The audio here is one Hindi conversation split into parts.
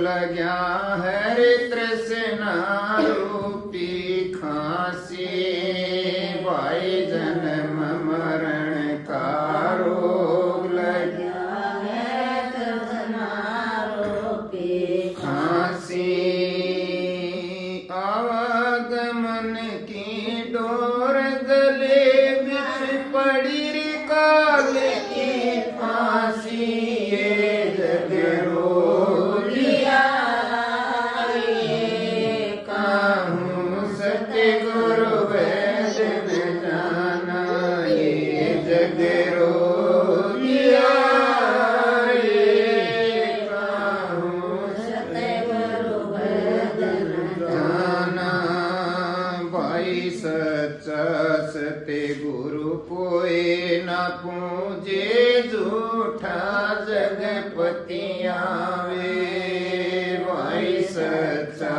लग्या हरे तृष्णा रूपी खांसी, भाई जन्म मरण का रोग लग्या है तृष्णा रूपी खांसी, आवागमन की डोर गले बिच पड़ी रे काल की फांसी, ये जग रोगिया काहूँ सतगुरु वैद न जाना, ये जग रोगिया काहूँ सतगुरु वैद न जाना, भाई सच्चा सत्य गुरु कोई न पूजे, झूठा जगपति आवे, भाई सच्चा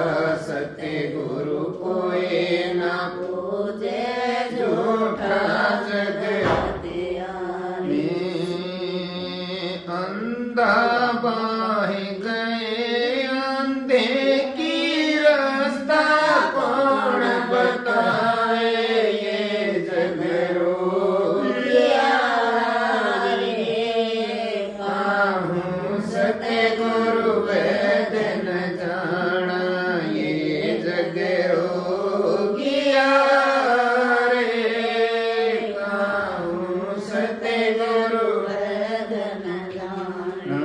सत्य गुरु कोई न पूजे, झूठा जगपति आवे, अंधा बाह गए अंधे की रास्ता कौन बताए, ये जग रोगिया काहूँ सतगुरु वैद न जाना, ये जग रोगिया काहूँ सतगुरु वैद न जाना,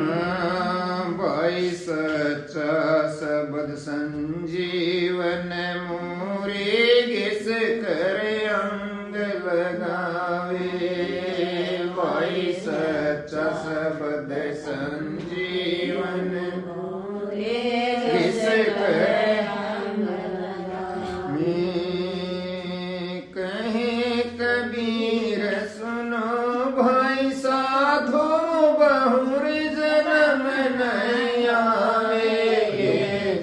भाई सच्चा शब्द संजीवन मोरे, घिस कर अंग लगावे, भाई सच्चा शब्द संजीवन मोरे, घिस कर अंग लगावे, कहे कबीर सुनो भाई साधो, बहुर जन्म नहीं आवे, ये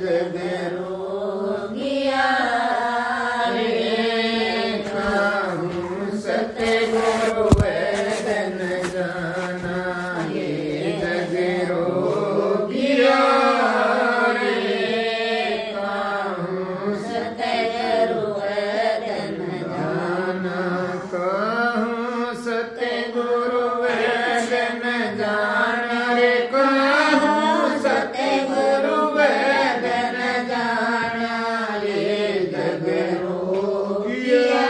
जग रोगिया काहूँ सतगुरु वैद न जाना, ये जग रोगिया काहूँ सतगुरु वैद न जाना, काहूँ सतगुरु वैद न जाना रे, काहूँ सतगुरु वैद न जाना, ये जग रोगिया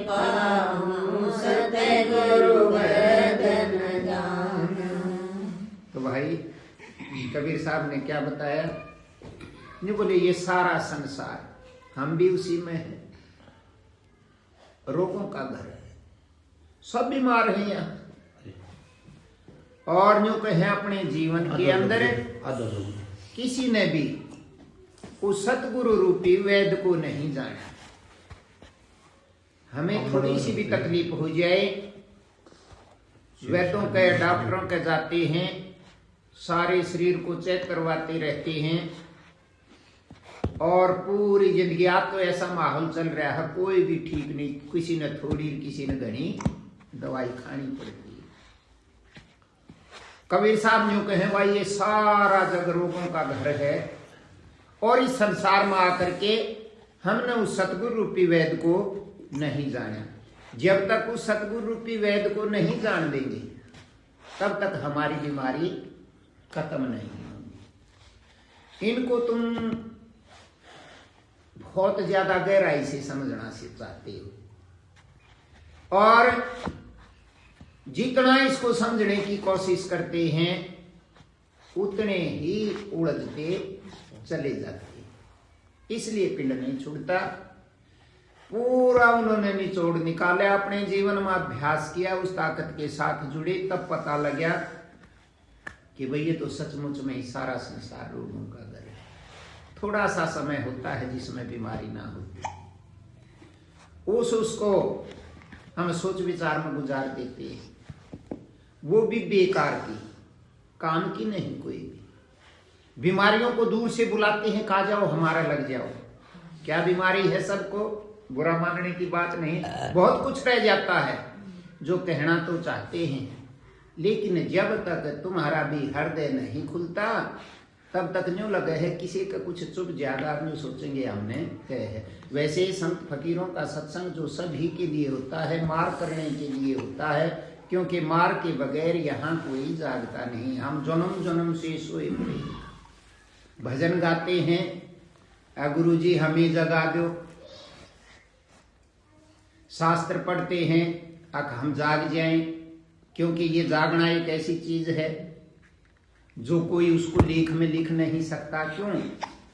काहूँ सतगुरु वैद न जाना। तो भाई कबीर साहब ने क्या बताया, नहीं बोले ये सारा संसार हम भी उसी में हैं, रोगों का घर है, सब बीमार हैं यहाँ, और जो कहे अपने जीवन के अंदर किसी ने भी उस सतगुरु रूपी वेद को नहीं जाना। हमें थोड़ी सी भी तकलीफ हो जाए, वैद्यों के डॉक्टरों के जाते हैं, सारे शरीर को चेक करवाते रहते हैं, और पूरी जिंदगी आप तो ऐसा माहौल चल रहा है, कोई भी ठीक नहीं, किसी ने थोड़ी किसी ने घनी दवाई खानी पड़ती है। कबीर साहब यूं कहें भाई ये सारा जग रोगों का घर है, और इस संसार में आकर के हमने उस सतगुरु रूपी वेद को नहीं जाना। जब तक उस सतगुरु रूपी वेद को नहीं जान देंगे तब तक हमारी बीमारी खत्म नहीं होगी। इनको तुम बहुत ज्यादा गहराई से समझना चाहते हो, और जितना इसको समझने की कोशिश करते हैं उतने ही उलझते चले जाते, इसलिए पिंड नहीं छूटता। पूरा उन्होंने निचोड़ निकाला, अपने जीवन में अभ्यास किया, उस ताकत के साथ जुड़े, तब पता लगा कि भाई ये तो सचमुच में ही सारा संसार रोगों का घर है। थोड़ा सा समय होता है जिसमें बीमारी ना होती, उसको हम सोच विचार में गुजार देते हैं, वो भी बेकार की, काम की नहीं। कोई भी बीमारियों को दूर से बुलाते हैं, कहा जाओ हमारा लग जाओ। क्या बीमारी है, सबको बुरा मानने की बात नहीं, बहुत कुछ रह जाता है जो कहना तो चाहते हैं लेकिन जब तक तुम्हारा भी हृदय नहीं खुलता तब तक न्यू लगे है किसी का कुछ चुप ज्यादा आदमी सोचेंगे हमने कहे है। वैसे ही संत फकीरों का सत्संग जो सभी के लिए होता है, मार करने के लिए होता है, क्योंकि मार के बगैर यहाँ कोई जागता नहीं। हम जन्म जन्म से सोए पड़े। भजन गाते हैं, गुरु जी हमें जगा दो, शास्त्र पढ़ते हैं, हम जाग जाएं, क्योंकि ये जागना एक ऐसी चीज है जो कोई उसको लेख में लिख नहीं सकता। क्यों?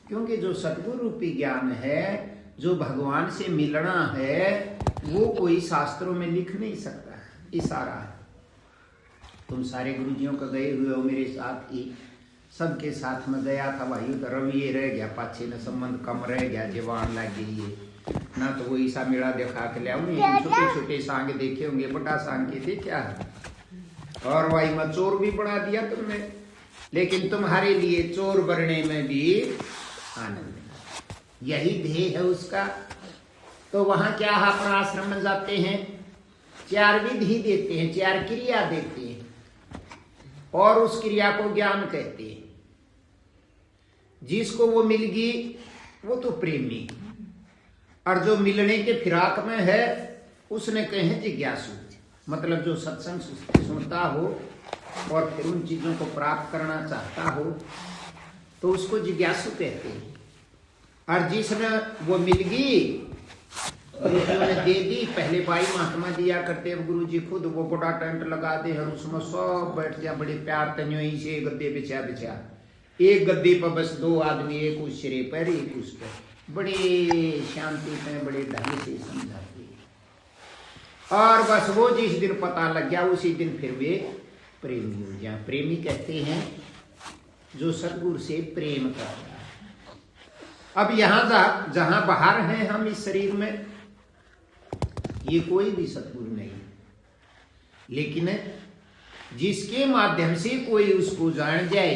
क्योंकि जो सतगुरु रूपी ज्ञान है, जो भगवान से मिलना है, वो कोई शास्त्रों में लिख नहीं सकता। इशारा है। तुम सारे गुरुजियों का गए हुए हो, मेरे साथ ही सबके साथ में गया था भाई, तो रवि ये रह गया, पाछे में संबंध कम रह गया, जवान लग गई है ना, तो वो ईसा मेला दिखा के लिया। छोटे छोटे सांग देखे होंगे, बड़ा सांग के थे क्या, और वही में चोर भी बना दिया तुमने, लेकिन तुम्हारे लिए चोर बनने में भी आनंद है। यही ध्येय है उसका। तो वहां क्या है, अपना आश्रम में जाते हैं, 4 विधि देते हैं, 4 क्रिया देते हैं, और उस क्रिया को ज्ञान कहते हैं। जिसको वो मिल गई वो तो प्रेमी, और जो मिलने के फिराक में है उसने कहे जिज्ञासु। मतलब जो सत्संग सुनता हो और फिर उन चीजों को प्राप्त करना चाहता हो तो उसको जिज्ञासु कहते हैं। और जिसने वो मिल गई, गुरुजी ने दे दी, पहले भाई महात्मा दिया करते, गुरु जी खुद वो बड़ा टेंट लगा दे और उसमें सब बैठ जा, बड़े प्यार तन्योई से गद्दे बिछा बिछा, एक गद्दे पर बस 2 आदमी, एक उस सिरे पर एक उस पर, बड़े शांति में बड़े ढंग से समझाते। और बस वो जिस दिन पता लग गया उसी दिन फिर वे प्रेमी हो जाए। प्रेमी कहते हैं जो सतगुरु से प्रेम करता है। अब यहाँ जहां बाहर हैं हम इस शरीर में, ये कोई भी सतगुरु नहीं, लेकिन जिसके माध्यम से कोई उसको जान जाए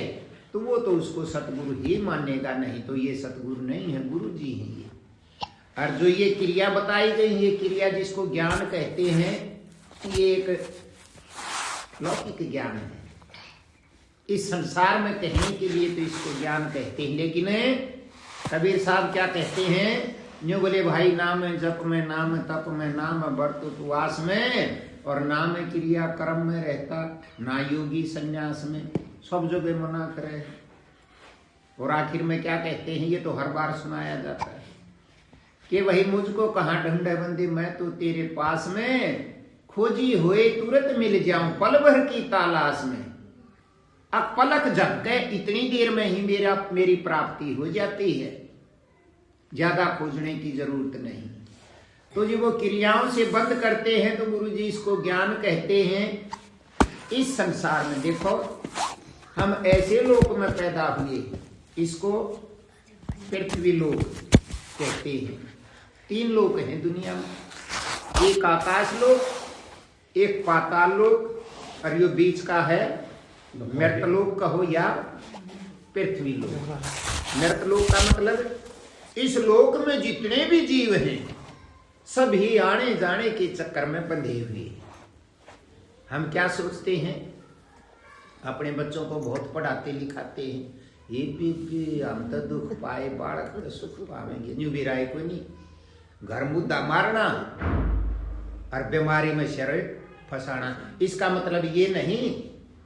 तो वो तो उसको सतगुरु ही मानेगा, नहीं तो ये सतगुरु नहीं है, गुरु जी हैं ये। और जो ये क्रिया बताई गई, ये क्रिया जिसको ज्ञान कहते हैं, ये एक लौकिक ज्ञान है। इस संसार में कहने के लिए तो इसको ज्ञान कहते हैं, लेकिन कबीर साहब क्या कहते हैं, न्यू बोले भाई नाम जप में, नाम तप में, नाम व्रत उपवास में, और नाम क्रिया कर्म में रहता, ना योगी संन्यास में, सब जगह मना करे। और आखिर में क्या कहते हैं, ये तो हर बार सुनाया जाता है कि वही मुझको कहाँ ढूंढे बंदी, मैं तो तेरे पास में, खोजी हुए तुरंत मिल जाऊं पल भर की तलाश में। अब पलक झपके इतनी देर में ही मेरी प्राप्ति हो जाती है, ज्यादा खोजने की जरूरत नहीं। तो जो वो क्रियाओं से बंद करते हैं तो गुरु जी इसको ज्ञान कहते हैं। इस संसार में देखो हम ऐसे लोक में पैदा हुए, इसको पृथ्वी लोक कहते हैं। 3 लोक हैं दुनिया में, एक आकाश लोक, एक पाताल लोक, और ये बीच का है मृतलोक कहो या पृथ्वी लोक। मृतलोक का मतलब इस लोक में जितने भी जीव हैं सभी आने जाने के चक्कर में बंधे हुए। हम क्या सोचते हैं, अपने बच्चों को बहुत पढ़ाते लिखाते हैं, ये भी हम तो दुख पाए बालक तो सुख पावेंगे, न्यू भी राय को नहीं, घर मुद्दा मारना और बीमारी में शरीर फंसाना। इसका मतलब ये नहीं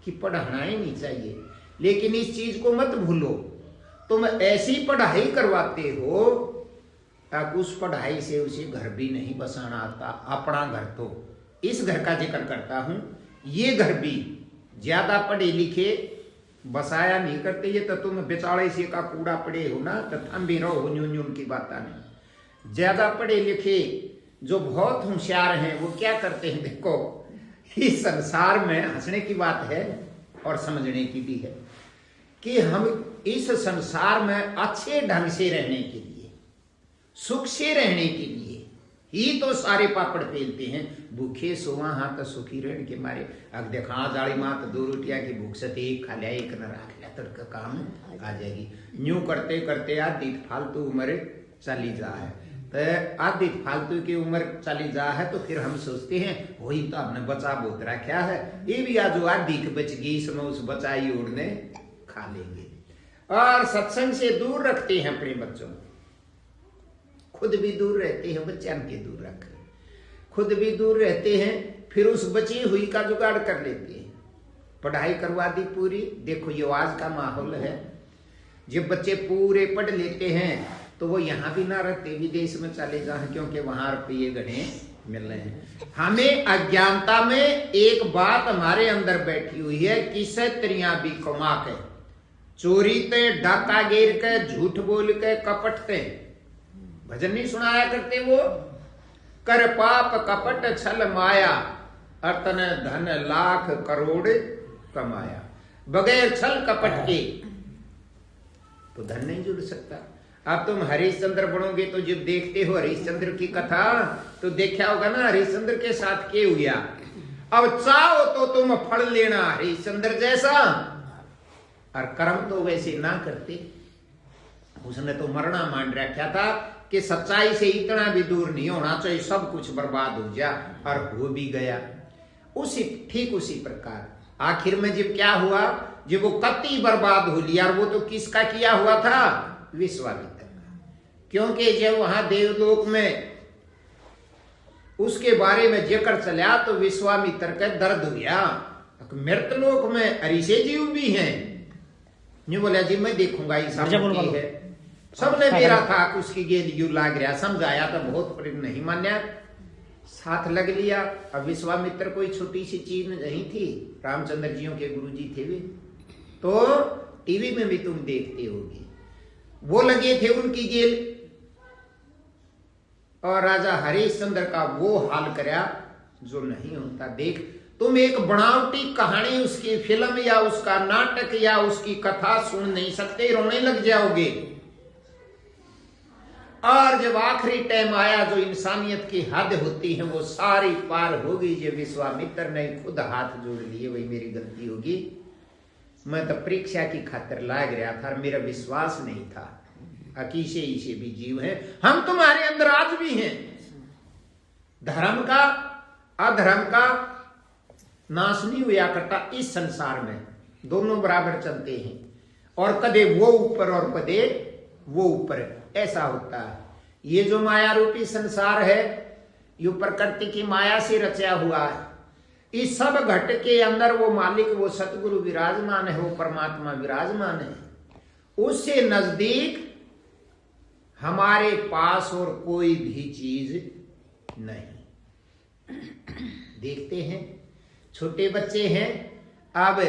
कि पढ़ाना ही नहीं चाहिए, लेकिन इस चीज को मत भूलो, तुम ऐसी पढ़ाई करवाते हो ताकि उस पढ़ाई से उसे घर भी नहीं बसाना आता। अपना घर तो, इस घर का जिक्र करता हूं, ये घर भी ज्यादा पढ़े लिखे बसाया नहीं करते। ये तो तुम बेचारे से का कूड़ा पड़े हो ना, तो हम भी रहो न्यून की बात नहीं। ज्यादा पढ़े लिखे जो बहुत होशियार हैं वो क्या करते हैं, देखो इस संसार में हंसने की बात है और समझने की भी है कि हम इस संसार में अच्छे ढंग से रहने के लिए, सुख से रहने के लिए ही तो सारे पापड़ पेलते हैं। भूखे सोवा हाथ तो सुखी रहने के मारे, अब देखा जाड़ी मात 2 रोटियां की भूख से एक खा लिया, एक न रख लिया, तड़का काम आ जाएगी। न्यू करते करते यार दीत फालतू उम्र चली जा है। तो आधी फालतू की उम्र चली जा है तो फिर हम सोचते हैं वही तो हमने बचा बहुत रखा है, ये भी आज आधी बच गई, इसमें उस बचाई उड़ने खा लेंगे। और सत्संग से दूर रखते हैं अपने बच्चों को, खुद भी दूर रहते हैं, बच्चों के दूर रख, खुद भी दूर रहते हैं, फिर उस बची हुई का जुगाड़ कर लेते हैं। पढ़ाई करवा दी पूरी, देखो ये आज का माहौल है, जब बच्चे पूरे पढ़ लेते हैं तो वो यहाँ भी ना रहते, विदेश में चले जाए, क्योंकि वहां रुपये गणे मिल रहे हैं। हमें अज्ञानता में एक बात हमारे अंदर बैठी हुई है, किसे त्रियां भी कमा के, चोरी ते, डाका गिर के, झूठ बोल के, कपट ते, भजन नहीं सुनाया करते वो, कर पाप कपट छल माया, अतन धन लाख करोड़ कमाया। बगैर छल कपट के तो धन नहीं जुड़ सकता। अब तुम हरिश्चंद्र बनोगे तो जब देखते हो हरिश्चंद्र की कथा तो देखा होगा ना हरिश्चंद्र के साथ क्या हुआ। अब चाहो तो तुम फल लेना हरिश्चंद्र जैसा, और कर्म तो वैसे ना करते। उसने तो मरना मान रखा था कि सच्चाई से इतना भी दूर नहीं होना चाहिए, सब कुछ बर्बाद हो जा, और हो भी गया। उसी ठीक उसी प्रकार आखिर में जब क्या हुआ, जब वो कति बर्बाद हो लिया, और वो तो किसका किया हुआ था, विश्वामित्र का। क्योंकि जब वहां देवलोक में उसके बारे में जिक्र चला तो विश्वामित्र का दर्द हुआ। मृतलोक में अरिषे जीव भी हैं, यूं बोला जी मैं देखूंगा ये सब है, सबने मेरा था उसकी गेल यू लाग रहा, समझाया तो बहुत पर नहीं मान्या, साथ लग लिया। अब विश्वामित्र कोई छोटी सी चीज नहीं थी, रामचंद्र जियों के गुरु जी थे वे, तो टीवी में भी तुम देखते होगे, वो लगे थे उनकी गेल, और राजा हरिश्चंद्र का वो हाल करया जो नहीं होता। देख तुम एक बनावटी कहानी उसकी फिल्म या उसका नाटक या उसकी कथा सुन नहीं सकते, रोने लग जाओगे। और जब आखिरी टाइम आया, जो इंसानियत की हद होती है वो सारी पार होगी। जब विश्वामित्र ने खुद हाथ जोड़ लिए, वही मेरी गलती होगी, मैं तो परीक्षा की खातिर लाग रहा था, मेरा विश्वास नहीं था। अकीशे ईशे भी जीव हैं, हम तुम्हारे अंदर आज भी हैं। धर्म का अधर्म का नाश नहीं हुआ करता इस संसार में, दोनों बराबर चलते हैं, और कदे वो ऊपर और कदे वो ऊपर, ऐसा होता है। ये जो माया रूपी संसार है, ये प्रकृति की माया से रचा हुआ है। इस सब घट के अंदर वो मालिक, वो सतगुरु विराजमान है, वो परमात्मा विराजमान है। उससे नजदीक हमारे पास और कोई भी चीज नहीं। देखते हैं छोटे बच्चे हैं, अब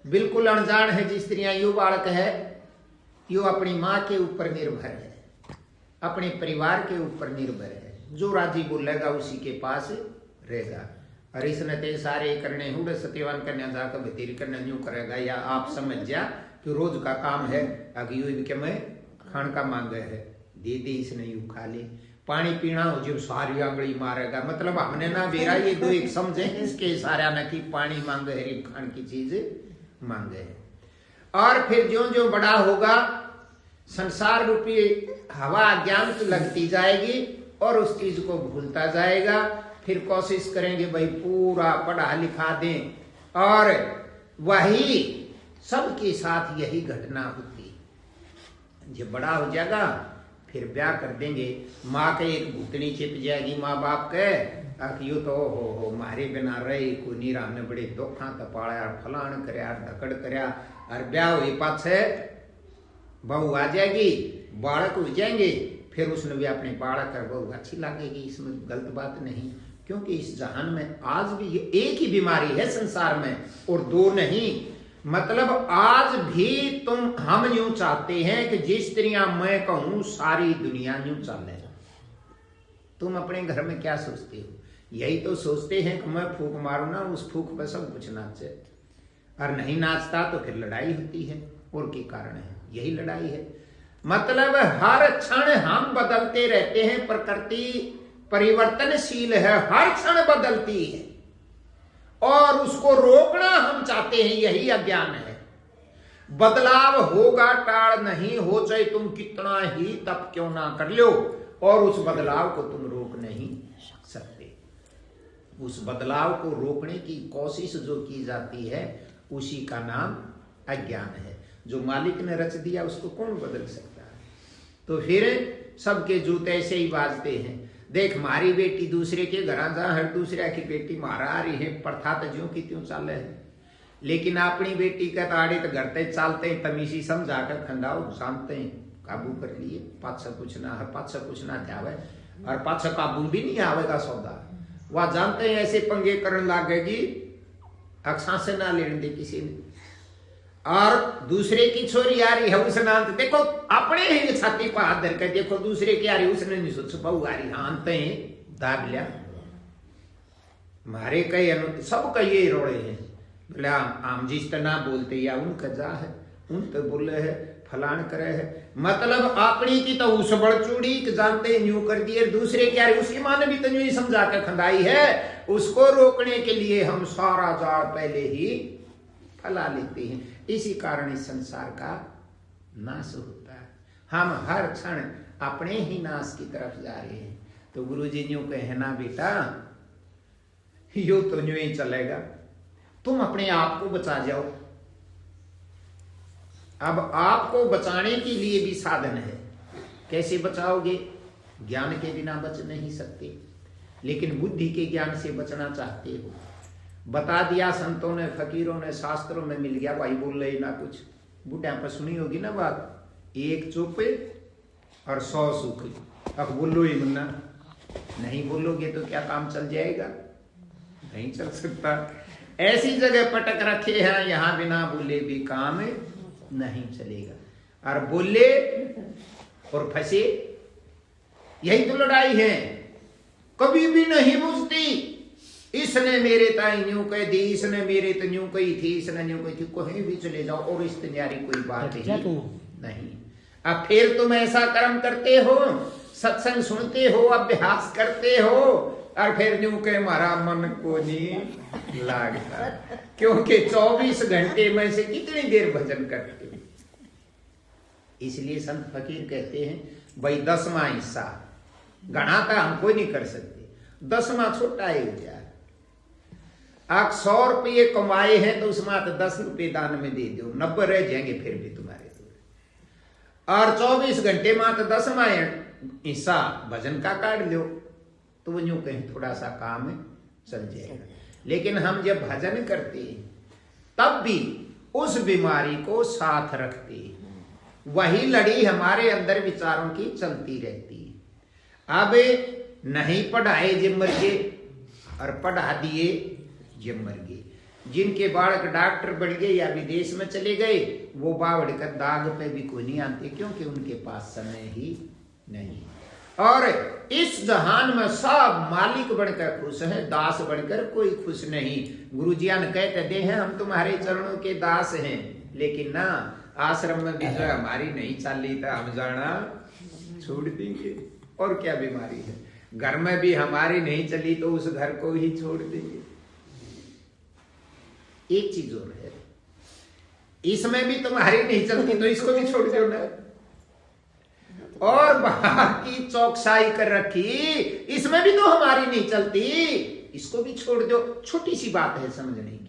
बिल्कुल अनजान है, जिस स्त्रियां यू बालक है, यो अपनी माँ के ऊपर निर्भर है, अपने परिवार के ऊपर निर्भर है, जो राजी बोलेगा उसी के पास रहेगा। और इसने ते सारे करने हुए सत्यवान करने जाकर भतीर करने यूं करेगा, या आप समझ जा कि रोज का काम है, अभी यू कि मैं खान का मांगे है, दे दे इसने यू खा ले। पानी पीना हो जब सारी आंगड़ी मारेगा, मतलब हमने ना बेरा ये दो एक समझे इसके सारा ना कि पानी मांगे है, खान की चीज मांगे है। और फिर जो जो बड़ा होगा, संसार रूपी हवा ज्ञान की लगती जाएगी और उस चीज को भूलता जाएगा। फिर कोशिश करेंगे भाई पूरा पढ़ा लिखा दें, और वही सबके साथ यही घटना होती। जब बड़ा हो जाएगा फिर ब्याह कर देंगे, माँ के एक घुटनी चिप जाएगी माँ बाप के, यू तो हो मारे बिना रहे को नीरा ने बड़े दुखा तपाड़ा, फलान करया, धकड़ करया, और ब्याह हुई पाछे बहू आ जाएगी, बालक हो जाएंगे, फिर उसने भी अपने बालक कर बहू अच्छी लगेगी, इसमें गलत बात नहीं। क्योंकि इस जहान में आज भी ये एक ही बीमारी है संसार में, और दो नहीं। मतलब आज भी हम यूं चाहते हैं कि जिस तरह मैं कहूं सारी दुनिया यूं चले। तुम अपने घर में क्या सोचते हो? यही तो सोचते हैं कि मैं फूंक मारूं ना, उस फूंक पर सब कुछ नाचे, और नहीं नाचता तो फिर लड़ाई होती है। और के कारण है यही लड़ाई है। मतलब हर क्षण हम बदलते रहते हैं, प्रकृति परिवर्तनशील है, हर क्षण बदलती है, और उसको रोकना हम चाहते हैं, यही अज्ञान है। बदलाव होगा, टाल नहीं हो, चाहे तुम कितना ही तप क्यों ना कर लो, और उस बदलाव को तुम रोक नहीं सकते। उस बदलाव को रोकने की कोशिश जो की जाती है उसी का नाम अज्ञान है। जो मालिक ने रच दिया उसको कौन बदल सकता है? तो फिर सबके जूते ऐसे ही बाजते हैं। देख मारी बेटी दूसरे के घर जा, हर दूसरे की बेटी मारा आ रही है, प्रथा तो ज्यों की त्यों चाले है। लेकिन अपनी बेटी का ताड़े तो घर तक चालते हैं, तमीसी समझा कर खंडाओ शांत हैं, काबू कर लिए। पाछा कुछ ना ध्यावे और पाछा काबू भी नहीं आवेगा सौदा। वह जानते हैं ऐसे पंगे करने लागेगी, अक्सा से ना लेने दे किसी ने। और दूसरे की छोरी आ रही है उस नाम देखो, अपने ही छाती पर हाथ धर कर देखो, दूसरे की आ रही उसने नहीं सोच बहु आ रही, हाँ अंत दाब लिया। मारे कई सब कई रोड़े हैं, बोले आम जिस तना बोलते या उनका जा है, उन तो बोले है फलान करे है। मतलब अपनी की तो उस बड़ चूड़ी जानते न्यू कर दिए, दूसरे की आ रही उसकी माँ ने भी तो न्यू ही समझा कर खंडाई है। उसको रोकने के लिए हम सारा जाल पहले ही फैला लेते हैं। इसी कारण इस संसार का नाश होता है। हम हर क्षण अपने ही नाश की तरफ जा रहे हैं। तो गुरु जी यूं कहे ना बेटा, यो तो यूं ही चलेगा, तुम अपने आप को बचा जाओ। अब आपको बचाने के लिए भी साधन है। कैसे बचाओगे? ज्ञान के बिना बच नहीं सकते, लेकिन बुद्धि के ज्ञान से बचना चाहते हो। बता दिया संतों ने, फकीरों ने, शास्त्रों में मिल गया, भाई बोल रहे ना कुछ। बूढ़ा पर सुनी होगी ना बात, एक चुप और 100 सुख। अब बोलो ही मुन्ना, नहीं बोलोगे तो क्या काम चल जाएगा? नहीं चल सकता। ऐसी जगह पटक रखे हैं, यहां बिना बोले भी काम नहीं चलेगा। और बोले और फंसे, यही तो लड़ाई है, कभी भी नहीं बुझती। इसने मेरे ताई न्यू कह दी, इसने मेरे तो न्यू कही थी, इसने न्यू कही थी, कहीं भी चले जाओ और इस तैयारी कोई बात ही नहीं। अब फिर तुम ऐसा कर्म करते हो, सत्संग सुनते हो, अभ्यास करते हो, और फिर न्यू कह हमारा मन को नहीं लागता, क्योंकि 24 घंटे में से कितनी देर भजन करते हो। इसलिए संत फकीर कहते हैं भाई 10वां हिस्सा गणा का हम कोई नहीं कर सकते, 10वां छोटा ही हो जाए। आप 100 रुपये कमाए हैं तो उसमें तो 10 रुपये दान में दे दो, 90 रह जाएंगे फिर भी तुम्हारे। और 24 घंटे में तो 10वां हिस्सा भजन का काट लो, तो वो यूं कहीं थोड़ा सा काम चल जाएगा। लेकिन हम जब भजन करते हैं तब भी उस बीमारी को साथ रखते हैं, वही लड़ी हमारे अंदर विचारों की चलती रहती है। अब नहीं पढ़ाए जे मर गए और पढ़ा दिए जे मर गए। जिनके बालक डॉक्टर बन गए या विदेश में चले गए, वो बावड़ कर दाग पे भी कोई नहीं आते, क्योंकि उनके पास समय ही नहीं। और इस जहान में सब मालिक बनकर खुश है, दास बनकर कोई खुश नहीं। गुरुजियान कहते दे हैं हम तुम्हारे चरणों के दास हैं, लेकिन ना आश्रम में भी जो हमारी नहीं चाली तो हम जाना छोड़ देंगे। और क्या बीमारी है? घर में भी हमारी नहीं चली तो उस घर को ही छोड़ देंगे। एक चीज और है, इसमें भी तुम्हारी नहीं चलती तो इसको भी छोड़ दो ना। और बाहर की चौकसाई कर रखी, इसमें भी तो हमारी नहीं चलती, इसको भी छोड़ दो। छोटी सी बात है समझने की।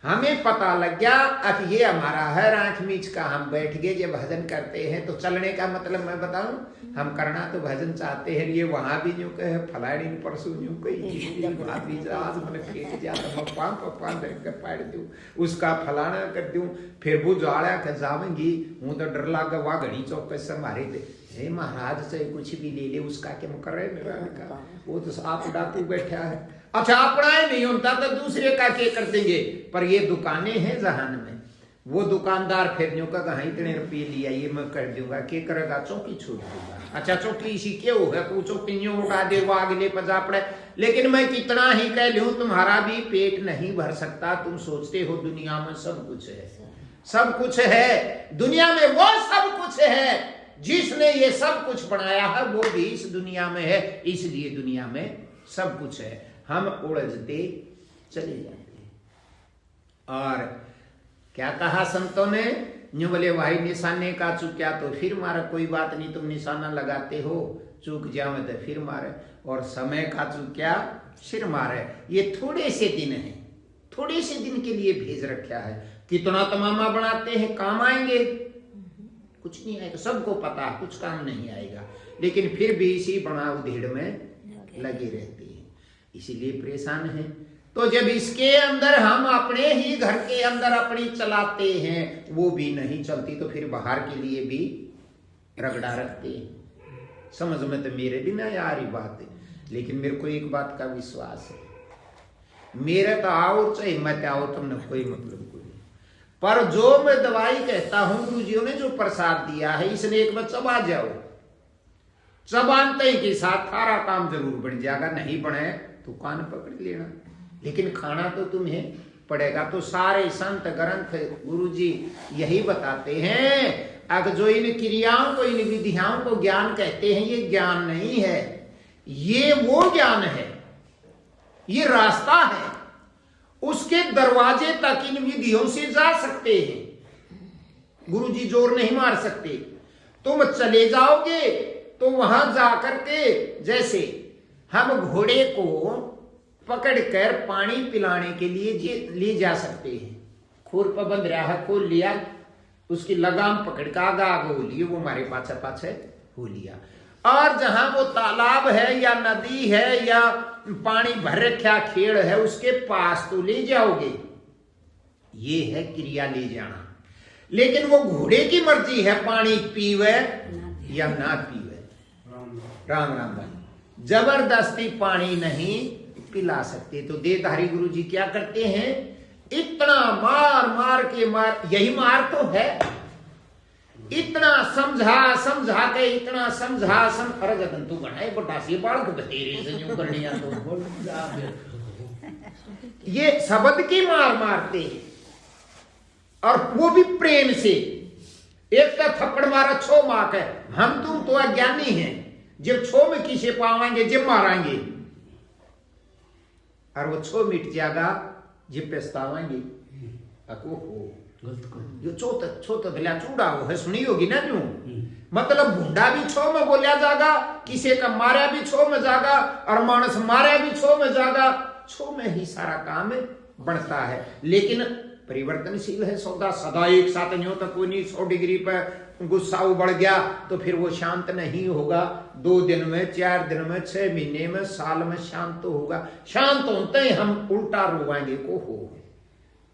हमें पता लग गया अब ये हमारा है, आंख मीच का हम बैठ गए जब भजन करते हैं। तो चलने का मतलब मैं बताऊं, हम करना तो भजन चाहते हैं, ये वहां भी यूं कहे फलाड़ी परसों यूं कही भाभी आज मैंने फेंक दिया तो मैं पप्पा कर पाड़ दूं, उसका फलाना कर दूं, फिर वो ज्वाला कर जावेंगी, हूं तो डर लगा वहां घड़ी चौकस से मारे थे। हे महाराज चाहे कुछ भी ले ले, उसका क्या करे मेरा का, वो तो आप डाकू बैठा है। अच्छा अपना ही नहीं होता तो दूसरे का क्या कर देंगे। पर ये दुकानें हैं जहान में, वो दुकानदार फिर न्यू का कहा इतने रुपये लिया ये मैं कर दूंगा, क्या करेगा? चौकी छोड़ दूंगा। अच्छा चौकी इसी क्यों होगा, तू चौकी न्यू उड़ा दे, वो अगले पजा पड़े। लेकिन मैं कितना ही कह लूं, तुम्हारा भी पेट नहीं भर सकता। तुम सोचते हो दुनिया में सब कुछ है, सब कुछ है दुनिया में, वो सब कुछ है जिसने ये सब कुछ बनाया है, वो भी इस दुनिया में है, इसलिए दुनिया में सब कुछ है। हम उलझते चले जाते हैं। और क्या कहा संतों ने, यूं बोले भाई निशाने का चूक्या तो फिर मारे, कोई बात नहीं, तुम निशाना लगाते हो, चूक जाओ तो फिर मारे, और समय का चूक्या फिर मारे। ये थोड़े से दिन है, थोड़े से दिन के लिए भेज रखा है। कितना तमामा बनाते हैं, काम आएंगे? कुछ नहीं आएगा, सबको पता कुछ काम नहीं आएगा, लेकिन फिर भी इसी बनाव धीड़ में लगे रहते हैं, इसीलिए परेशान है। तो जब इसके अंदर हम अपने ही घर के अंदर अपनी चलाते हैं, वो भी नहीं चलती, तो फिर बाहर के लिए भी रगड़ा रखते हैं। समझ में तो मेरे भी ना आ रही बात है, लेकिन मेरे को एक बात का विश्वास है, मेरे तो आओ चाहे मत आओ, तुमने कोई मतलब कोई, पर जो मैं दवाई कहता हूं, गुरुजियों ने जो प्रसाद दिया है, इसने एक बार चबा जाओ, चबानते के साथ सारा काम जरूर बन जाएगा, नहीं बने तो कान पकड़ लेना, लेकिन खाना तो तुम्हें पड़ेगा। तो सारे संत ग्रंथ गुरुजी यही बताते हैं, अगर जो इन क्रियाओं को, इन विधियाओं को ज्ञान कहते हैं, ये ज्ञान नहीं है, ये वो ज्ञान है, ये रास्ता है, उसके दरवाजे तक इन विधियों से जा सकते हैं। गुरुजी जोर नहीं मार सकते, तुम चले जाओगे तो वहां जाकर के, जैसे हम घोड़े को पकड़कर पानी पिलाने के लिए ले जा सकते हैं, खोर पर बंद रहा है, खोल लिया, उसकी लगाम पकड़ कर आगा आगे हो लिए, वो हमारे पाछे पाछे हो लिया। और जहां वो तालाब है या नदी है या पानी भर रखा खेड़ है, उसके पास तो ले जाओगे, ये है क्रिया ले जाना। लेकिन वो घोड़े की मर्जी है, पानी पीवे या ना पीवे। राम राम भाई, जबरदस्ती पानी नहीं पिला सकते। तो देहधारी गुरु जी क्या करते हैं, इतना मार मार के मार, यही मार तो है, इतना समझा समझा के, इतना समझा अरे जतन तू बनाए बटा से बालक बतेरे से यूं करनिया तो ये शब्द की मार मारते हैं, और वो भी प्रेम से। एक तो थप्पड़ मारा छो मार के, हम तुम तो अज्ञानी हैं, जब छो में किसे पावाएंगे, जब मारेंगे, और वो छो मिट जाएगा जब पछतावेंगे। जो छोट भला चूड़ा हो है, सुनी होगी ना जो, मतलब भूडा भी छो में बोलिया जाएगा, किसी का मारा भी छो में जाएगा, और मानस मारा भी छो में जाएगा, छो में ही सारा काम बनता है। लेकिन परिवर्तनशील है सौदा, सदा एक साथ नहीं होता, कोई नहीं 100 डिग्री पर गुस्सा बढ़ गया तो फिर वो शांत नहीं होगा, 2 दिन में, 4 दिन में, 6 महीने में, साल में शांत तो होगा। शांत होते ही हम उल्टा रोवाएंगे, को हो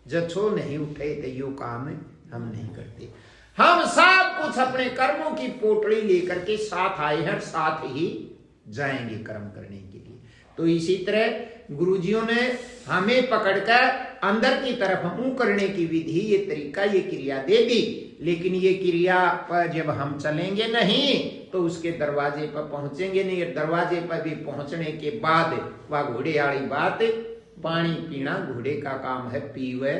जब छो नहीं उठे तो यो काम हम नहीं करते। हम सब कुछ अपने कर्मों की पोटली लेकर के साथ आए हैं, साथ ही जाएंगे कर्म करने के लिए। तो इसी तरह गुरुजियों ने हमें पकड़कर अंदर की तरफ मुंह करने की विधि, ये तरीका, ये क्रिया दे दी। लेकिन ये क्रिया पर जब हम चलेंगे नहीं तो उसके दरवाजे पर पहुंचेंगे नहीं। दरवाजे पर भी पहुंचने के बाद वह घोड़े वाली बात, पानी पीना घोड़े का काम है, पीवे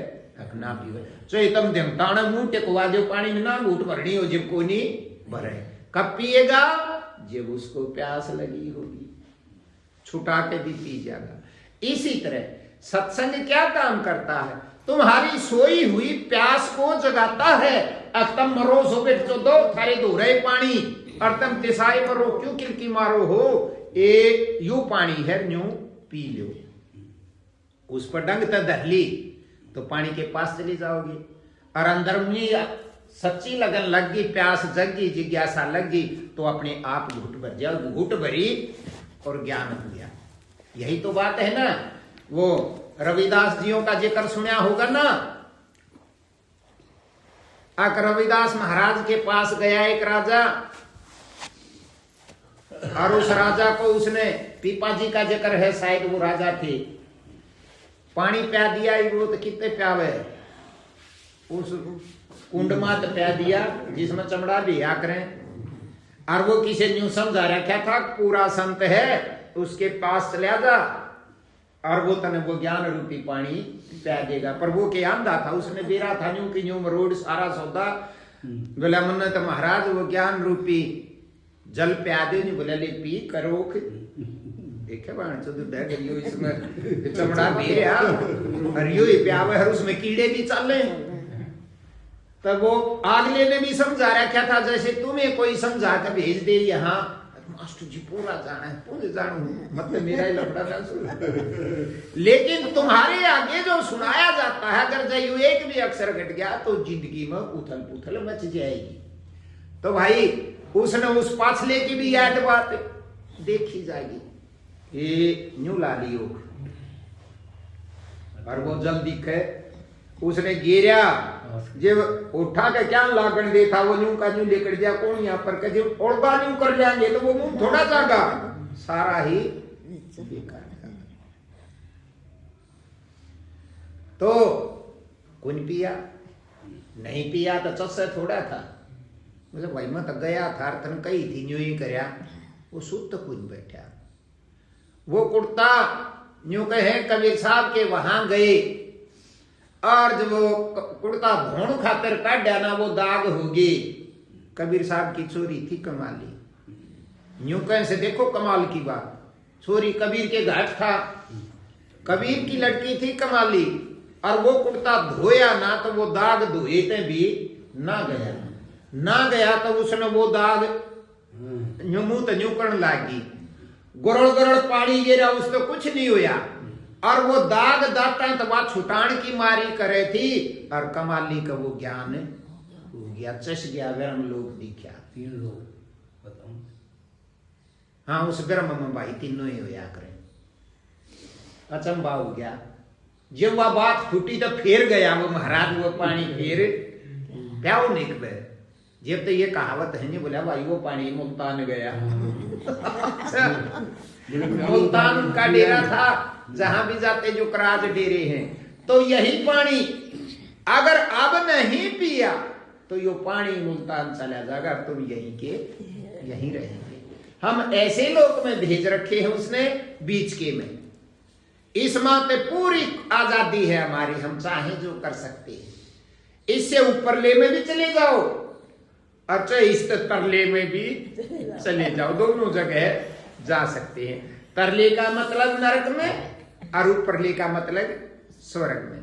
ना पीवे। चाहे तुम देवताना मुंह टेकवा दो, पानी में ना घूट भरनी हो, जब को नहीं भरे। कब पिएगा? जब उसको प्यास लगी होगी, छुटा के भी पी जाएगा। इसी तरह सत्संग क्या काम करता है, तुम्हारी सोई हुई प्यास को जगाता है। अब तुम मरो सो बेट जो दो थारे दो रहे पानी, और तुम तिसाई मरो क्यों किलकी मारो हो, ए यू पानी है न्यू पी लो। उस पर डंग तक दहली तो पानी के पास चली जाओगी, और अंदर में सच्ची लगन लग गई, प्यास जग गई, जिज्ञासा लग गई, तो अपने आप घुट भर जाओ, घुट भरी और ज्ञान हो गया। यही तो बात है ना। वो रविदास जियों का जिक्र सुना होगा ना। रविदास महाराज के पास गया एक राजा, और उस राजा को उसने, पीपा जी का जिक्र है शायद, वो राजा थे, पानी प्या दिया, वो तो कितने प्यावे, उस कुंड मात प्या दिया जिसमें चमड़ा भी आ करें। और वो किसे न्यू समझा रखा था, पूरा संत है, उसके पास चला जा और वो तने वो ज्ञान रूपी पानी प्या देगा। पर वो क्या अंधा था, उसने बेरा था न्यू कि न्यू मरोड़ सारा सौदा। बोला मन तो महाराज वो ज्ञान रूपी जल प्या दे, नहीं बोला ले पी करो। देखे बाण चो दूध है इसमें चमड़ा भी रहा, और यो ही प्यावे, और उसमें कीड़े भी चल रहे। तब वो अगले ने भी समझा रखा था, जैसे तुम्हें कोई समझा कर भेज दे यहाँ, मास्टर जी पूरा जाना है, पूरे जानू मतलब मेरा ही लफड़ा ना सुन। लेकिन तुम्हारे आगे जो सुनाया जाता है, अगर जो एक भी अक्षर घट गया तो जिंदगी में उथल पुथल मच जाएगी। तो भाई उसने उस पाछले की भी याद बात देखी जाएगी, ये न्यू ला लियो और वो जल्दी खे उसने गिरा जब उठा के क्या लागण दे था, वो न्यू का न्यू लेकर दिया कौन यहाँ पर जब ओढ़ा न्यू कर जाएंगे तो वो मुंह थोड़ा जागा, सारा ही बेकार। तो कौन पिया नहीं पिया तो चस्सा थोड़ा था, मुझे भाई मैं तो गया था थन कही थी न्यू ही करया, वो सुत कुछ बैठा। वो कुर्ता न्यू कहे कबीर साहब के वहां गए और जब वो कुर्ता धोण खातर काटा ना वो दाग होगी। कबीर साहब की चोरी थी कमाली, न्यू कहे से देखो कमाल की बात, चोरी कबीर के घाट था, कबीर की लड़की थी कमाली, और वो कुर्ता धोया ना तो वो दाग धोए ते भी ना गया तो उसने वो दाग मुंह तो न्यू करने लागी, गरड़ पानी गिरा उस तो कुछ नहीं हुआ, और वो दाग दाता तो वह छुटान की मारी करे थी, और कमाली का वो ज्ञान हो गया, चश गया, ब्रह्म लोक दिखा। 3 लोग बताऊं, हाँ उस ब्रह्म में भाई तीनों ही होया करे, अचंबा हो गया। जब वह बात फूटी तो फिर गया वो महाराज, वो पानी फिर प्याओ निकले। जब तो ये कहावत है नहीं बोला भाई वो पानी मुल्तान गया। मुल्तान का डेरा था, जहां भी जाते जो कराज डेरे हैं, तो यही पानी अगर अब नहीं पिया तो यो पानी मुल्तान चला जाएगा, तुम यहीं के यहीं रहेंगे। हम ऐसे लोक में भेज रखे हैं उसने बीच के में, इस माते पूरी आजादी है हमारी, हम चाहे जो कर सकते हैं। इससे ऊपरले में भी चले जाओ, अच्छा इस तरले में भी चले जाओ, दोनों जगह जा सकते हैं। तरले का मतलब नरक में और ऊपरले का मतलब स्वर्ग में,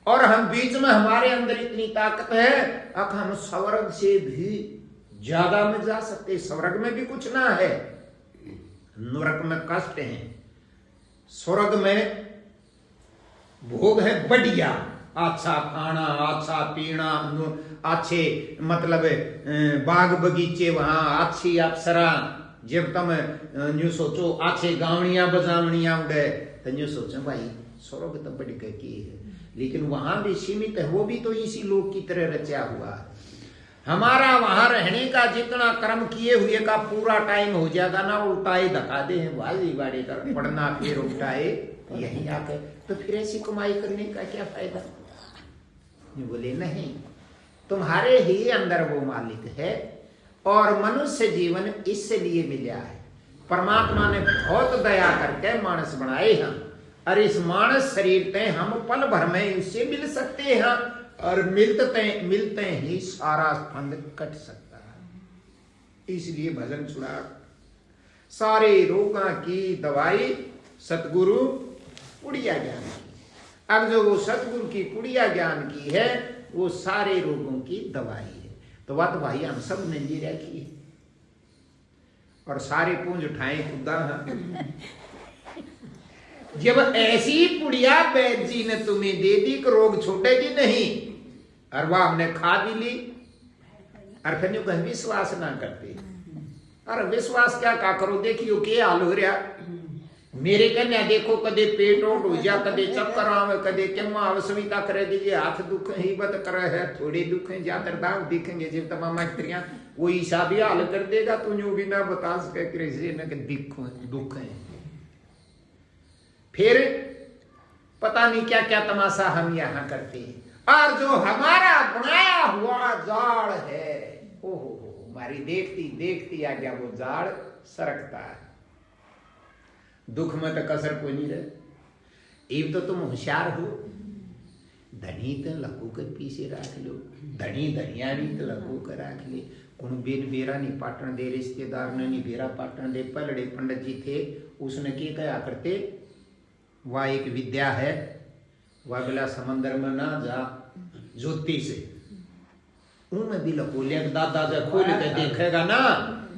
और हम बीच में, हमारे अंदर इतनी ताकत है अब हम स्वर्ग से भी ज्यादा में जा सकते। स्वर्ग में भी कुछ ना है, नरक में कष्ट है, स्वर्ग में भोग है बढ़िया, अच्छा खाना, अच्छा पीना, अच्छे मतलब बाग बगीचे, वहां अच्छी अप्सरा। जब तुम न्यू सोचो अच्छे गावनिया बजावनिया उड़े तो न्यू सोचो भाई स्वर्ग तो बढ़ गए की है, लेकिन वहां भी सीमित है, वो भी तो इसी लोक की तरह रचा हुआ है। हमारा वहां रहने का जितना कर्म किए हुए का पूरा टाइम हो जाएगा ना, उल्टाए धका दे बाजी बाड़ी कर पढ़ना, फिर उल्टाए यही आके, तो फिर ऐसी कमाई करने का क्या फायदा। बोले नहीं, तुम्हारे ही अंदर वो मालिक है, और मनुष्य जीवन इसलिए मिला है। परमात्मा ने बहुत दया करके मानस बनाए हैं, और इस मानस शरीर ते हम पल भर में उससे मिल सकते हैं, और मिलते ही सारा फंद कट सकता है। इसलिए भजन छुड़ा, सारे रोगों की दवाई सतगुरु पुड़िया ज्ञान की। अब जो वो सतगुरु की पुड़िया ज्ञान की है, वो सारे रोगों की दवाई है। तो वह तो भाई हम सब ने ले रखी है, और सारे पूंज उठाए खुदा है। जब ऐसी पुड़िया वैद्य जी ने तुम्हें दे दी कि रोग छूटेगी नहीं, और वह हमने खा भी ली, और फिर कहीं विश्वास ना करते। अरे विश्वास क्या का करो, देखियो क्या हाल हो रहा मेरे कन्या, देखो कदे पेट ओट हो जा, कदे चक्कर आवे, कदे किम्मा आवे, सविता करे दीजिए, हाथ दुख ही बत करे है, थोड़े दुख है, ज्यादा दाग दिखेंगे जब तमाम स्त्रियां, वो हिसाब ही हाल कर देगा, तू यूं भी ना बता सके दुख है। फिर पता नहीं क्या क्या तमाशा हम यहाँ करते हैं, और जो हमारा बनाया हुआ जाड़ है, ओहो हमारी देखती देखती आ गया वो जाड़ सरकता है। दुख में तो कसर कोई नहीं रहे। इब तो तुम होशियार हो, धनी तो लकू कर पीछे रख लो, धनी धनिया नहीं तो लकू कर रख ले। कुण बेन बेरा नहीं पाटन दे, रिश्तेदार ने नहीं बेरा पाटन दे। पलड़े पंडित जी थे, उसने क्या कहा करते, वह एक विद्या है, वह बोला समंदर में ना जा ज्योति से, उनमें भी लकोले दादा जब खोल के देखेगा ना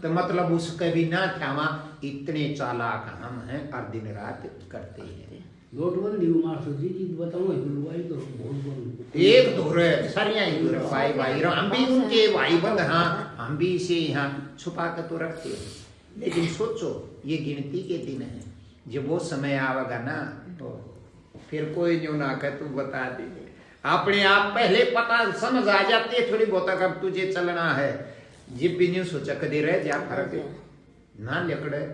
तो मतलब उसके भी ना ख्यामा इतने चालाक हम हैं और दिन रात करते हैं। नोटबंदी मास्टर जी बताऊं दुलवाई तो बहुत एक धोरे सरिया ही धोरे भाई भाई हम भी उनके भाई बंद हाँ हम भी इसे यहाँ छुपा कर तो रखते हैं, लेकिन सोचो ये गिनती के दिन है, जब वो समय आवेगा ना तो फिर कोई जो ना कह तू बता दे, अपने आप पहले पता समझ आ जाती है थोड़ी बहुत कब तुझे चलना है, जब भी न्यू सोचा कदे रह जा फर्क ना लकड़े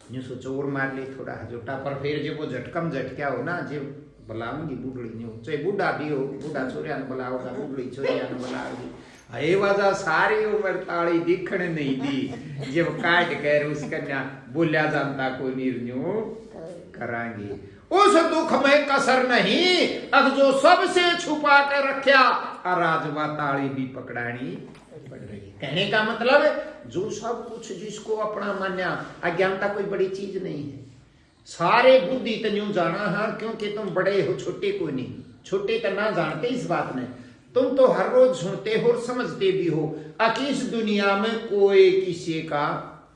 न्यू सोचो और मार ले थोड़ा जोटा पर फिर जब वो झटकम झटक्या हो ना जब बुलाऊंगी बुढ़ड़ी न्यू चाहे बूढ़ा भी हो, बूढ़ा छोरिया ने बुलाओगा बुढ़ड़ी छोरिया ने बुलाओगी, ये वजह सारी उम्र ताड़ी दिखने नहीं दी, जब काट कर उस कन्या बोलिया जानता कोई निर्णय करांगे उस दुख में कसर नहीं, अब जो सबसे छुपा कर रखा अराजवा ताड़ी भी पकड़ानी पड़ रही। कहने का मतलब जो सब कुछ जिसको अपना मान्या, अज्ञानता कोई बड़ी चीज नहीं है, सारे बुद्धि तन्यू जाना है क्योंकि तुम बड़े हो, छोटे को नहीं, छोटे तो ना जानते इस बात में, तुम तो हर रोज सुनते हो और समझते भी हो, कि इस दुनिया में कोई किसी का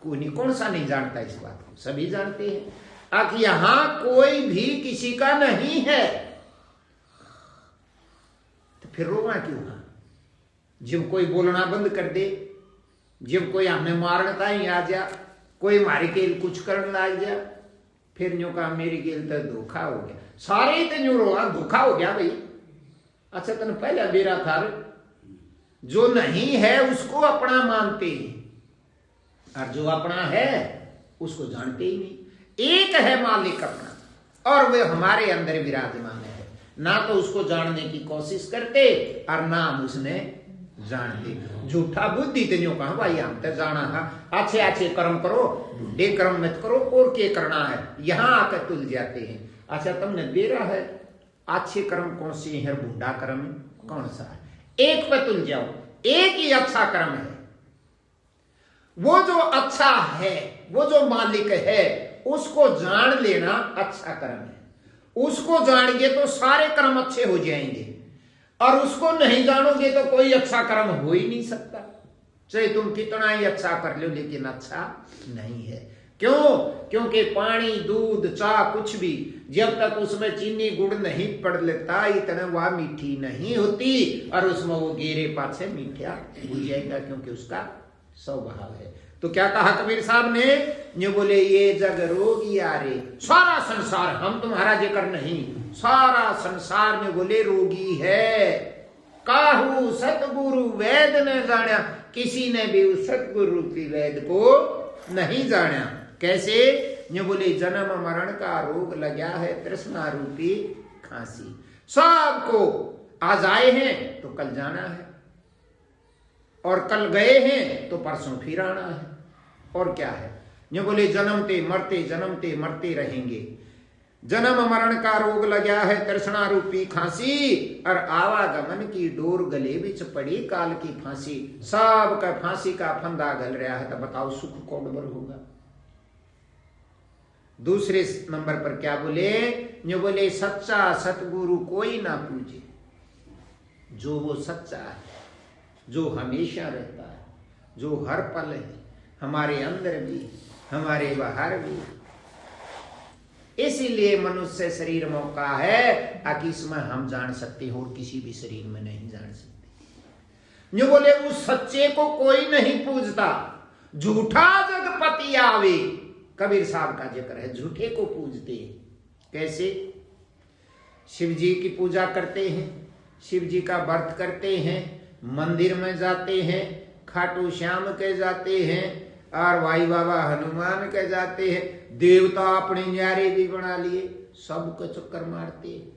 कोई नहीं, कौन सा नहीं जानता इस बात को, सभी जानते हैं कि यहां कोई भी किसी का नहीं है, तो फिर रोना क्यों है? जब कोई बोलना बंद कर दे, जब कोई हमें मारता ही आ जा, कोई हमारे खेल कुछ करने लग जा, फिर न्यू कहा मेरी खेल तो धोखा हो गया, सारे तो न्यू रोआ धोखा हो गया भाई। अच्छा तेन पहला बेरा था जो नहीं है उसको अपना मानते हैं, और जो अपना है उसको जानते ही नहीं। एक है मालिक अपना और वे हमारे अंदर विराजमान है, ना तो उसको जानने की कोशिश करते और ना हम उसने जानते। झूठा बुद्धि तेनियो कहा भाई हम तो जाना है, अच्छे अच्छे कर्म करो, बुढ़े कर्म मत करो, और क्या करना है, यहां आकर तुल जाते हैं। अच्छा तुमने बेरा है अच्छे कर्म कौन से हैं, बुढ़ा कर्म कौन सा है, एक पे तुल जाओ, एक ही अच्छा कर्म है, वो जो अच्छा है, वो जो मालिक है उसको जान लेना अच्छा कर्म है, उसको जानेंगे तो सारे कर्म अच्छे हो जाएंगे, और उसको नहीं जानोगे तो कोई अच्छा कर्म हो ही नहीं सकता, चाहे तुम कितना ही अच्छा कर लो लेकिन अच्छा नहीं है। क्यों? क्योंकि पानी दूध चाह कुछ भी जब तक उसमें चीनी गुड़ नहीं पड़ लेता इतना वह मीठी नहीं होती, और उसमें वो गेरे पाछे मीठा हो जाएगा क्योंकि उसका स्वभाव है। तो क्या कहा कबीर साहब ने, ये बोले ये जग रोगी यारे, सारा संसार, हम तुम्हारा जिक्र नहीं, सारा संसार में बोले रोगी है। काहू सतगुरु वेद ने जाना, किसी ने भी उस सतगुरु की वेद को नहीं जाना। कैसे? ये बोले जन्म मरण का रोग लगा है, तृष्णा रूपी खांसी, सबको आज आए हैं तो कल जाना है, और कल गए हैं तो परसों फिर आना है, और क्या है? ये बोले जन्मते मरते रहेंगे, जन्म मरण का रोग लगा है, तृष्णा रूपी खांसी, और आवागमन की डोर गले बिच पड़ी काल की फांसी, सब का फांसी का फंदा गल रहा है, तो बताओ सुख कौन बर होगा? दूसरे नंबर पर क्या बोले? ये बोले सच्चा सतगुरु कोई ना पूजे, जो वो सच्चा है, जो हमेशा रहता है, जो हर पल है, हमारे अंदर भी हमारे बाहर भी। इसीलिए मनुष्य शरीर मौका है ताकि इसमें हम जान सकते हो और किसी भी शरीर में नहीं जान सकते। जो बोले उस सच्चे को कोई नहीं पूजता, झूठा जगपति आवे, कबीर साहब का जिक्र है, झूठे को पूजते हैं। कैसे? शिव जी की पूजा करते हैं, शिव जी का व्रत करते हैं, मंदिर में जाते हैं, खाटू श्याम के जाते हैं, और भाई बाबा हनुमान के जाते हैं, देवता अपने न्यारे भी बना लिए, सबको चक्कर मारते हैं,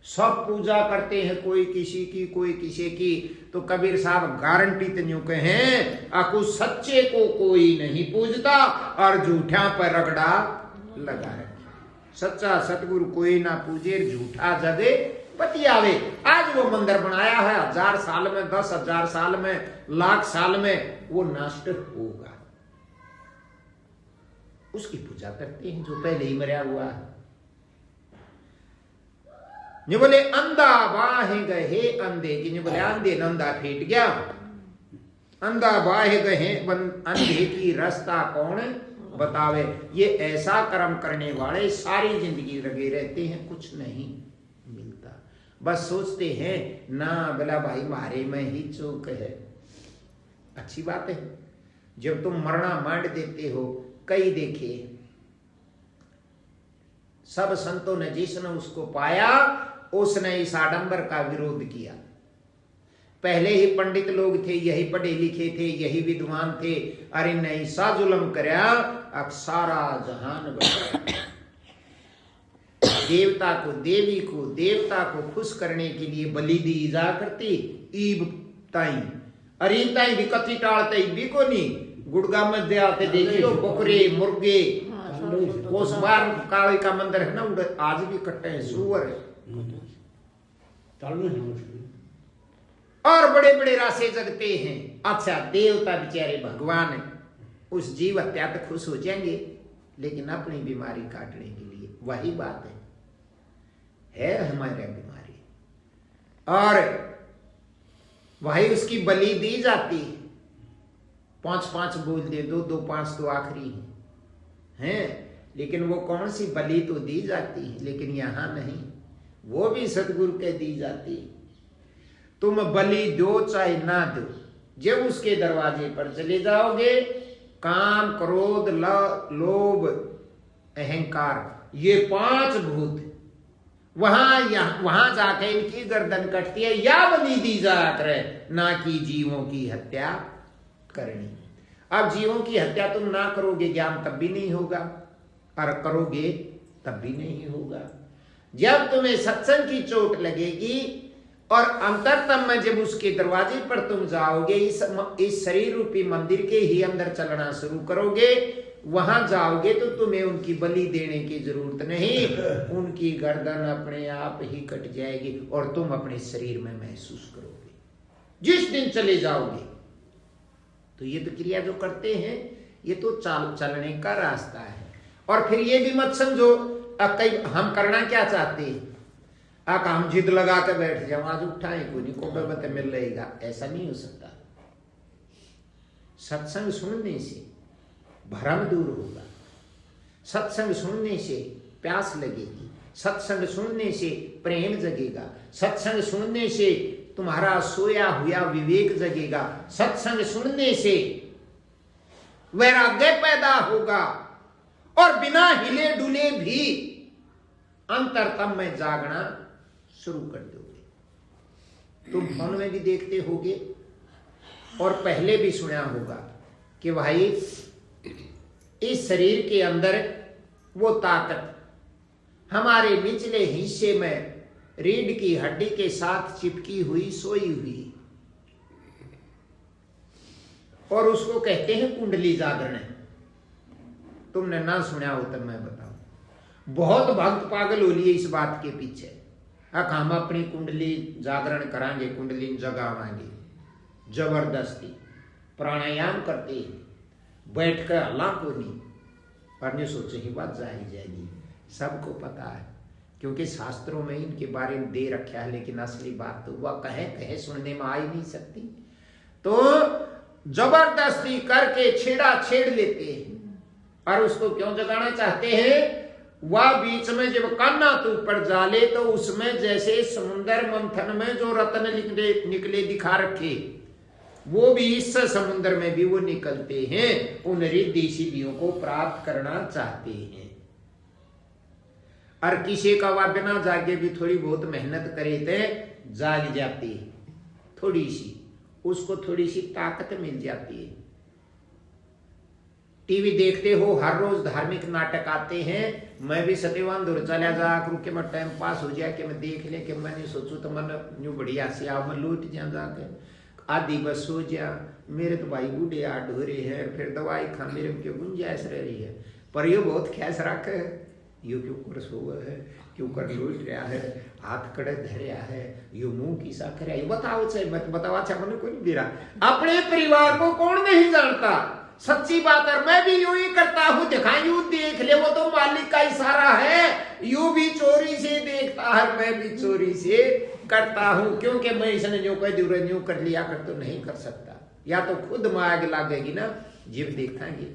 सब पूजा करते हैं, कोई किसी की कोई किसी की। तो कबीर साहब गारंटी तो यूं कहें, आकु सच्चे को कोई नहीं पूजता और झूठा पर रगड़ा लगा रखे। सच्चा सतगुरु कोई ना पूजे, झूठा जगे पतियावे। आज वो मंदिर बनाया है, 1000 साल में, 10,000 साल में, लाख साल में वो नष्ट होगा। उसकी पूजा करते हैं जो पहले ही मरा हुआ है। जो बोले अंधा बाहे गए अंधे की, जो बोले अंधे नंदा फेट गया, अंधा बाहे गए अंधे की रास्ता कौन बतावे। ये ऐसा कर्म करने वाले सारी जिंदगी लगे रहते हैं, कुछ नहीं मिलता, बस सोचते हैं ना बोला भाई मारे में ही चूक है। अच्छी बात है, जब तुम मरना मांड देते हो, कई देखे सब संतों ने जिसने उसको पाया उसने इस आडंबर का विरोध किया। पहले ही पंडित लोग थे, यही पढ़े लिखे थे, यही विद्वान थे, अरे नहीं सा जुल्म करया, अब सारा जहान बचा। देवता को देवी को देवता को खुश करने के लिए बलि दी जा करती ईब ताई, अरे ताई भी कथी टालते भी को नहीं, गुड़गा में दे आते देखियो बकरे मुर्गे, उस बार काली का मंदिर है ना, आज भी कट्टे हैं, सुअर और बड़े बड़े राशे जगते हैं। अच्छा देवता बेचारे भगवान उस जीव हत्या तक खुश हो जाएंगे, लेकिन अपनी बीमारी काटने के लिए, वही बात है हमारी बीमारी, और वही उसकी बलि दी जाती है। 5-5 बोल दे, 2-2 5 तो आखिरी है, लेकिन वो कौन सी बलि तो दी जाती है, लेकिन यहां नहीं, वो भी सतगुरु के दी जाती है। तुम बलि दो चाहे ना दो, जब उसके दरवाजे पर चले जाओगे, काम क्रोध लोभ अहंकार, ये 5 भूत वहां जाके इनकी गर्दन कटती है, या बलि दी जात रहे, ना कि जीवों की हत्या करनी। अब जीवों की हत्या तुम ना करोगे, ज्ञान तब भी नहीं होगा, और करोगे तब भी नहीं होगा। जब तुम्हें सत्संग की चोट लगेगी और अंतरतम में जब उसके दरवाजे पर तुम जाओगे, इस शरीर रूपी मंदिर के ही अंदर चलना शुरू करोगे, वहां जाओगे तो तुम्हें उनकी बलि देने की जरूरत नहीं, उनकी गर्दन अपने आप ही कट जाएगी और तुम अपने शरीर में महसूस करोगे जिस दिन चले जाओगे। तो ये तो क्रिया जो करते हैं, ये तो चलने का रास्ता है। और फिर ये भी मत समझो कई हम करना क्या चाहते हैं, हम जिद लगा के बैठ जाओ, आज उठाए कोई नहीं को बते मिल रहेगा, ऐसा नहीं हो सकता। सत्संग सुनने से भ्रम दूर होगा, सत्संग सुनने से प्यास लगेगी, सत्संग सुनने से प्रेम जगेगा, सत्संग सुनने से तुम्हारा सोया हुआ विवेक जगेगा, सत्संग सुनने से वैराग्य पैदा होगा, और बिना हिले डुले भी अंतरतम में जागना शुरू कर दोगे। तुम फोन में भी देखते होगे और पहले भी सुना होगा कि भाई इस शरीर के अंदर वो ताकत हमारे निचले हिस्से में रीढ़ की हड्डी के साथ चिपकी हुई सोई हुई, और उसको कहते हैं कुंडली जागरण। तुमने ना सुना हो तब मैं बताऊं, बहुत भक्त पागल हो लिए इस बात के पीछे, हम अपनी कुंडली जागरण कराएंगे, कुंडली जगावाएंगे, जबरदस्ती प्राणायाम करते हैं, बैठ कर अल्लाह को नहीं, और नहीं सोचे ही बात जाही जाएगी। सबको पता है, क्योंकि शास्त्रों में इनके बारे में दे रखा है, लेकिन असली बात तो वह कहे सुनने में आ ही नहीं सकती। तो जबरदस्ती करके छेड़ा छेड़ लेते हैं, और उसको क्यों जगाना चाहते हैं? वह बीच में जब कान्हा तू ऊपर जाले, तो उसमें जैसे समुद्र मंथन में जो रत्न निकले दिखा रखे, वो भी इस समुद्र में भी वो निकलते हैं, उन रिद्धि सिद्धियों को प्राप्त करना चाहते हैं। और किसी का वह बिना जागे भी थोड़ी बहुत मेहनत करे तो जाग जाती है, थोड़ी सी उसको थोड़ी सी ताकत मिल जाती है। टीवी देखते हो, हर रोज धार्मिक नाटक आते हैं, मैं भी सत्यवान दूर चला जा करूँ कि मैं टाइम पास हो जाए, कि मैं देख ले, कि मैं नहीं सोचू तो मन यूं बढ़िया से आओ, मैं लौट जा जाके आधी बस हो जा। मेरे तो भाई बूढ़े आठ हो रहे हैं, फिर दवाई खा, मेरे में क्यों गुंजाइश रह रही है, पर यो बहुत ख्यास रख है, यो क्यों कर सो है, क्यों कर लौट रहा है, हाथ कड़े धरिया है, यो मुंह की सा कर बताओ चाहे मत बताओ, अच्छा मैंने कोई नहीं दे रहा। अपने परिवार को कौन नहीं जानता, सच्ची बात है। मैं भी यूं ही करता हूं, दिखाई यूं देख ले, वो तो मालिक का इशारा है। यू भी चोरी से देखता है, मैं भी चोरी से करता हूं, क्योंकि मैं इसने जो कह दूर यूं कर लिया कर तो नहीं कर सकता, या तो खुद मांग लागेगी ना, जीव देखेंगे।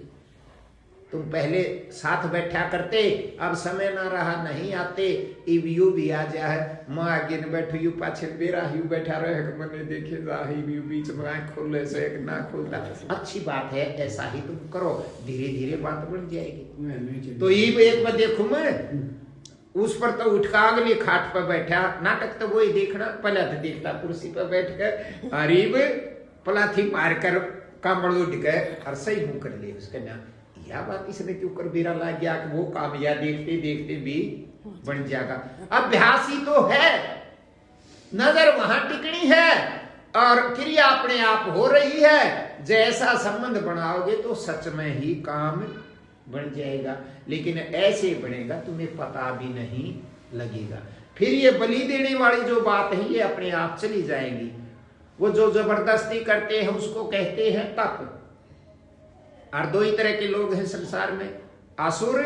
तुम पहले साथ बैठा करते, अब समय ना रहा, नहीं आते, इब यू भी आ जाए, माँ आगे न बैठो, यू पाछे बेरा यू बैठा रहे, मैंने देखे जा यू बीच में आँख खोले से एक ना खोलता। अच्छी बात है, ऐसा ही तुम करो, धीरे धीरे बात बन जाएगी। तो इब एक बार देखू मैं, उस पर तो उठका अगली खाट पर बैठा, नाटक तो वही देखना, पहले तो देखता कुर्सी पर बैठ कर, अरीब पलाथी मार कर कामड़ उठ गए और सही मुंह कर ले उसका नाम। क्या बात इसने क्यों कर बेरा ला गया कि वो कामयाब देखते देखते भी बन जाएगा। अभ्यास ही तो है, नजर वहां टिकनी है और क्रिया अपने आप हो रही है। जैसा संबंध बनाओगे तो सच में ही काम बन जाएगा, लेकिन ऐसे बनेगा तुम्हें पता भी नहीं लगेगा। फिर ये बलि देने वाली जो बात है ये अपने आप चली जाएगी। वो जो जबरदस्ती करते हैं उसको कहते हैं तप। और दो ही तरह के लोग हैं संसार में, असुर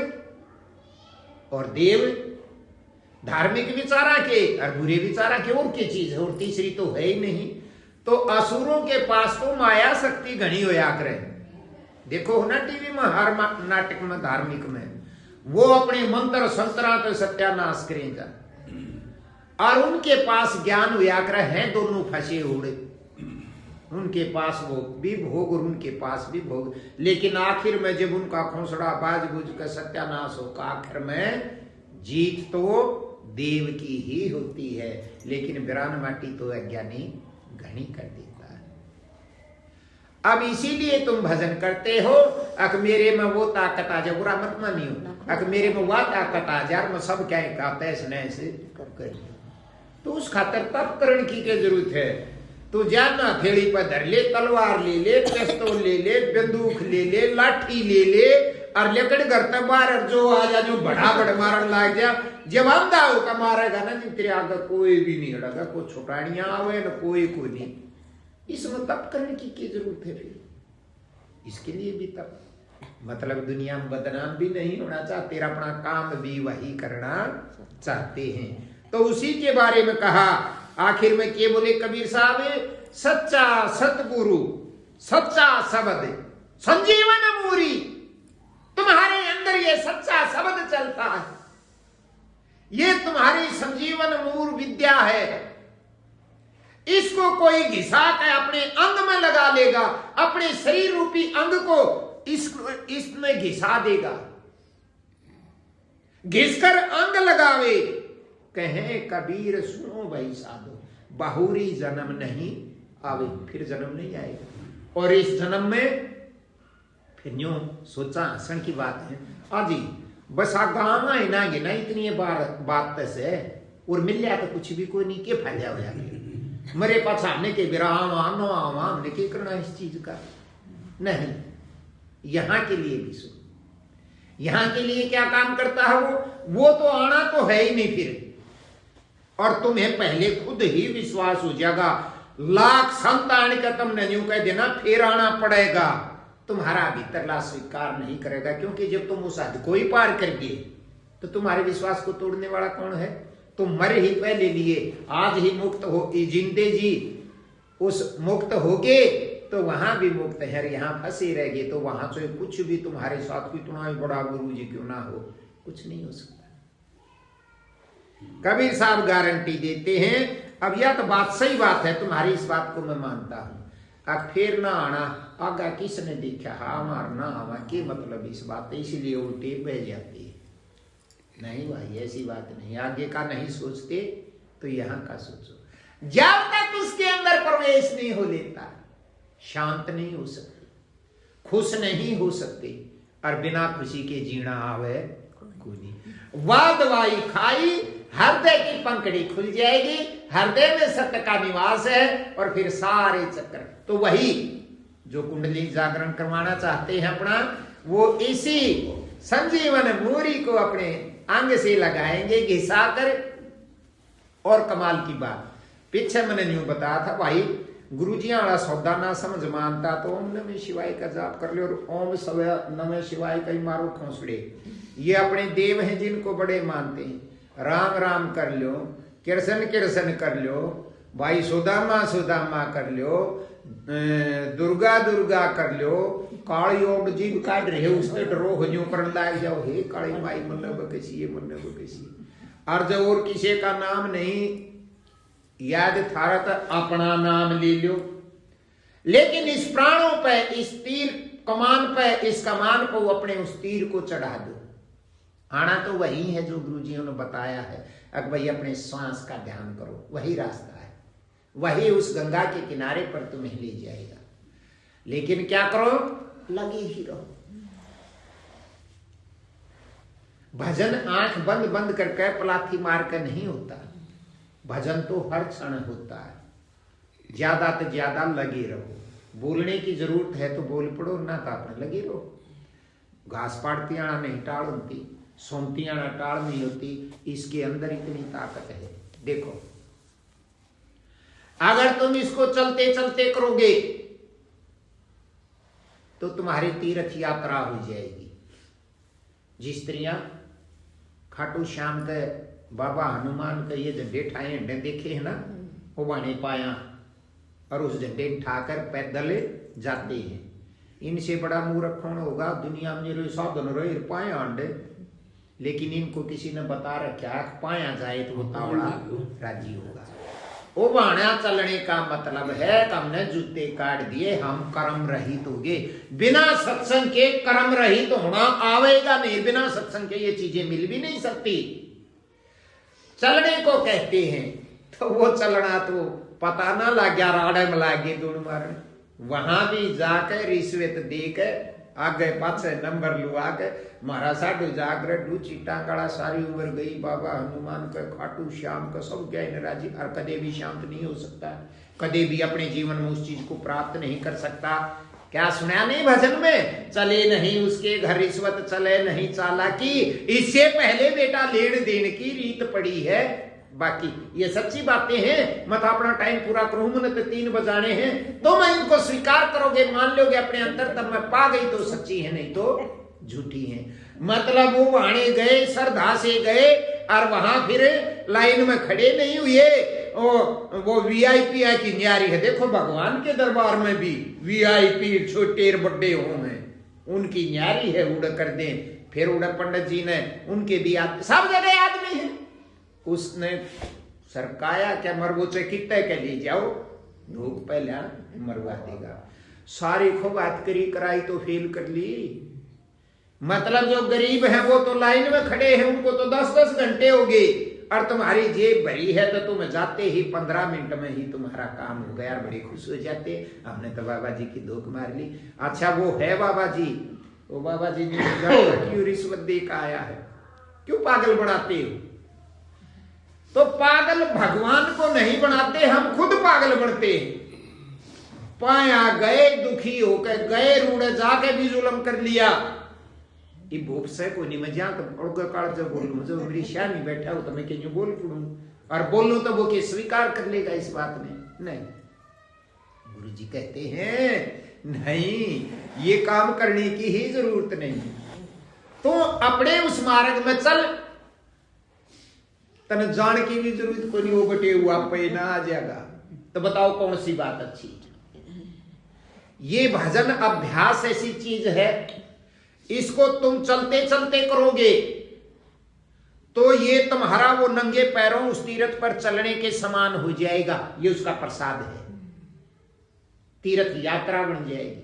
और देव, धार्मिक विचारा के और बुरे विचारा के, और की चीज है, और तीसरी तो है ही नहीं। तो असुरों के पास तो माया शक्ति घनी होया करे। देखो ना टीवी में हर नाटक में धार्मिक में वो अपने मंत्र संतरा तो सत्यानाश करेगा, और उनके पास ज्ञान हुआ करे हैं, दोनों फंसे उड़े, उनके पास वो भी भोग और उनके पास भी भोग। लेकिन आखिर में जब उनका खोसड़ा बाज बुझ कर सत्यानाश होगा, आखिर में जीत तो देव की ही होती है, लेकिन बिरान माटी तो अज्ञानी घनी कर देता है। अब इसीलिए तुम भजन करते हो, अक मेरे में वो ताकत आ जाए, बुरा मत मानियो, अक मेरे में वो ताकत आ जाए, मैं सब क्या कहते हैं ऐसे कर। तो उस खातर तप करण की क्या जरूरत है। तो जाना थेड़ी पर धर ले, तलवार ले ले, पिस्तौल ले ले, बंदूक ले ले, लाठी ले ले, और लेकर घर तक मार, जो आ जा जो बड़ा बड़ मारन लाग जा, जब अंधा होकर मारेगा ना जी, तेरे आगे कोई भी नहीं हटेगा, कोई छुटानियां आवे न कोई नहीं। इसमें तप करने की क्या जरूरत है। फिर इसके लिए भी तप, मतलब दुनिया में बदनाम भी नहीं होना चाहते, अपना काम भी वही करना चाहते हैं। तो उसी के बारे में कहा आखिर में क्या बोले कबीर साहब, सच्चा सतगुरु सच्चा शब्द संजीवन मूरी, तुम्हारे अंदर ये सच्चा शब्द चलता है, ये तुम्हारी संजीवन मूर विद्या है। इसको कोई घिसा के अपने अंग में लगा लेगा, अपने शरीर रूपी अंग को इसमें घिसा देगा। घिसकर अंग लगावे, कहे कबीर सुनो भाई साधो, बहुरी जन्म नहीं आवे, फिर जन्म नहीं आएगा। और इस जन्म में फिर यूं सोचा हंसन की बात है, आजी बस आ गाँव है ना गिना इतनी बात से, और मिल लिया तो कुछ भी कोई नहीं, के फायदा हो जाए मरे पास हमने के विराम आनो आवा, हमने क्या करना इस चीज का नहीं। यहां के लिए भी सुन, यहां के लिए क्या काम करता है वो तो आना तो है ही नहीं फिर। और तुम्हें पहले खुद ही विश्वास हो जाएगा, लाख संतान का तुमने यूं कह देना फिर आना पड़ेगा, तुम्हारा भीतरला स्वीकार नहीं करेगा। क्योंकि जब तुम उस हद को ही पार कर गए तो तुम्हारे विश्वास को तोड़ने वाला कौन है। तुम मर ही पहले लिए, आज ही मुक्त हो जिंदे जी, उस मुक्त हो गए तो वहां भी मुक्त है, यहाँ फंसे रह गए तो वहां से कुछ भी तुम्हारे साथ कितना ही बड़ा गुरु जी क्यों ना हो, कुछ नहीं हो सकता। कबीर साहब गारंटी देते हैं। अब यह तो बात सही बात है, तुम्हारी इस बात को मैं मानता हूं। अब फिर ना आना आगा किसने देखा, हाँ मार ना आवा के मतलब इस बात है, इसीलिए उल्टी बह जाती है। नहीं भाई ऐसी बात नहीं, आगे का नहीं सोचते तो यहाँ का सोचो। जब तक उसके अंदर प्रवेश नहीं हो लेता शांत नहीं हो सकते, खुश नहीं हो सकते, और बिना खुशी के जीना आवे कोई नहीं। वाह दवाई खाई हृदय की पंखड़ी खुल जाएगी, हृदय में सत्य का निवास है, और फिर सारे चक्र तो वही जो कुंडली जागरण करवाना चाहते हैं अपना, वो इसी संजीवन मूरी को अपने अंग से लगाएंगे घिसा कर। और कमाल की बात पीछे मैंने यूं बताया था भाई, गुरुजियां वाला सौदा ना समझ मानता तो ओम नमः शिवाय का जाप कर लो और ओम सवय नमः शिवाय का ही मारो खोसड़े। ये अपने देव हैं जिनको बड़े मानते हैं। राम राम कर लो, कृष्ण कृष्ण कर लो, भाई सुदामा सुदामा कर लो, दुर्गा दुर्गा कर लो, काली ओड जीव काट रहे उससे डरो हो जो कर लाग जाओ, हे काली माई मन बकसी ये मन बकसी। और जब और किसी का नाम नहीं याद थारा तो अपना नाम ले लो। लेकिन इस प्राणों पे, इस तीर कमान पे, इस कमान को अपने उस तीर को चढ़ा दो। आना तो वही है जो गुरुजियों ने बताया है। अब भाई अपने श्वास का ध्यान करो, वही रास्ता है, वही उस गंगा के किनारे पर तुम्हें ले जाएगा। लेकिन क्या करो, लगे ही रहो। भजन आंख बंद बंद करके पलाथी मार कर नहीं होता, भजन तो हर क्षण होता है। ज्यादा तो ज्यादा लगे रहो। बोलने की जरूरत है तो बोल पड़ो, ना तो अपने लगे रहो। घास पाड़ती आना नहीं टाल होती, सोमती आना टाल नहीं होती। इसके अंदर इतनी ताकत है। देखो, अगर तुम इसको चलते चलते करोगे तो तुम्हारी तीर्थ यात्रा हो जाएगी। जिस स्त्रियां खाटू श्याम के, बाबा हनुमान के ये झंडे ठाए झंडे देखे है ना, वो बने पाया और उस झंडे ठाकर पैदल जाते हैं। इनसे बड़ा मूर्ख कौन होगा दुनिया में? जो साधन रहे पाया अंडे, लेकिन इनको किसी ने बता रखा पाया जाए तो वो तावड़ा राजी होगा। वो बाणा चलने का मतलब है कि हमने जूते काट दिए, हम कर्म रहित हो गए। बिना सत्संग के कर्म रहित होना आवेगा नहीं। बिना सत्संग के ये चीजें मिल भी नहीं सकती। चलने को कहते हैं तो वो चलना तो पता ना लग गया, राड़े में लागे दूर मारने। वहां भी जाकर रिश्वत देकर आगे पाछे नंबर लुआ के मारा साढ़ू जागृत चीटा काड़ा सारी उम्र गई। बाबा हनुमान का, खाटू श्याम का, सब क्या नाराजी। और कदे भी शांत नहीं हो सकता, कदे भी अपने जीवन में उस चीज को प्राप्त नहीं कर सकता। क्या सुना नहीं भजन में? चले नहीं उसके घर रिश्वत, चले नहीं चालाकी, इससे पहले बेटा लेन देन की रीत पड़ी है। बाकी ये सच्ची बातें हैं। मत अपना टाइम पूरा करूं, मैंने तो 3 बजाने हैं, तो मैं इनको स्वीकार करोगे, मान लोगे अपने अंतर, तब मैं पा गई तो सच्ची है, नहीं तो झूठी है। मतलब वो वहां गए, श्रद्धा से गए और वहां फिर लाइन में खड़े नहीं हुए। वो वीआईपी की न्यारी है। देखो भगवान के दरबार में भी वीआईपी छोटे बड़े हों, उनकी न्यारी है। उड़ कर दे, फिर उड़ पंडित जी ने उनके भी सब जगह आदमी है। उसने सरकाया क्या मरबूचे कितने के लिए जाओ, धूप पहले मरवा देगा। सारी खूब बात करी कराई तो फेल कर ली। मतलब जो गरीब है वो तो लाइन में खड़े हैं, उनको तो 10-10 घंटे हो गए, और तुम्हारी जेब भरी है तो तुम जाते ही 15 मिनट में ही तुम्हारा काम हो गया। बड़े खुश हो जाते, हमने तो बाबा जी की धोख मार ली। अच्छा वो है बाबा जी, वो बाबा जी ने क्यों रिश्वत दे का आया है, क्यों पागल बनाते हो? तो पागल भगवान को नहीं बनाते, हम खुद पागल बनते हैं। पाया गए, दुखी होकर गए, रूढ़े जाके भी जुल्म कर लिया। ये भूख से कोई नहीं मजा तो काल जब बोलूं, जब मेरी शाह नहीं बैठा हो तो मैं क्यों बोल पड़ूं, और बोलूं तो वो क्या स्वीकार कर लेगा इस बात में? नहीं। गुरुजी कहते हैं नहीं, ये काम करने की ही जरूरत नहीं। तो अपने उस मार्ग में चल, तने जान की भी जरूरत कोई नहीं। वो बटे हुआ पे ना आ जाएगा तो बताओ कौन सी बात अच्छी? ये भजन अभ्यास ऐसी चीज है, इसको तुम चलते चलते करोगे तो ये तुम्हारा वो नंगे पैरों उस तीर्थ पर चलने के समान हो जाएगा। ये उसका प्रसाद है, तीर्थ यात्रा बन जाएगी।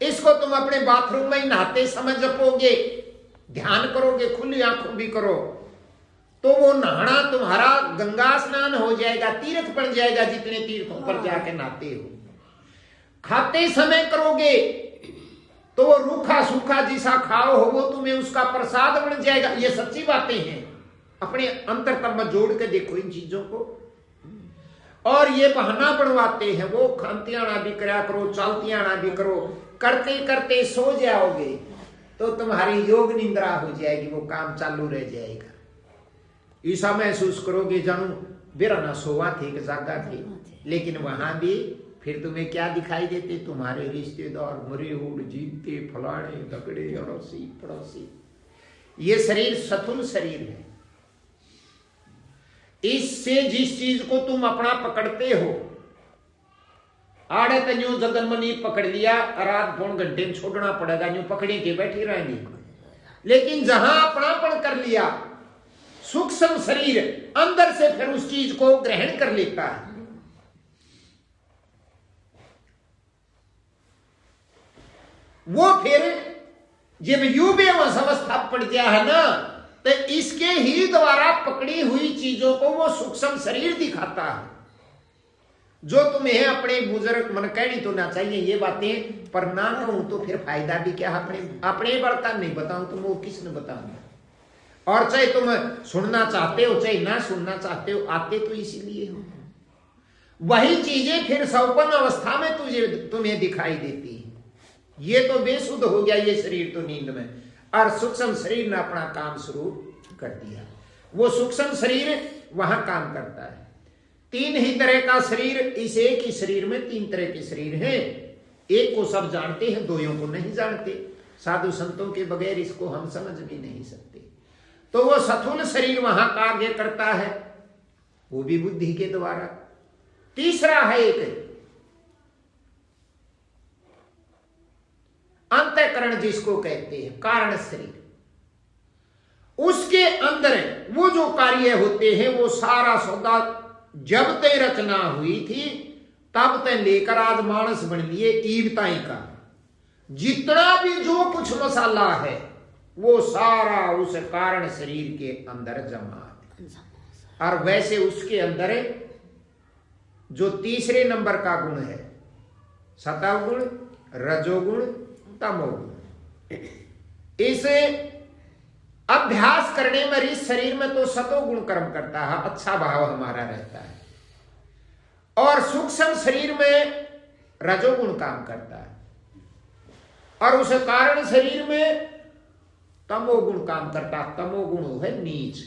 इसको तुम अपने बाथरूम में नहाते समय जपोगे, ध्यान करोगे, खुली आंखों भी करो, तो वो नहाना तुम्हारा गंगा स्नान हो जाएगा, तीर्थ बन जाएगा। जितने तीर्थों पर जाके नहाते हो, खाते समय करोगे तो वो रूखा सूखा जिसा खाओ हो वो तुम्हें उसका प्रसाद बन जाएगा। ये सच्ची बातें हैं। अपने अंतरतम में जोड़ के देखो इन चीजों को। और ये बहाना बनवाते हैं, वो खानतियाना भी करा करो, चालतियाना भी करो, करते करते सो जाओगे तो तुम्हारी योग निंद्रा हो जाएगी, वो काम चालू रह जाएगा। ऐसा महसूस करोगे जानू बिराना सोवा थे कि जागा थे, लेकिन वहां भी फिर तुम्हें क्या दिखाई देते? तुम्हारे रिश्तेदार मरे उड़ जीते फलाने तगड़े अड़ोसी पड़ोसी। ये शरीर सथुल शरीर है। इससे जिस चीज को तुम अपना पकड़ते हो, आड़े तो यूं जगनमनी पकड़ लिया, रात 4 घंटे में छोड़ना पड़ेगा, यूं पकड़े के बैठी रहेंगे। लेकिन जहां अपनापन कर लिया, सूक्ष्म शरीर अंदर से फिर उस चीज को ग्रहण कर लेता है। वो फिर जब युवेवश अवस्था पड़ गया है ना, तो इसके ही द्वारा पकड़ी हुई चीजों को वो सूक्ष्म शरीर दिखाता है। जो तुम्हें अपने बुजुर्ग मन कहनी तो ना चाहिए ये बातें, पर ना कहूं तो फिर फायदा भी क्या? अपने बड़का नहीं बताऊं तो वो किसने बताऊंगा? और चाहे तुम सुनना चाहते हो चाहे ना सुनना चाहते हो, आते तो इसीलिए हो। वही चीजें फिर सौपन अवस्था में तुम्हें दिखाई देती है। ये तो बेसुध हो गया ये शरीर तो नींद में, और सूक्ष्म शरीर ने अपना काम शुरू कर दिया। वो सूक्ष्म शरीर वहां काम करता है। 3 ही तरह का शरीर, इस एक ही शरीर में 3 तरह के शरीर हैं। एक को सब जानते हैं, 2 को नहीं जानते। साधु संतों के बगैर इसको हम समझ भी नहीं सकते। तो वो सथुल शरीर वहां कार्य करता है, वो भी बुद्धि के द्वारा। तीसरा है एक अंतःकरण, जिसको कहते हैं कारण शरीर। उसके अंदर वो जो कार्य होते हैं, वो सारा सौदा जब तय रचना हुई थी तब तय लेकर आज मानस बन लिए ईवताई का जितना भी जो कुछ मसाला है, वो सारा उस कारण शरीर के अंदर जमा है। और वैसे उसके अंदर जो तीसरे नंबर का गुण है, सतोगुण, रजोगुण, तमोगुण, इसे अभ्यास करने में इस शरीर में तो सतोगुण कर्म करता है, अच्छा भाव हमारा रहता है। और सूक्ष्म शरीर में रजोगुण काम करता है, और उस कारण शरीर में तमोगुण काम करता। तमोगुण है नीच,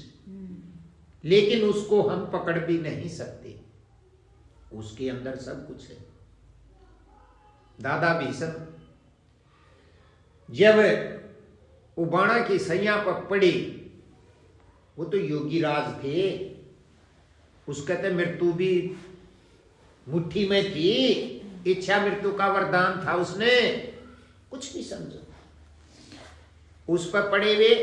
लेकिन उसको हम पकड़ भी नहीं सकते, उसके अंदर सब कुछ है। दादा भीष्म जब उबाणा की सैया पर पड़ी, वो तो योगी राज थे, उसका तो मृत्यु भी मुट्ठी में थी, इच्छा मृत्यु का वरदान था, उसने कुछ नहीं समझा। उस पर पड़े हुए,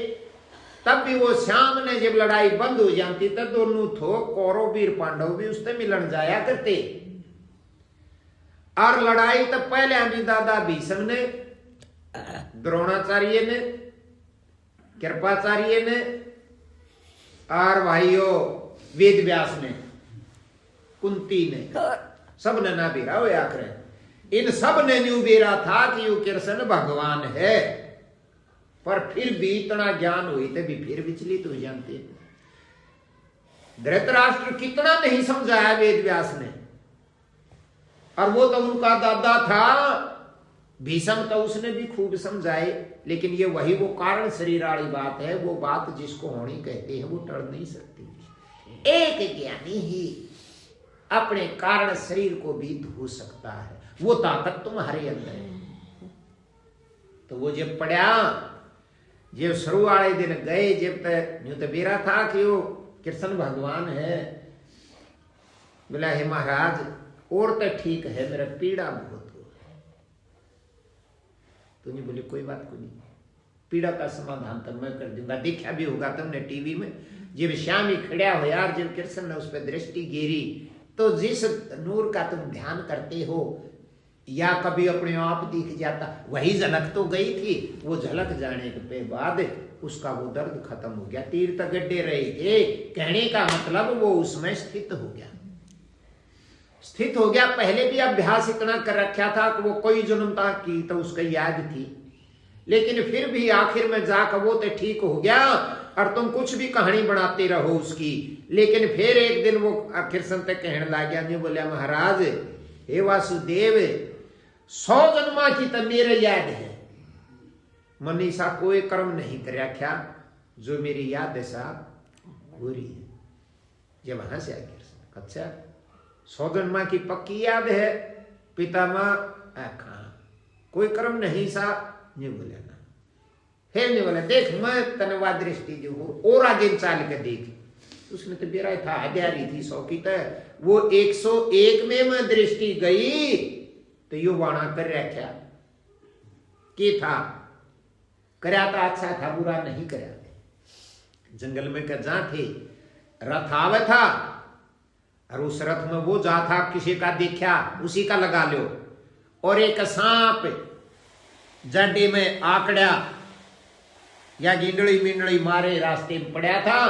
तब भी वो श्याम ने जब लड़ाई बंद हो जाती तब दोनों थो कौरव वीर पांडव भी उससे मिलन जाया करते। और लड़ाई तब पहले अभी दादा भीष्म ने, द्रोणाचार्य ने, कृपाचार्य ने, और भाइयों वेद व्यास ने, कुंती ने, सब ने ना बेरा हो आकर। इन सब ने न्यू बेरा था कि यू कृष्ण भगवान है, पर फिर भी इतना ज्ञान हुई तो भी फिर विचलित हो जाते। धृतराष्ट्र कितना नहीं समझाया वेद व्यास ने, और वो तो उनका दादा था। भीष्म तो उसने भी खूब समझाए, लेकिन ये वही वो कारण शरीर वाली बात है, वो बात जिसको होनी कहते हैं वो टल नहीं सकती। एक ज्ञानी ही अपने कारण शरीर को भी धो सकता है, वो ताकत तुम्हारे अंदर है। तो वो जब पढ़ा, जब शुरू वाले दिन गए, जब तक यूं तो बेरा था कि वो कृष्ण भगवान है, बोला हे महाराज और तो ठीक है, मेरा पीड़ा बहुत हो। तो नहीं बोले कोई बात को नहीं, पीड़ा का समाधान तो मैं कर दूंगा। देखा भी होगा तुमने टीवी में, जब श्याम ही खड़ा हो यार, जब कृष्ण ने उस पर दृष्टि गिरी, तो जिस नूर का तुम ध्यान करते हो या कभी अपने आप दिख जाता, वही झलक तो गई थी। वो झलक जाने के बाद उसका वो दर्द खत्म हो गया। तीर्थ गड्ढे रहे थे, कहने का मतलब वो उसमें स्थित हो गया, स्थित हो गया। पहले भी अभ्यास इतना कर रखा था कि वो कोई जन्म था की तो उसका याद थी, लेकिन फिर भी आखिर में जाकर वो तो ठीक हो गया। और तुम कुछ भी कहानी बनाते रहो उसकी, लेकिन फिर एक दिन वो कृष्ण तक कहने लग गया, नहीं बोलिया महाराज हे वासुदेव 100 जन्मा की तो मेरे याद है, मनीषा कोई कर्म नहीं कर रखा जो मेरी याद ऐसा हो रही है। जब वहां से आ कृष्ण अच्छा सौजन माँ की पक्की याद है, पिता माँ आखा कोई कर्म नहीं सा नहीं बोले ना, फिर नहीं बोले देख मैं तनवा दृष्टि जो हो और आगे चाल के देख। उसने तो बेरा था हजारी थी 100 की तय वो 101 में मैं दृष्टि गई तो यो वाणा कर रखा के था करया था अच्छा था बुरा नहीं करया। जंगल में का जा थे रथ आवे था और उस रथ में वो जा था किसी का देखा उसी का लगा लो और एक सांप जाडे में आकड़ा या गिंडली मिंडली मारे रास्ते में पड़ा था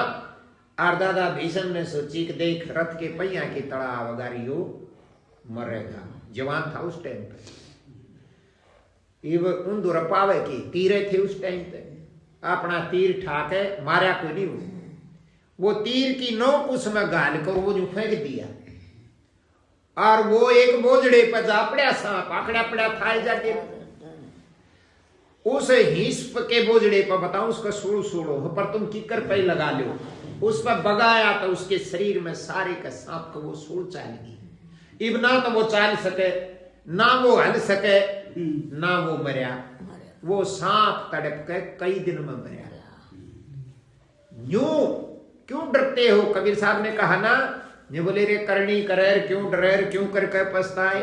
और दादा भीषण ने सोची कि देख रथ के पहिया की तड़ा वगारियो मरेगा। जवान था उस टाइम पे उन दुरपावे की तीरे थे उस टाइम पे अपना तीर ठाके मारा कोई नहीं वो तीर की नोक उसमें गाल कर वो जो फेंक दिया और वो एक बोझड़े पर जा पड़ा सांप आकड़ा पड़ा था जाके उस हिस्प के बोझड़े पर बताओ उसका सूड़ सूड़ो पर तुम किकर पे लगा लो उस पर बगाया तो उसके शरीर में सारे का सांप का वो सूड़ चाल गई। इब ना तो वो चाल सके ना वो हल सके ना वो मरिया वो सांप तड़प के कई दिन में मरिया। यूं क्यों डरते हो कबीर साहब ने कहा ना ये बोले रे करनी करेर क्यों डरेर क्यों करके पछताए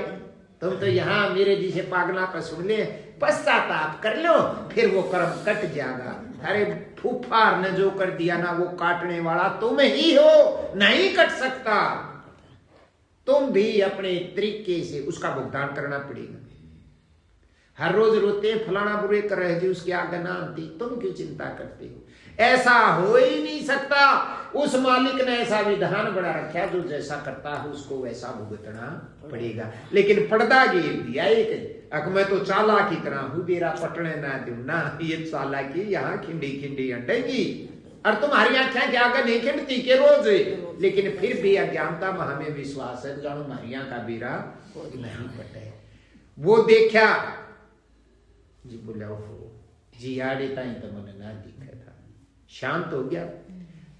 तुम तो यहाँ मेरे जिसे पागला पर सुन ले पश्चाताप कर लो फिर वो कर्म कट जाएगा। अरे फूफार ने जो कर दिया ना वो काटने वाला तुम ही हो नहीं कट सकता तुम भी अपने तरीके से उसका भुगतान करना पड़ेगा। हर रोज रोते फलाना बुरे कर रहे थे उसके आगे ना आती तुम क्यों चिंता करते हो। ऐसा हो ही नहीं सकता। उस मालिक ने ऐसा विधान बना रखा जो जैसा करता है उसको वैसा भुगतना पड़ेगा। लेकिन पर्दा गिर दिया एक अक मैं तो चाला की तरह हूं बेरा पटने ना दूं ना ये चाला की यहाँ खिंडी खिंडी अंटेगी और तुम्हारी आंखें क्या आगे नहीं खिंडती के रोज लेकिन फिर भी अज्ञानता में हमें विश्वास है जानो मारिया का बेरा नहीं पटे। वो देखा जी बोला हो जी आड़े ताई तो मन ना दिखा था शांत हो गया।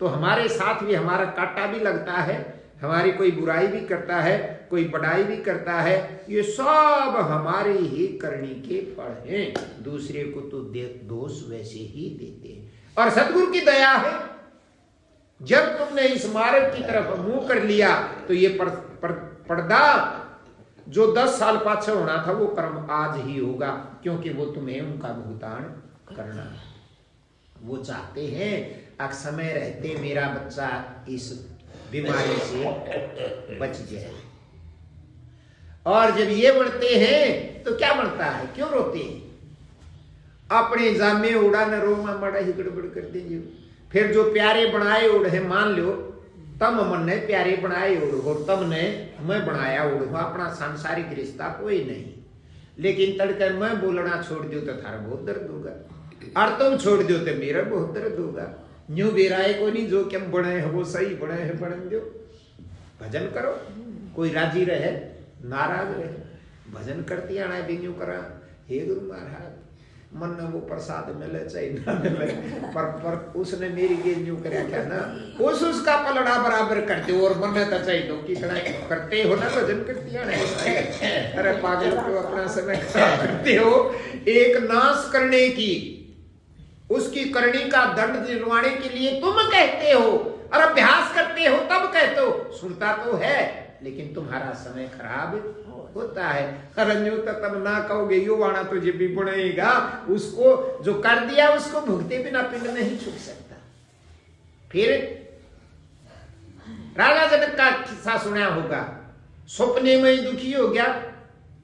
तो हमारे साथ भी हमारा काटा भी लगता है हमारी कोई बुराई भी करता है कोई बड़ाई भी करता है ये सब हमारे ही करने के फल हैं। दूसरे को तो दोष वैसे ही देते हैं और सतगुरु की दया है जब तुमने इस मार्ग की तरफ मुंह कर लिया तो ये पर्दा जो 10 साल पाछे होना था वो कर्म आज ही होगा क्योंकि वो तुम्हें उनका भुगतान करना है। वो चाहते हैं अब समय रहते मेरा बच्चा इस बीमारी से बच जाए और जब ये बढ़ते हैं तो क्या बढ़ता है क्यों रोते हैं अपने जामे उड़ा न रो में बड़ा ही गड़बड़ कर दीजिए। फिर जो प्यारे बनाए उड़ है मान लो तम मन ने प्यारे बनाए उड़ और तम ने मैं बनाया उड़ अपना सांसारिक रिश्ता कोई नहीं लेकिन तड़कर मैं बोलना छोड़ दो तो थारा बहुत दर्द होगा और तुम छोड़ दो तो मेरा बहुत दर्द होगा। न्यू बेराए को नहीं जो क्या बने है वो सही बने है बन दो भजन करो कोई राजी रहे नाराज रहे भजन करती आना बिन्यू करा हे गुरु महाराज मन ने वो प्रसाद मिले चाहे ना मिले पर उसने मेरी गेंजू करया क्या ना उसका पलड़ा बराबर करते हो और मन तो चाहिए तो कितना करते हो ना भजन करती आना। अरे पागल को अपना समय खराब करते हो एक नाश करने की उसकी करनी का दंड दिलवाने के लिए तुम कहते हो और अभ्यास करते हो तब कहते हो सुनता तो है लेकिन तुम्हारा समय खराब होता है। रंजू तो तब ना कहोगे यो वाणा तो जब भी बुनेगा उसको जो कर दिया उसको भुगते बिना पिंड नहीं छूट सकता। फिर राजा जनक का किस्सा सुना होगा सपने में ही दुखी हो गया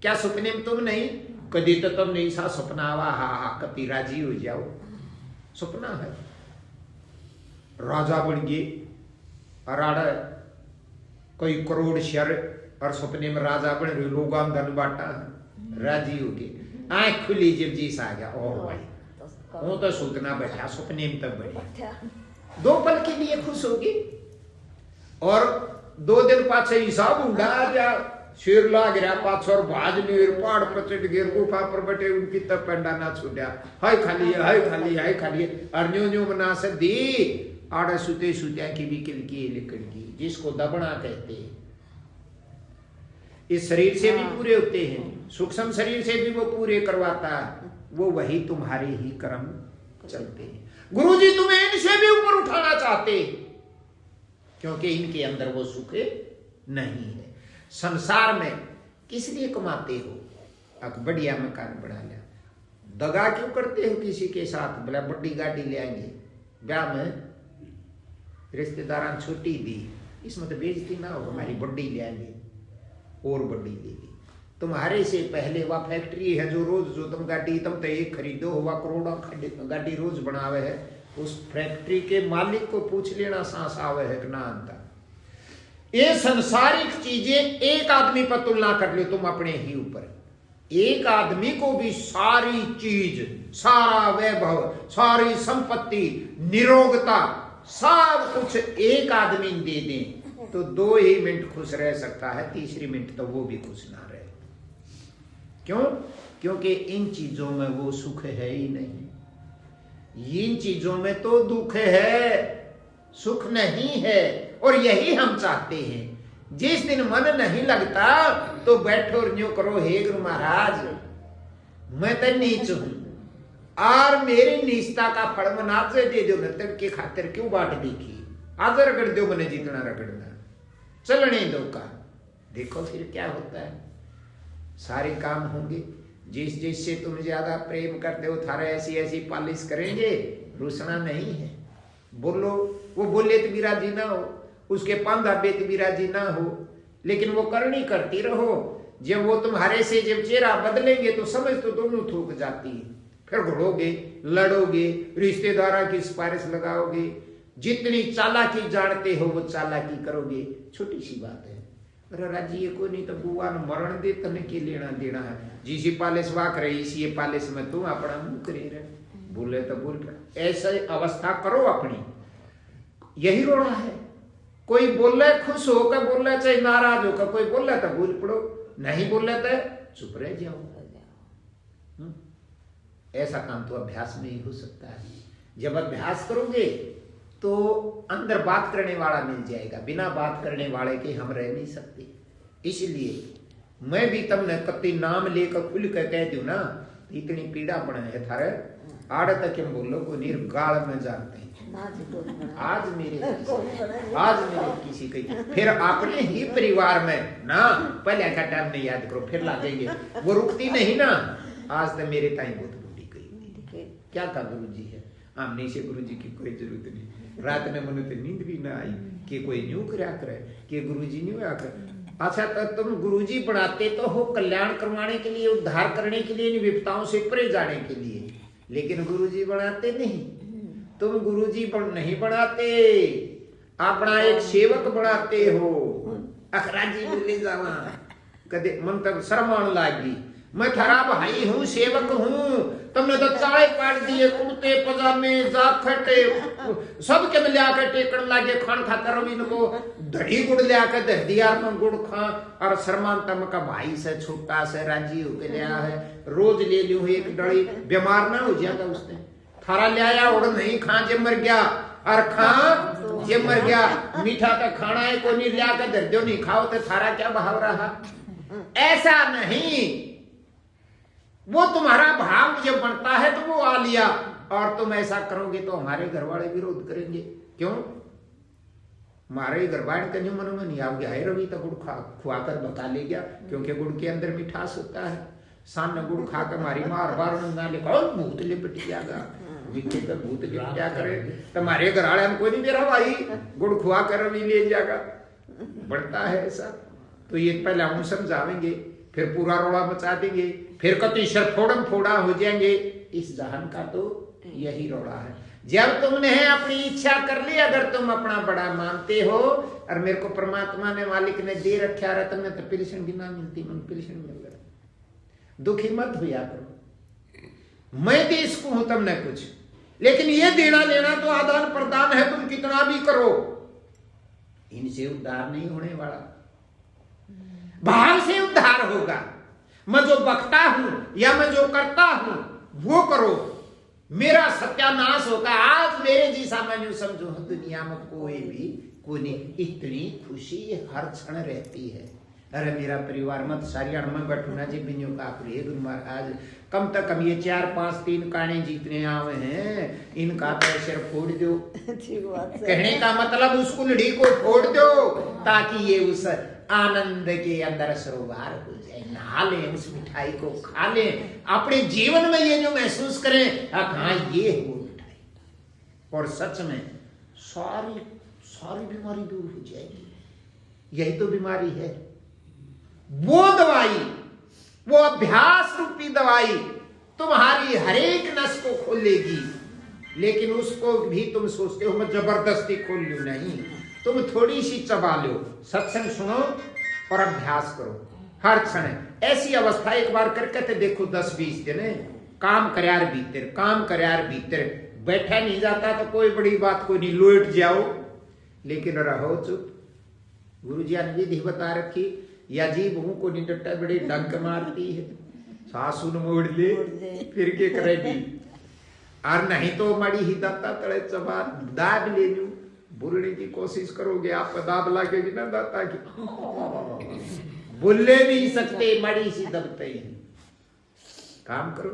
क्या सपने में तुम नहीं कभी तो तुम नहीं सा सपना आवा हा हा कभी राजी हो जाओ सपना है। राजा बन गए अराड़ा कोई करोड़ शर और सपने में राजा बन रहे लोग धन बांटा राजी हो गए आंख खुली जब जीस आ गया ओ भाई वो तो सुतना बैठा सपने में तब बढ़िया 2 पल के लिए खुश होगी और 2 दिन पाछे हिसाब उड़ा जा शेर लाग रहा पाछो और भाज लीर पहाड़ पर चढ़ गए गुफा पर बैठे उनकी तब पेंडा ना छूटा हाय खाली हाय खाली हाय खाली और न्यू न्यू मना से दी आड़ा सुते सुत्या की भी किल की लिकड़ की, जिसको दबना कहते हैं। इस शरीर से भी पूरे होते हैं, सूक्ष्म शरीर से भी वो पूरे करवाता है, वो वही तुम्हारे ही कर्म चलते हैं। गुरुजी तुम्हें इनसे भी ऊपर उठाना चाहते, क्योंकि इनके अंदर वो सुख नहीं है। संसार में किस लिए कमाते हो? एक बढ़िया मकान बना लिया, दगा क्यों करते हो किसी के साथ? बोला बड़ी गाड़ी ले आएंगे, ब्याह में रिश्तेदार छोटी दी, इसमें तो बेइज्जती ना हो, हमारी बड़ी ले आएंगे और बड़ी लेगी। तुम्हारे से पहले वह फैक्ट्री है जो रोज जो तुम गाड़ी तुम तो एक खरीदो, हुआ करोड़ों गाड़ी रोज बनावे है, उस फैक्ट्री के मालिक को पूछ लेना सांस आवे है कि ना आता। ये संसारिक चीजें एक आदमी पर तुलना कर लो तुम अपने ही ऊपर, एक आदमी को भी सारी चीज, सारा वैभव, सारी संपत्ति, निरोगता, सब कुछ एक आदमी दे दें तो 2 ही मिनट खुश रह सकता है, तीसरी मिनट तो वो भी खुश ना रहे। क्यों? क्योंकि इन चीजों में वो सुख है ही नहीं, इन चीजों में तो दुख है, सुख नहीं है। और यही हम चाहते हैं। जिस दिन मन नहीं लगता तो बैठो और न्यू करो, हे गुरु महाराज मैं तो नीच हूं और मेरी नीचता का फल मनाज दे दो, नतर के खातिर क्यों बाट देखी, आज रगड़ दो मैंने जितना रगड़ना, चलने दो का। देखो फिर क्या होता है, सारे काम होंगे। जिससे तुम ज्यादा प्रेम करते हो थारे ऐसी ऐसी पालिश करेंगे, रुसना नहीं है। बोलो, वो बोले तो भी राजी ना हो, उसके पंधा बेत भी राजी ना हो, लेकिन वो करनी करती रहो। जब वो तुम्हारे से जब चेहरा बदलेंगे तो समझ तो दोनों थूक जाती है, फिर घुड़ोगे, लड़ोगे, रिश्तेदारों की सिफारिश लगाओगे, जितनी चालाकी जानते हो वो चालाकी करोगे। छोटी सी बात है, अरे राजी ये कोई नहीं तो बुआ ने मरण दे, तने के लेना देना है, जिसी पालिश वाक रही इसी पालिश में तू अपना मुंह करे रहे, बोले तो बोल। ऐसे अवस्था करो अपनी, यही रोना है। कोई बोल रहा खुश होकर बोल रहा, चाहे नाराज होकर, कोई बोल रहा था बोल पड़ो, नहीं बोल रहा था चुप रह जाओ। ऐसा काम तो अभ्यास में ही हो सकता है। जब अभ्यास करोगे तो अंदर बात करने वाला मिल जाएगा, बिना बात करने वाले के हम रह नहीं सकते। इसलिए मैं भी तुमने कति नाम लेकर खुल कर कह दू ना, इतनी पीड़ा बने है थारे आड़ तक हम बोलो को निर्गाल में जानते हैं। आज मेरे किसी की, फिर अपने ही परिवार में ना, पहले का टाइम नहीं याद करो, फिर लागेंगे वो रुकती नहीं ना। आज तो मेरे ताई बहुत बूढ़ी गई, क्या था गुरु जी है, आमने से गुरु जी की कोई जरूरत नहीं। रात में मन तो नींद भी ना आई कि कोई न्यू क्या करे कि गुरु जी नहीं आकर। अच्छा तो तुम गुरु जी बनाते तो हो कल्याण करवाने के लिए, उद्धार करने के लिए, विपदाओं से परे जाने के लिए, लेकिन गुरु जी बनाते नहीं। तुम गुरु जी नहीं बनाते, अपना एक सेवक बनाते हो। अखरा जी बोले जावा कदे मन तक शर्मान लागी, मैं थारा भाई हूँ, सेवक हूँ, तुमने तो चाय काट दिए, कुर्ते पजामे जाखटे सब के मिला के टेकन लागे, खान खाकर रवि को धड़ी गुड़ लिया के दे दिया में गुड़ खा, और शर्मान तम का भाई से छोटा से राजी होके लिया है, रोज ले लियो एक डड़ी, बीमार ना हो जाएगा उसने। थारा ले आया और नहीं खा जे मर गया, और खा जे मर गया, मीठा तो खाना है को नहीं लिया के दे दो, नहीं खाओ तो थारा क्या भाव रहा। ऐसा नहीं, वो तुम्हारा भाव जब बनता है तो वो आ लिया, और तुम ऐसा करोगे तो हमारे घर वाले विरोध करेंगे। क्यों? हमारे घर वाले का जो मन में नहीं आओगे, हाय रवि तो गुड़ खुआकर बता ले गया, क्योंकि गुड़ के अंदर मिठास होता है। सान गुड़ खाकर हमारी माँ हर बार ना लिखा भूत लिपट जाएगा, मीठे का भूत लिपट क्या करे, तुम्हारे घर वाले हम कोई नहीं दे रहा भाई, गुड़ खुआ कर रवि ले जाएगा, बढ़ता है ऐसा। तो ये पहले हम समझावेंगे, फिर पूरा रोड़ा मचा देंगे, फिर कति शरफोड़म फोड़ा हो जाएंगे। इस जहान का तो यही रोड़ा है। जब तुमने अपनी इच्छा कर ली, अगर तुम अपना बड़ा मानते हो, और मेरे को परमात्मा ने मालिक ने दे रखा रतन में तो पेंशन भी ना मिलती, मन पेंशन मिल गया, दुखी मत हुआ करो। मैं दे इसको हूं तुमने कुछ, लेकिन ये देना लेना तो आदान प्रदान है, तुम कितना भी करो, इनसे उद्धार नहीं होने वाला, भाव से उद्धार होगा। मैं जो बकता हूं या मैं जो करता हूं वो करो, मेरा सत्यानाश होगा। आज मेरे जैसा मैं यूं समझू दुनिया में कोई भी कोई नहीं, इतनी खुशी हर क्षण रहती है। अरे मेरा परिवार मत सारी में बैठू ना जी बिन्यू का महाराज कम तक कम ये 4 5 3 काने जीतने आवे हैं, इनका तो सिर फोड़ दो। कहने का मतलब उस कुल्हड़ी को फोड़ दो ताकि ये उस आनंद के अंदर सरोवर हो जाए, नहा लें, उस मिठाई को खा लें, अपने जीवन में ये जो महसूस करें हाँ ये हो मिठाई। और सच में सारी बीमारी दूर हो जाएगी। यही तो बीमारी है। वो दवाई, वो अभ्यास रूपी दवाई तुम्हारी हरेक नस को खोलेगी। लेकिन उसको भी तुम सोचते हो मैं जबरदस्ती खोल लूं, नहीं, तुम थोड़ी सी चबा लो, सत्संग सुनो और अभ्यास करो हर क्षण। ऐसी अवस्था एक बार करके देखो 10-20 दिन काम करार भीतर बैठा नहीं जाता तो कोई बड़ी बात कोई नहीं, लौट जाओ, लेकिन रहो चुप। गुरु जी ने विधि बता रखी, या जीव हूं को नहीं डटा बड़े डंक मारती है, सासू न मोड़ ले फिर के करेगी। और नहीं तो मड़ी ही दाता तड़े चबा दाब ले लू, बोलने की कोशिश करोगे आप दाब लागेगी ना दाता की, बोलने नहीं सकते, मड़ी सी दबते ही। काम करो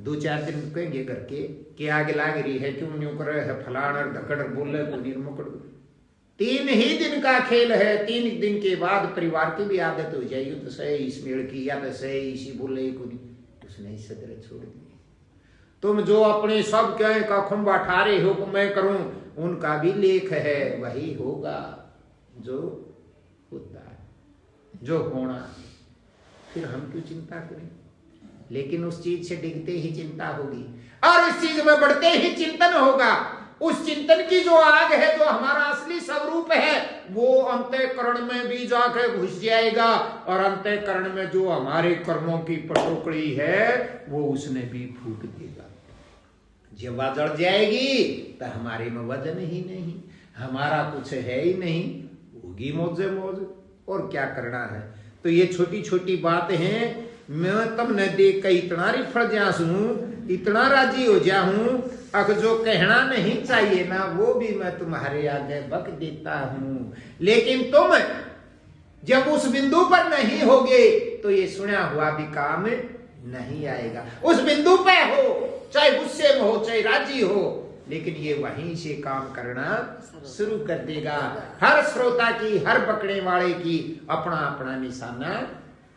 2-4 दिन कहेंगे करके कि आगे लाग रही है, क्यों न्यू कर रहे है फलान और धकड़ बोले तो निर्मुकड़। 3 ही दिन का खेल है, 3 दिन के बाद परिवार की भी आदत हो जाएगी। तो सही इस मेड़ की या तो सही इसी बोले को नहीं, उसने सदर छोड़ दी। तुम जो अपने सब क्या का खुम्बा ठारे हो कि मैं करूं, उनका भी लेख है, वही होगा जो होता है, जो होना। फिर हम क्यों चिंता करें? लेकिन उस चीज से डिगते ही चिंता होगी और उस चीज में बढ़ते ही चिंतन होगा। उस चिंतन की जो आग है, जो हमारा असली स्वरूप है, वो अंतःकरण में भी जाके घुस जाएगा और अंतःकरण में जो हमारे कर्मों की पटोकड़ी है वो उसने भी फूक देगा। जब वह जड़ जाएगी तो हमारे में वजन ही नहीं, हमारा कुछ है ही नहीं, होगी मौजे मौज। और क्या करना है? तो ये छोटी छोटी बातें हैं। मैं तुमने देख कर इतना रिफड़ जाऊं, इतना राजी हो जाऊं, अब जो कहना नहीं चाहिए ना वो भी मैं तुम्हारे आगे बक देता हूं। लेकिन तुम जब उस बिंदु पर नहीं होगे तो ये सुना हुआ भी काम नहीं आएगा। उस बिंदु पे हो, चाहे गुस्से में हो चाहे राजी हो, लेकिन ये वहीं से काम करना शुरू कर देगा। हर श्रोता की, हर पकड़ने वाले की अपना अपना निशाना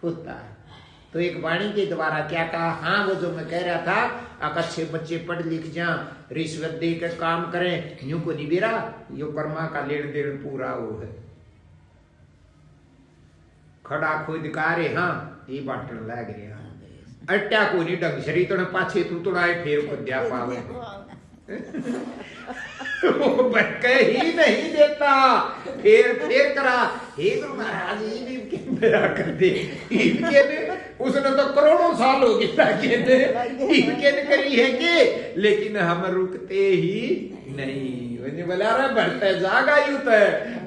होता है। तो एक वाणी के द्वारा क्या कहा? हाँ, वो जो मैं कह रहा था, अच्छे बच्चे पढ़ लिख जा, रिश्वत दे कर काम करें, यूं को नहीं बेरा, यो कर्मा का लेन देन पूरा वो है। खड़ा खुद कारे, हाँ ये बाटन लग रहा अट्टा को नहीं ढंग शरी तो पाछे तू तो आए फेर को दिया पावे वो बटके ही नहीं देता, फेर करा। हे गुरु महाराज ये भी मेरा कर दे, इनके ने उसने तो करोड़ों साल हो गए इनके ने करी है कि, लेकिन हम रुकते ही नहीं। बोला रहा भरते जागा यूं तो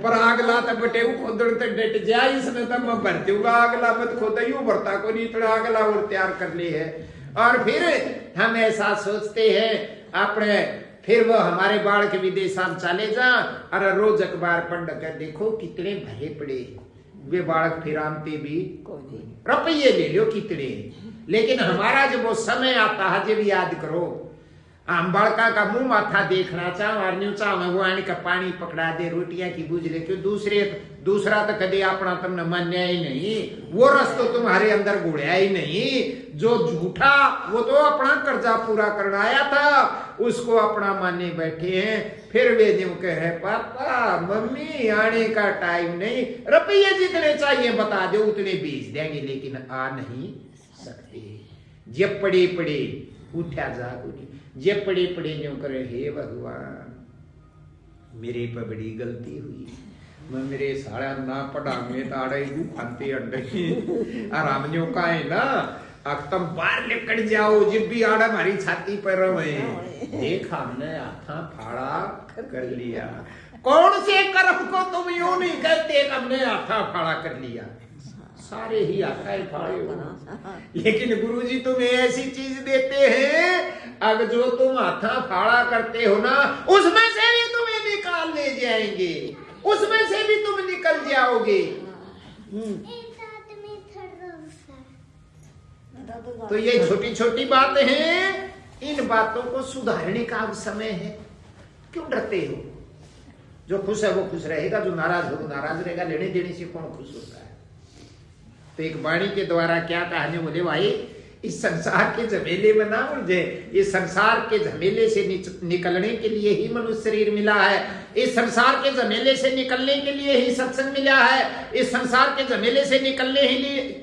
पर आगला तो बटे खोदड़ तो डट जा, इसने तो मैं भरती हूँ आगला मत खोदा, यूं भरता को नहीं थोड़ा आगला और तैयार कर ली है। और फिर हम ऐसा सोचते हैं अपने, फिर वो हमारे बाढ़ के विदेश हम चले जा, अरे रोज अखबार पढ़ कर देखो कितने भरे पड़े वे बाढ़, फिर आमते भी रुपये ले लो कितने। लेकिन हमारा जब वो समय आता है जब याद करो, हम बड़का का मुंह माथा देखना चाह और न्यू चाह वो आने का पानी पकड़ा दे, रोटियां की बूझ ले, क्यों दूसरा तो कदे अपना तुमने मान्या ही नहीं, वो रस तो तुम्हारे अंदर गुड़िया ही नहीं। जो झूठा वो तो अपना कर्जा पूरा करना आया था, उसको अपना मानने बैठे हैं। फिर वे न्यू कहे पापा मम्मी आने का टाइम नहीं, रुपये जितने चाहिए बता दो उतने बेच देंगे, लेकिन आ नहीं सकते। जब पड़े पड़े उठा जागो, जब पड़े पड़े न्यू करे, हे भगवान मेरे पर बड़ी गलती हुई, मैं मेरे सारा ना पढ़ा में ताड़े फंते अंडे आराम न्यू का है ना, अब तुम बाहर निकल जाओ, जब भी आड़ा हमारी छाती पर रहे, देख हमने आथा फाड़ा कर लिया। कौन से कर्म को तुम यूं नहीं कहते हमने आथा फाड़ा कर लिया, सारे ही आथा फाड़े हो। लेकिन गुरुजी तुम्हें ऐसी चीज देते हैं अब जो तुम हाथा फाड़ा करते हो ना, उसमें से भी तुम्हें निकाल ले जाएंगे, उसमें से भी तुम निकल जाओगे। तो ये छोटी छोटी बातें हैं, इन बातों को सुधारने का अब समय है। क्यों डरते हो? जो खुश है वो खुश रहेगा, जो नाराज हो वो नाराज रहेगा। लेने देने से कौन खुश होता है? तो एक वाणी के द्वारा क्या कहानी, बोले भाई इस संसार के झमेले में ना उलझे, इस संसार के झमेले से निकलने के लिए ही मनुष्य शरीर मिला है, इस संसार के झमेले से निकलने के लिए ही सत्संग मिला है, इस संसार के झमेले से निकलने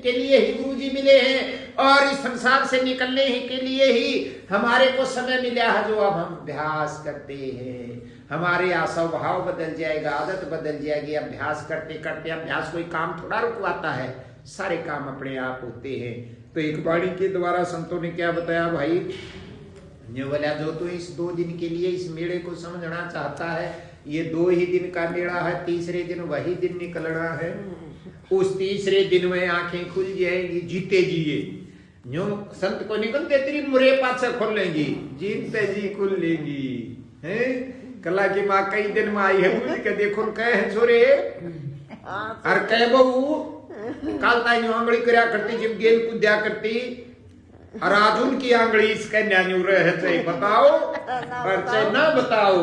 के लिए ही गुरु जी मिले हैं, और इस संसार से निकलने ही के लिए ही हमारे को समय मिला है, जो अब हम अभ्यास करते हैं। हमारे स्वभाव बदल जाएगा, आदत बदल जाएगी। अभ्यास करते करते, अभ्यास कोई काम थोड़ा रुकवाता है, सारे काम अपने आप होते हैं। तो एक वाणी के द्वारा संतों ने क्या बताया भाई, बोला जो तो इस 2 दिन के लिए इस मेले को समझना चाहता है, ये 2 ही दिन का मेला है, तीसरे दिन वही दिन निकलना है। उस तीसरे दिन में आंखें खुल जाएंगी, जीते जिए न्यू संत को निकलते तेरी मुरे पाछे खोलेंगी, जीते जी खुल लेंगी। है कला की माँ कई दिन में आई है, मुझे के देखो कहे छोरे और कहे बहू काल ताई आंगली करया करती, जब गेल कूद्या करती, और आज उनकी आंगली इसके न्यान्यू रहे चाहे बताओ और चाहे ना बताओ,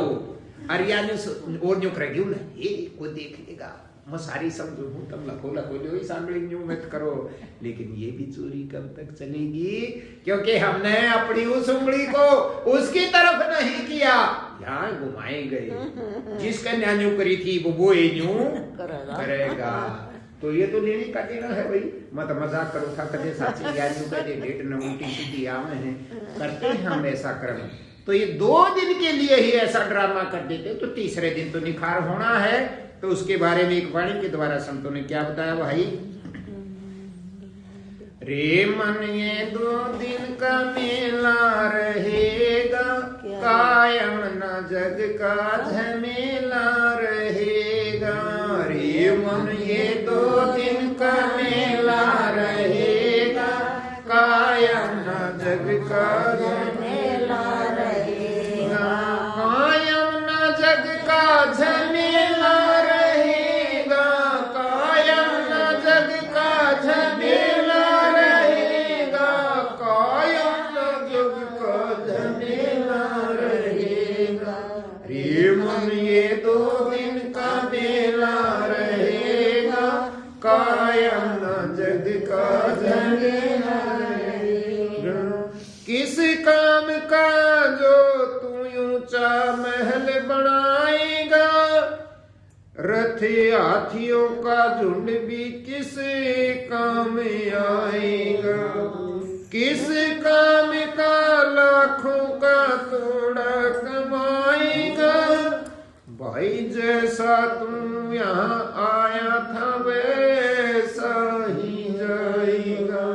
और यान्यू और न्यू करेगी ना, ये को देख लेगा, मैं सारी समझू हूँ, तुम लखो लो इस आंगली न्यू मत करो। लेकिन ये भी चोरी कब तक चलेगी? क्योंकि हमने अपनी उस उंगली को उसकी तरफ नहीं किया, यहाँ घुमाए गए। जिसका न्यान्यू करी थी वो न्यू करेगा। तो ये तो लेने का देना है भाई, मत मजाक करो था कदे साची यानी कदे डेट न उल्टी सीधी आवे हैं, करते हैं हम ऐसा कर्म। तो ये 2 दिन के लिए ही ऐसा ड्रामा कर देते, तो तीसरे दिन तो निखार होना है। तो उसके बारे में एक वाणी के द्वारा संतों ने क्या बताया भाई, रे मन ये 2 दिन का मेला रहेगा, कायम न जग का झमेला रहेगा। रे मन ये 2 दिन का मेला रहेगा, कायम न जग का झमेला रहेगा। कायम न जग का झमेला रहेगा, कायम न जग का झमेला रहेगा, कायम न जग का झमेला रहेगा। रे मन ये 2 दिन का मेला रहेगा, कायम न जग का झमेला रहेगा। किस काम का जो तू ऊंचा महल बनाएगा, रथ हाथियों का झुंड भी किस काम आएगा। किस काम का लाखों का तोड़ा कमाएगा, भाई जैसा तू यहाँ आया था वैसा ही जाएगा।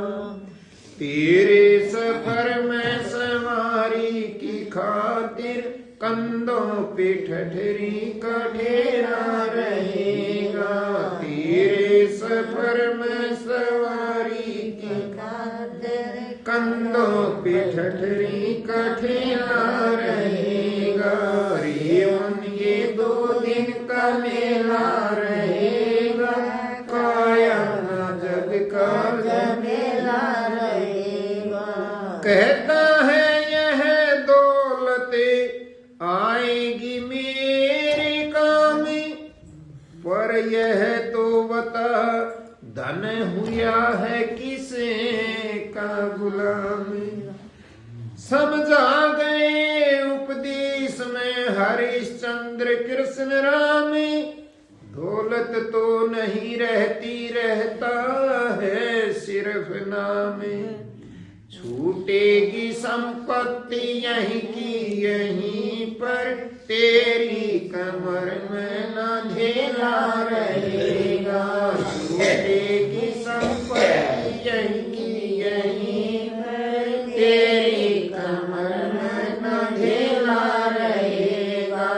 तेरे सफर में सवारी की खातिर कंधों पे ठठरी का ढेरा रहेगा। तेरे सफर में सवारी की खातिर कंधों पे ठठरी का ढेरा रहेगा। रे मन ये 2 दिन का मेला रहेगा, कायम न जग का झमेला रहेगा। कहता है यह दौलते आएगी मेरे काम, पर यह तो बता धन हुआ है किसे का गुलाम। समझा गए उपदेश में हरिश्चंद्र कृष्ण राम, दौलत तो नहीं रहती रहता है सिर्फ नाम। छूटेगी संपत्ति यहीं की यहीं पर, तेरी कमर में न ढेला रहेगा। छूटेगी संपत्ति यहीं की यहीं पर, तेरी कमर में न ढेला रहेगा।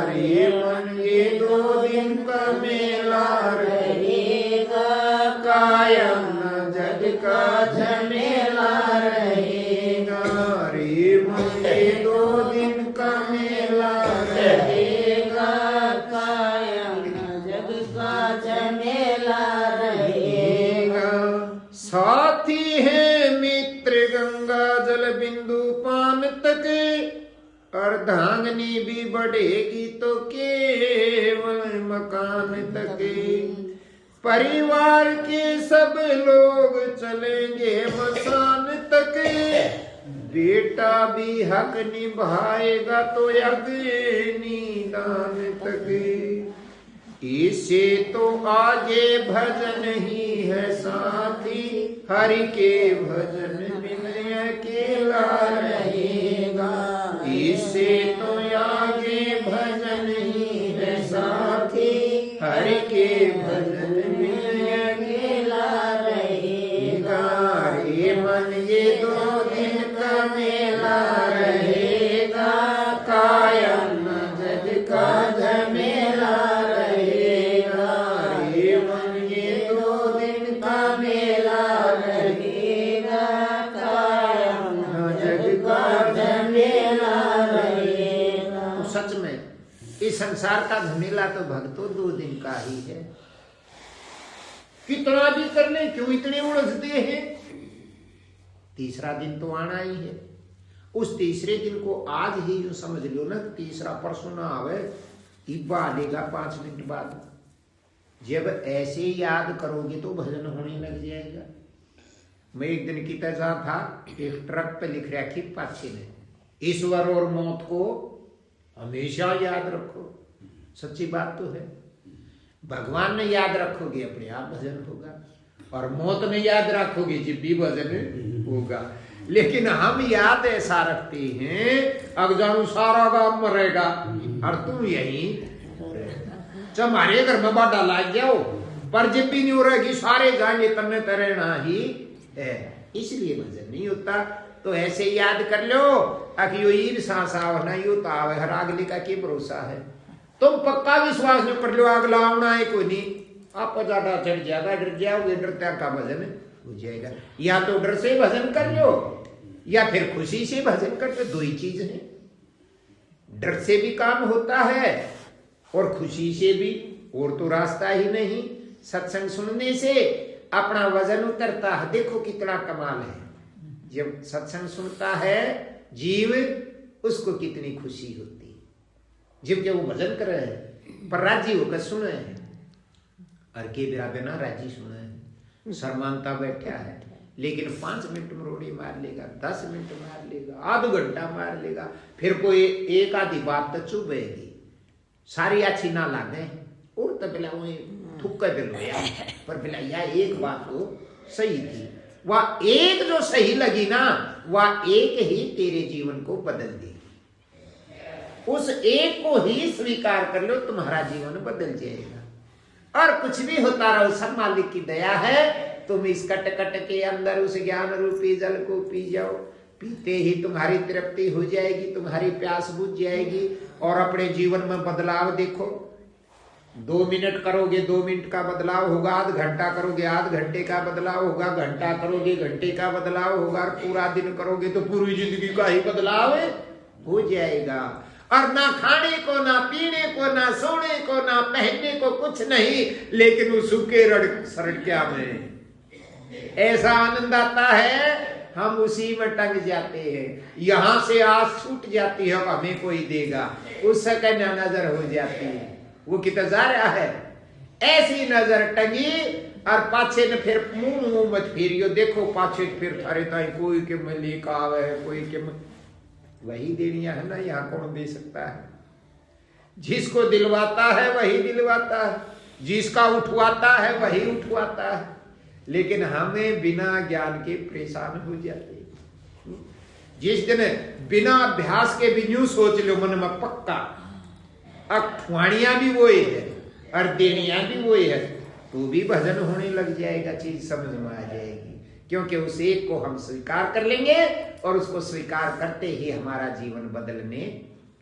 रे मन ये 2 दिन का मेला रहेगा, कायम न जग का झमेला रहेगा। रे मन अर्धांगनी भी बढ़ेगी तो केवल मकान तक, परिवार के सब लोग चलेंगे मसान तक, बेटा भी हक निभाएगा तो अग्नि दान तक, इससे तो आगे भजन ही है साथी, हरि के भजन बिन अकेला रहेगा, इससे तो आगे भजन ही है साथी, हरि के भजन बिन अकेला रहेगा, रे मन ये 2 दिन का मेला रहेगा, कायम जग का झमेला रहेगा, रे मन ये 2 दिन का मेला रहेगा, कायम जग का झमेला रहेगा। तो सच में इस संसार का झमेला तो भक्तों 2 दिन का ही है। कितना भी कर ले क्यों इतने उलझते हैं, तीसरा दिन तो आना ही है। उस तीसरे दिन को आज ही यूं समझ लो ना, तीसरा परसों ना आवे, इब्बा आलेगा 5 मिनट बाद। जब ऐसे याद करोगे तो भजन होने लग जाएगा। मैं एक दिन की तजा था, एक ट्रक पे लिख रखी पाछे ने, ईश्वर और मौत को हमेशा याद रखो। सच्ची बात तो है, भगवान ने याद रखोगे अपने आप भजन होगा, और मौत ने याद रखोगे जब भी भजन होगा। लेकिन हम याद ऐसा रखते हैं, अगजानू सारा गांव मरेगा और तुम यही हमारे घर में बाडा लाग जाओ, पर जब भी नहीं हो रहेगी सारे जाएंगे तन्ने तरेना ही है, इसलिए भजन नहीं होता। तो ऐसे याद कर लो कि यो ईर सांसा होना यो ताव हर अगले का क्या भरोसा है। तुम पक्का विश्वास नहीं कर लो अगला आना है कोई नहीं, आप ज्यादा चढ़ जाएगा, डर जाओगे, डरता का भजन हो जाएगा। या तो डर से भजन कर लो या फिर खुशी से भजन कर लो, 2 ही चीज है। डर से भी काम होता है और खुशी से भी, और तो रास्ता ही नहीं। सत्संग सुनने से अपना वजन उतरता है। देखो कितना कमाल है, जब सत्संग सुनता है जीव, उसको कितनी खुशी होती है। जब वो भजन कर रहे हैं पर राजी होकर सुने हैं, और के बिरा बिना राजी सुने हैं, शर्मानता बैठा है, लेकिन 5 मिनट में रोड़ी मार लेगा, 10 मिनट मार लेगा, आधा घंटा मार लेगा, फिर कोई एक आधी बात तो चुभेगी, सारी अच्छी ना लागे, और तो बिला वो थुक्का बिलोया, पर बिला यह एक बात तो सही थी, वह एक जो सही लगी ना, वह एक ही तेरे जीवन को बदल देगी। उस एक को ही स्वीकार कर लो, तुम्हारा जीवन बदल जाएगा। और कुछ भी होता रहो, सब मालिक की दया है। तुम इस कट कट के अंदर उस ज्ञान रूपी जल को पी जाओ, पीते ही तुम्हारी तृप्ति हो जाएगी, तुम्हारी प्यास बुझ जाएगी, और अपने जीवन में बदलाव देखो। 2 मिनट करोगे 2 मिनट का बदलाव होगा, आध घंटा करोगे आध घंटे का बदलाव होगा, घंटा करोगे घंटे का बदलाव होगा, और पूरा दिन करोगे तो पूरी जिंदगी का ही बदलाव हो जाएगा। और ना खाने को, ना पीने को, ना सोने को, ना पहनने को कुछ नहीं, लेकिन उस सूखे सड़किया में ऐसा आनंद आता है, हम उसी में टंग जाते हैं। यहां से आस छूट जाती है, हमें कोई देगा, उससे कहना नजर हो जाती है, वो कितना जा रहा है, ऐसी नजर टंगी। और पाछे ने फिर मुंह मत फेरियो, देखो पाछे फिर थारे ताई कोई के में लेकर आवे है, कोई के में, वही देनिया है ना, यहाँ कौन दे सकता है। जिसको दिलवाता है वही दिलवाता है, जिसका उठवाता है वही उठवाता है, लेकिन हमें बिना ज्ञान के परेशान हो जाते हैं। जिस दिन बिना अभ्यास के भी यूं सोच लो मन में पक्का, अब ठुआनिया भी वही है और देनिया भी वही है, तो भी भजन होने लग जाएगा, चीज समझ में आ जाएगी। क्योंकि उस एक को हम स्वीकार कर लेंगे, और उसको स्वीकार करते ही हमारा जीवन बदलने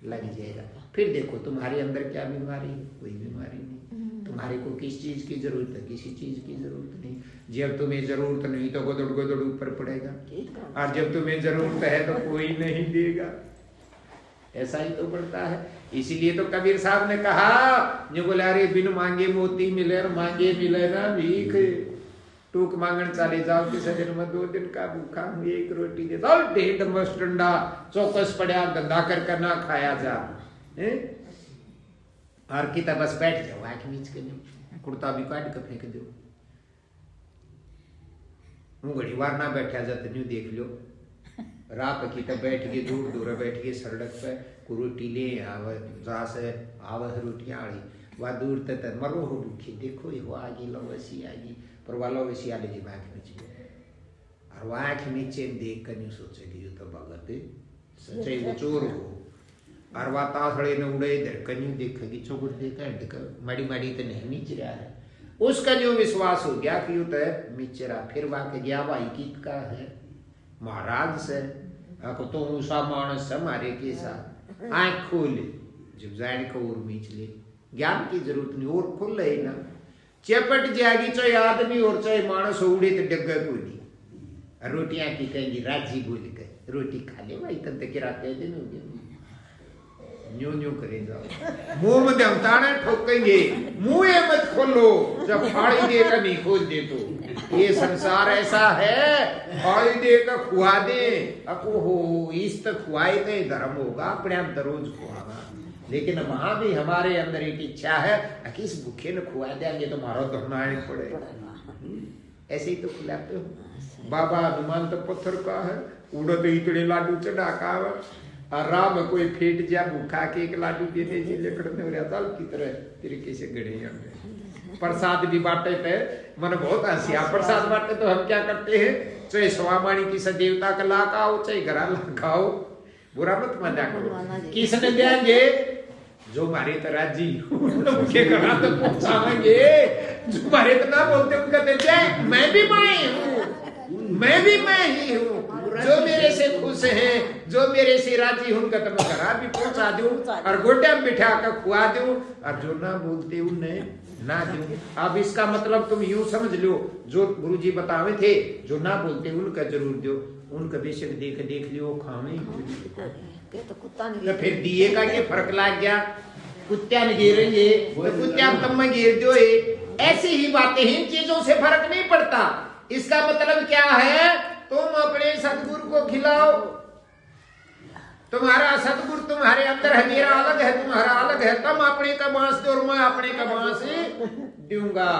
लग जाएगा। फिर देखो तुम्हारे अंदर क्या बीमारी है, कोई बीमारी नहीं। तुम्हारे को किस चीज की जरूरत है, किसी चीज की जरूरत नहीं। जब तुम्हें जरूरत नहीं तो गोदड़ गोदड़ ऊपर पड़ेगा, और जब तुम्हें जरूरत है तो कोई नहीं देगा। ऐसा ही तो पड़ता है। इसीलिए तो कबीर साहब ने कहा, जो बोला रे बिन मांगे मोती मिले, मांगे मिले ना भीख। टूक मांगन चले जाओ कि सजन में 2 दिन का भूखा हूँ 1 रोटी दे दो ढेड मस्त डंडा चौकस पड़ा धंधा कर ना खाया जा और की बस बैठ जाओ आंख मीच के कुर्ता भी काट के फेंक दो हूँ घड़ी बार ना बैठा जाते न्यू देख लो रात की तब बैठ गए दूर दूर बैठ गए सड़क पे रोटी ले आव जहाँ से आव रोटियाँ आड़ी वह दूर तक मरो हो भूखी देखो ये आगी लो वैसी आगी पर वाला वैसी आ लीजिए आँख नीचे और वह आँख नीचे देख कर न्यू सोचेगी यो तो भगत सच्चाई वो चोर हो और वह तासड़े ने उड़े इधर कन्यू देखेगी चौकुट देखा मड़ी मड़ी तो नहीं नीचे रहा है उसका जो विश्वास हो गया कि यो तो मिचरा फिर वह के गया भाई कीत का है महाराज से आपको तो ऊषा मानस है मारे के साथ आँख खोल जब जान को और मीच ले ज्ञान की जरूरत नहीं और खुल रही ना चपट जाएगी चाहे आदमी और चाहे मानस उड़े तो डग्गा को नहीं रोटियां की कहेंगी राजी बोल के रोटी खा ले भाई तब तक रात दिन हो गए न्यू न्यू करे जाओ मुंह में दमताने ठोकेंगे मुंह मत खोलो जब फाड़ी दे कर नहीं खोल दे तो ये संसार ऐसा है फाड़ी दे कर खुआ दे अको हो इस तक खुआए तो धर्म होगा अपने आप रोज खुआना लेकिन वहां भी हमारे अंदर एक इच्छा है किस भूखे ने खुआ देंगे तो मारो धरना पड़ेगा ऐसे ही तो खिलाते हो बाबा हनुमान तो पत्थर का है उड़ो तो इतने लाडू चढ़ा का और राम कोई फेट जा भूखा के 1 लाडू देने जी लेकर साल की तरह तरीके से गड़े प्रसाद भी बांटे पे मन बहुत हंसिया प्रसाद बांटे तो हम क्या करते हैं चाहे स्वामाणी की सदेवता का लाकाओ चाहे घरा लाकाओ बुरा मत मजा करो किसने देंगे जो मारे तो राजी उनके घरा तो पहुंचाएंगे जो मारे तो ना बोलते उनका देते मैं भी मैं ही हूँ जो मेरे से खुश हैं जो मेरे से राजी उनका तो मैं घरा भी पहुंचा दूं और गोड्डा में बिठा कर खुआ दूं और जो ना बोलते उन्हें ना दूं अब इसका मतलब तुम यूं समझ लो जो गुरुजी बतावे थे जो ना बोलते उनका जरूर दो उनका बेशक देख लियो खावे तो फिर दिए का क्या फर्क लग गया कुत्ता ने गिरेंगे तो कुत्ता तब में गिर दो ऐसी ही बातें इन चीजों से फर्क नहीं पड़ता इसका मतलब क्या है तुम अपने सतगुरु को खिलाओ तुम्हारा सतगुरु तुम्हारे अंदर है मेरा अलग है तुम्हारा अलग है तुम अपने का बांस दो और मैं अपने का बांस दूंगा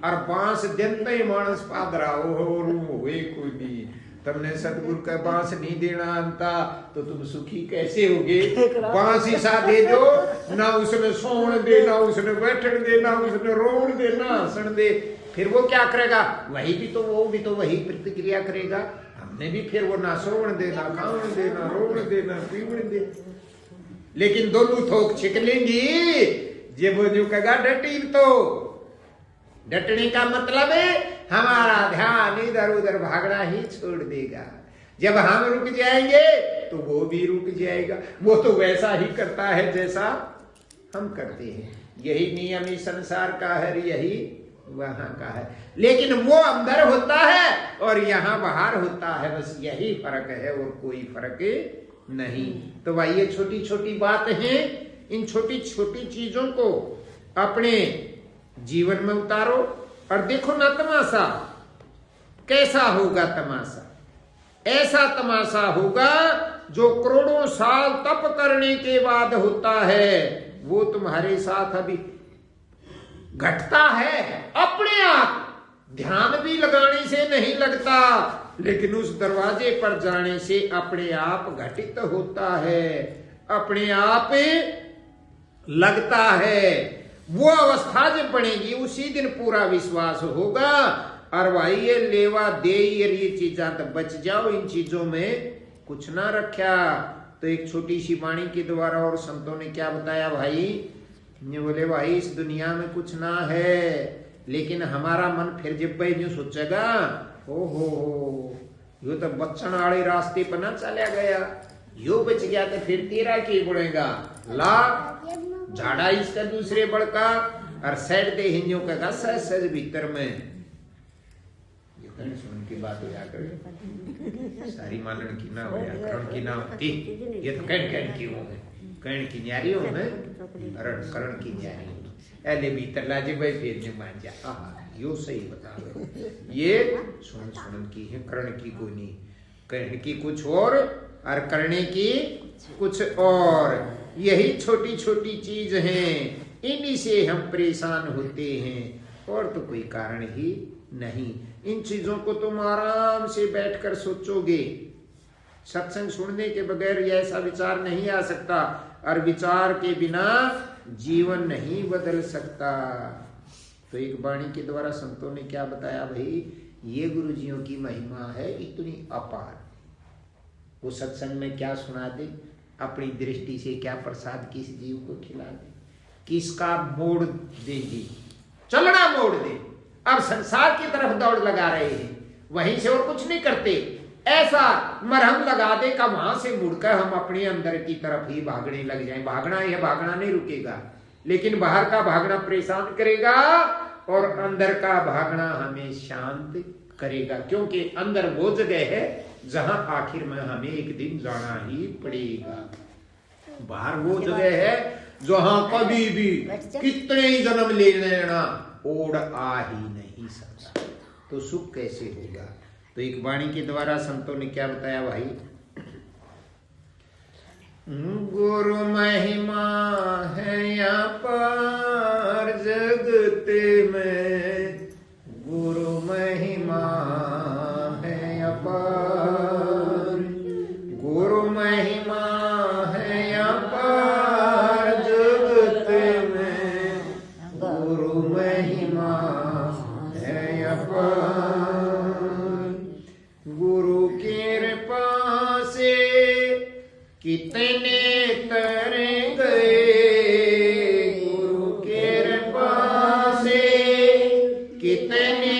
और बांस देते ही मानस पादरा और हुए कोई भी तुमने सतगुरु का बांस नहीं देना अंता तो तुम सुखी कैसे होगे बांस ही सा दे दो ना उसने सोन दे ना उसने बैठन दे ना उसने रोन दे ना हंसन दे फिर वो क्या करेगा वही भी तो वो भी तो वही प्रतिक्रिया करेगा हमने भी फिर वो ना सोन देना खान देना रोन देना पीवन दे लेकिन दोनों थोक छिक लेंगी जे वो जो कहेगा डटी तो डटने का मतलब है हमारा ध्यान इधर उधर भागना ही छोड़ देगा जब हम रुक जाएंगे तो वो भी रुक जाएगा वो तो वैसा ही करता है जैसा हम करते हैं यही नियम इस संसार का है यही वहां का है लेकिन वो अंदर होता है और यहाँ बाहर होता है बस यही फर्क है और कोई फर्क नहीं तो भाई ये छोटी छोटी बात है इन छोटी छोटी चीजों को अपने जीवन में उतारो और देखो ना तमाशा कैसा होगा तमाशा ऐसा तमाशा होगा जो करोड़ों साल तप करने के बाद होता है वो तुम्हारे साथ अभी घटता है अपने आप ध्यान भी लगाने से नहीं लगता लेकिन उस दरवाजे पर जाने से अपने आप घटित होता है अपने आप लगता है वो अवस्था जब बनेगी उसी दिन पूरा विश्वास होगा और भाई ये लेवा दे ये चीजा तो बच जाओ इन चीजों में कुछ ना रखा तो एक छोटी सी वाणी के द्वारा और संतों ने क्या बताया भाई ये बोले भाई इस दुनिया में कुछ ना है लेकिन हमारा मन फिर जब भाई जो सोचेगा हो यो तो बच्चन वाले रास्ते पर ना चला गया यो बच गया तो फिर तेरा के बुड़ेगा ला झाड़ा इसका दूसरे बड़का और सेट दे हिंजों का सज भीतर में सुन की बात हो जाकर सारी मानन की ना हो करण की ना होती ये तो कहन की हो कहन की न्यारी हो करण की न्यारी ऐले भीतर लाजे भाई फिर मान जा यो सही बता रहे हो। ये सुन की है, कर्ण की कोई नहीं। कहने की कुछ और करने की कुछ और। यही छोटी छोटी चीज हैं, इन्हीं से हम परेशान होते हैं, और तो कोई कारण ही नहीं। इन चीजों को तुम आराम से बैठकर सोचोगे। सत्संग सुनने के बगैर ऐसा विचार नहीं आ सकता, और विचार के बिना जीवन नहीं बदल सकता। तो एक वाणी के द्वारा संतों ने क्या बताया, भाई ये गुरुजियों की महिमा है इतनी अपार। वो सत्संग में क्या सुना दे, अपनी दृष्टि से क्या प्रसाद किस जीव को खिला दे, किसका मोड़ देगी, चलना मोड़ दे। अब संसार की तरफ दौड़ लगा रहे हैं, वहीं से और कुछ नहीं करते। ऐसा मरहम लगा दे का वहां से मुड़कर हम अपने अंदर की तरफ ही भागने लग जाएं। भागना यह भागना नहीं रुकेगा, लेकिन बाहर का भागना परेशान करेगा और अंदर का भागना हमें शांत करेगा। क्योंकि अंदर वो जगह है जहां आखिर में हमें एक दिन जाना ही पड़ेगा। बाहर वो जगह है जहां कभी भी कितने ही जन्म ले लेना ओढ़ आ ही नहीं सकता। तो सुख कैसे होगा। तो एक वाणी के द्वारा संतों ने क्या बताया भाई, गुरु महिमा है अपार जगते में, गुरु महिमा है अपार, गुरु महिमा है अपार जगते में, गुरु महिमा है अपार। गुरु कृपा से कितने तर गए, गुरु कृपा से कितने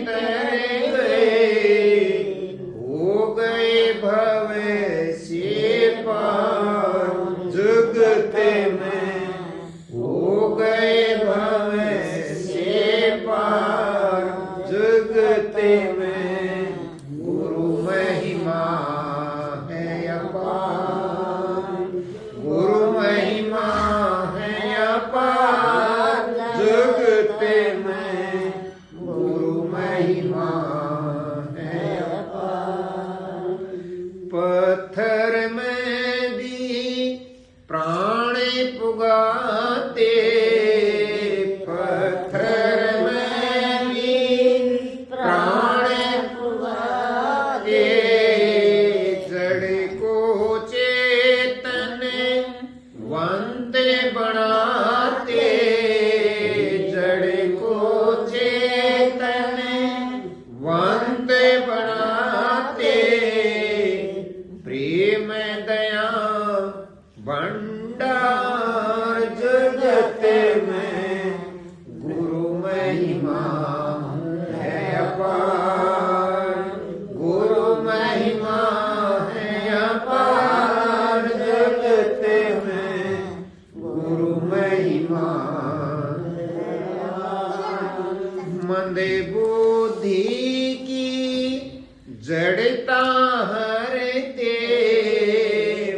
तर गए, हो गए भव से पार जगते में, हो गए भव से पार जगते में। गुरु महिमा है अपार, गुरु महिमा है अपार जगते में, गुरु महिमा है अपार। पत्थर में भी प्राण पुगाते, पत्थर में भी प्राण पुगाते, जड़ को चेतन वंदे बनाते, जड़ को चेतन वंदे बनाते, प्रेम दया भंडार जगते में, गुरु महिमा है अपार, गुरु महिमा है अपार जगते में, गुरु महिमा है अपार। मंदे बुद्धि की जड़ता हरते,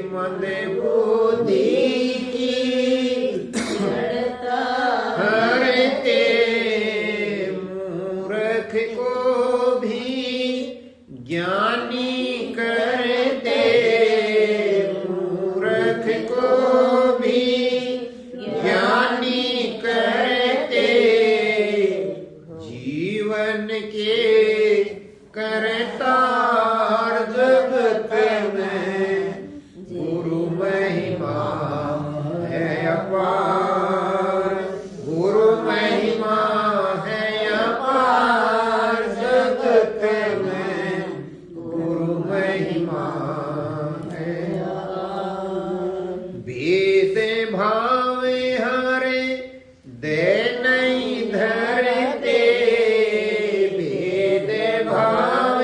मंदे बुद्धि की जड़ता हरते, मूर्ख को भी ज्ञानी करते, मूर्ख को भी ज्ञानी करते, जीवन के करतार जगते में, गुरु महिमा है अपार, गुरु महिमा है अपार जगते में, गुरु महिमा है अपार। भेद भाव हरे दे नहीं धरते, भेद भाव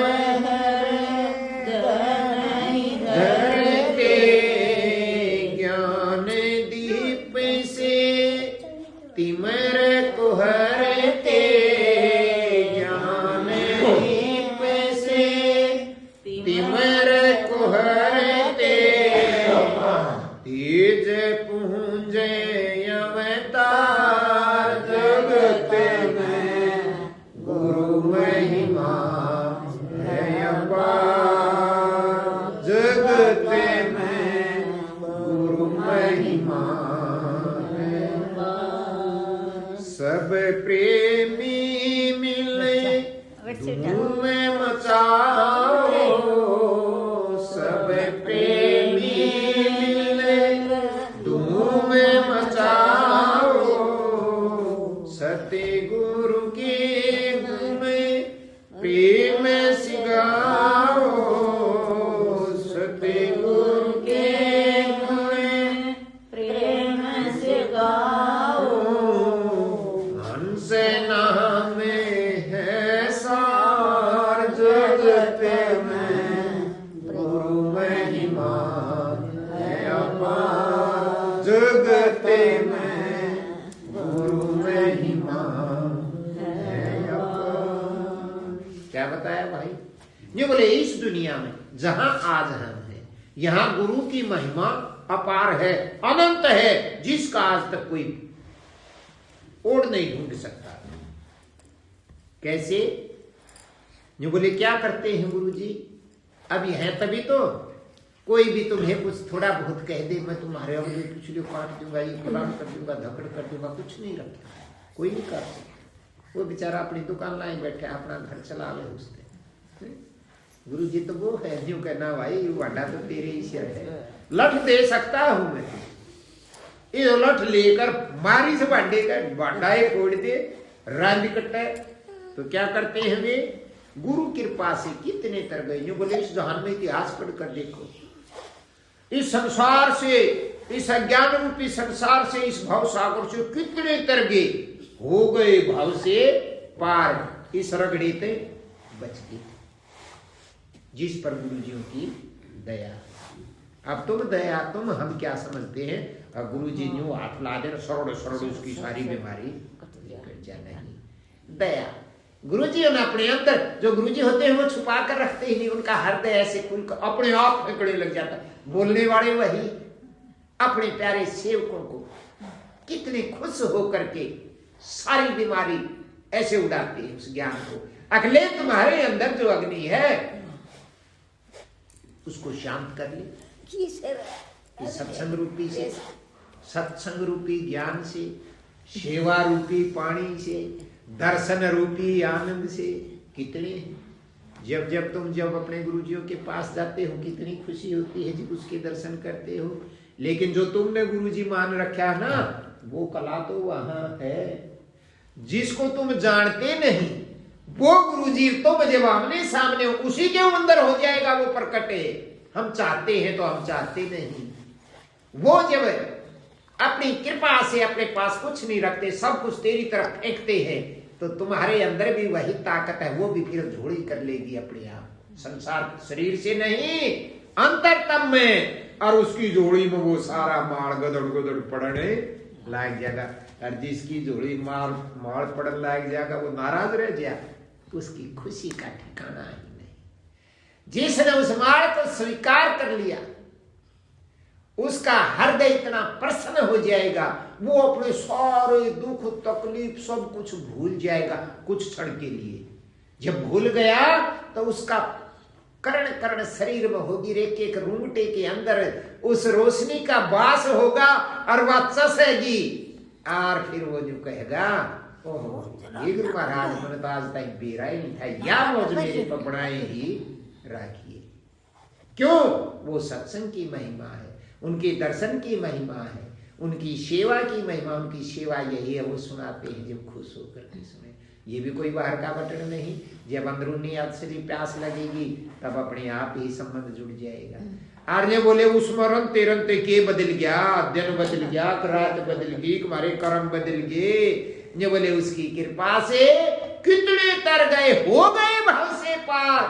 धरते, ज्ञान दीप से तिमर को हरते, ज्ञान दीप से तिमर को हरते, तेज पूंजे अवतार जगते में, दुनिया में जहां आज हम हैं, यहां गुरु की महिमा अपार है, अनंत है, जिसका आज तक कोई ओढ़ नहीं ढूंढ सकता। कैसे? जो बोले क्या करते हैं गुरु जी, अभी है तभी तो, कोई भी तुम्हें कुछ थोड़ा बहुत कह दे, मैं तुम्हारे और पिछले काट दूंगा, ये फलान कर दूंगा, धकड़ कर दूंगा, कुछ नहीं रखता, कोई नहीं कर सकता। वो बेचारा अपनी दुकान लाई बैठे, अपना घर चला ले उसने। गुरु जी तो वो है, यूं कहना भाई वाडा तो तेरे ही सिर है, लठ दे सकता हूं मैं, ये लठ लेकर मारी से भांडे का भांडाए फोड़ दे, रांध कट्टा। तो क्या करते हैं वे? गुरु कृपा से कितने तर गए। यूं बोले इस जहान में इतिहास पढ़कर देखो, इस संसार से, इस अज्ञान रूपी संसार से, इस भाव सागर से कितने तर गए, हो गए भाव से पार, इस रगड़े ते बच गए, जिस पर गुरु जी की दया। अब तुम दया, तुम हम क्या समझते हैं, अब गुरु जी न्यू हाथ ला दे सरोड़ सरोड़ उसकी सारी बीमारी कट जा। नहीं, दया गुरु जी ने अपने अंदर, जो गुरु जी होते हैं वो छुपा कर रखते ही नहीं, उनका हृदय ऐसे खुलकर अपने आप फेंकने लग जाता है। बोलने वाले वही, अपने प्यारे सेवकों को कितने खुश होकर के सारी बीमारी ऐसे उड़ाते हैं उस ज्ञान को। अगले तुम्हारे अंदर जो अग्नि है उसको शांत कर ले, सत्संग रूपी से, सत्संग रूपी ज्ञान से, सेवा रूपी पानी से, दर्शन रूपी आनंद से। कितने जब जब तुम जब अपने गुरुजियों के पास जाते हो कितनी खुशी होती है जब उसके दर्शन करते हो। लेकिन जो तुमने गुरुजी मान रखा है ना, वो कला तो वहां है, जिसको तुम जानते नहीं वो गुरुजी तुम जब आमने सामने हो उसी के अंदर हो जाएगा वो प्रकट है। हम चाहते हैं तो हम चाहते नहीं, वो जब अपनी कृपा से अपने पास कुछ नहीं रखते, सब कुछ तेरी तरफ फेंकते हैं, तो तुम्हारे अंदर भी वही ताकत है, वो भी फिर झोड़ी कर लेगी अपने आप, संसार शरीर से नहीं अंतरतम में, और उसकी झोड़ी में वो सारा माल गदड़ गदड़ पड़ने लाग जाएगा। और जिसकी झोड़ी माल पड़ने लाग जाएगा वो नाराज रह जाए, उसकी खुशी का ठिकाना ही नहीं। जिसने उस माल को स्वीकार कर लिया उसका हृदय इतना प्रसन्न हो जाएगा, वो अपने सारे दुख तकलीफ सब कुछ भूल जाएगा कुछ क्षण के लिए। जब भूल गया तो उसका कर्ण कर्ण शरीर में होगी, एक एक रूंगटे के अंदर उस रोशनी का वास होगा और वह चसेगी, और फिर वो जो कहेगा ओहो ये गुरु महाराज मैंने तो आज तक बेरा ही नहीं था, या मौज मेरे पर बनाए ही राखिए। क्यों? वो सत्संग की महिमा है, उनके दर्शन की महिमा है, उनकी सेवा की महिमा। उनकी सेवा यही है, वो सुनाते हैं जब खुश होकर के सुने। ये भी कोई बाहर का बटन नहीं, जब अंदरूनी असली प्यास लगेगी तब अपने आप ही संबंध जुड़ जाएगा। आर्य बोले उस्मरण तेरंते के बदल गया, दिन बदल गया, रात बदल गई, तुम्हारे कर्म बदल गए। ये बोले उसकी कृपा से कितने तर गए, हो गए भाव से पार,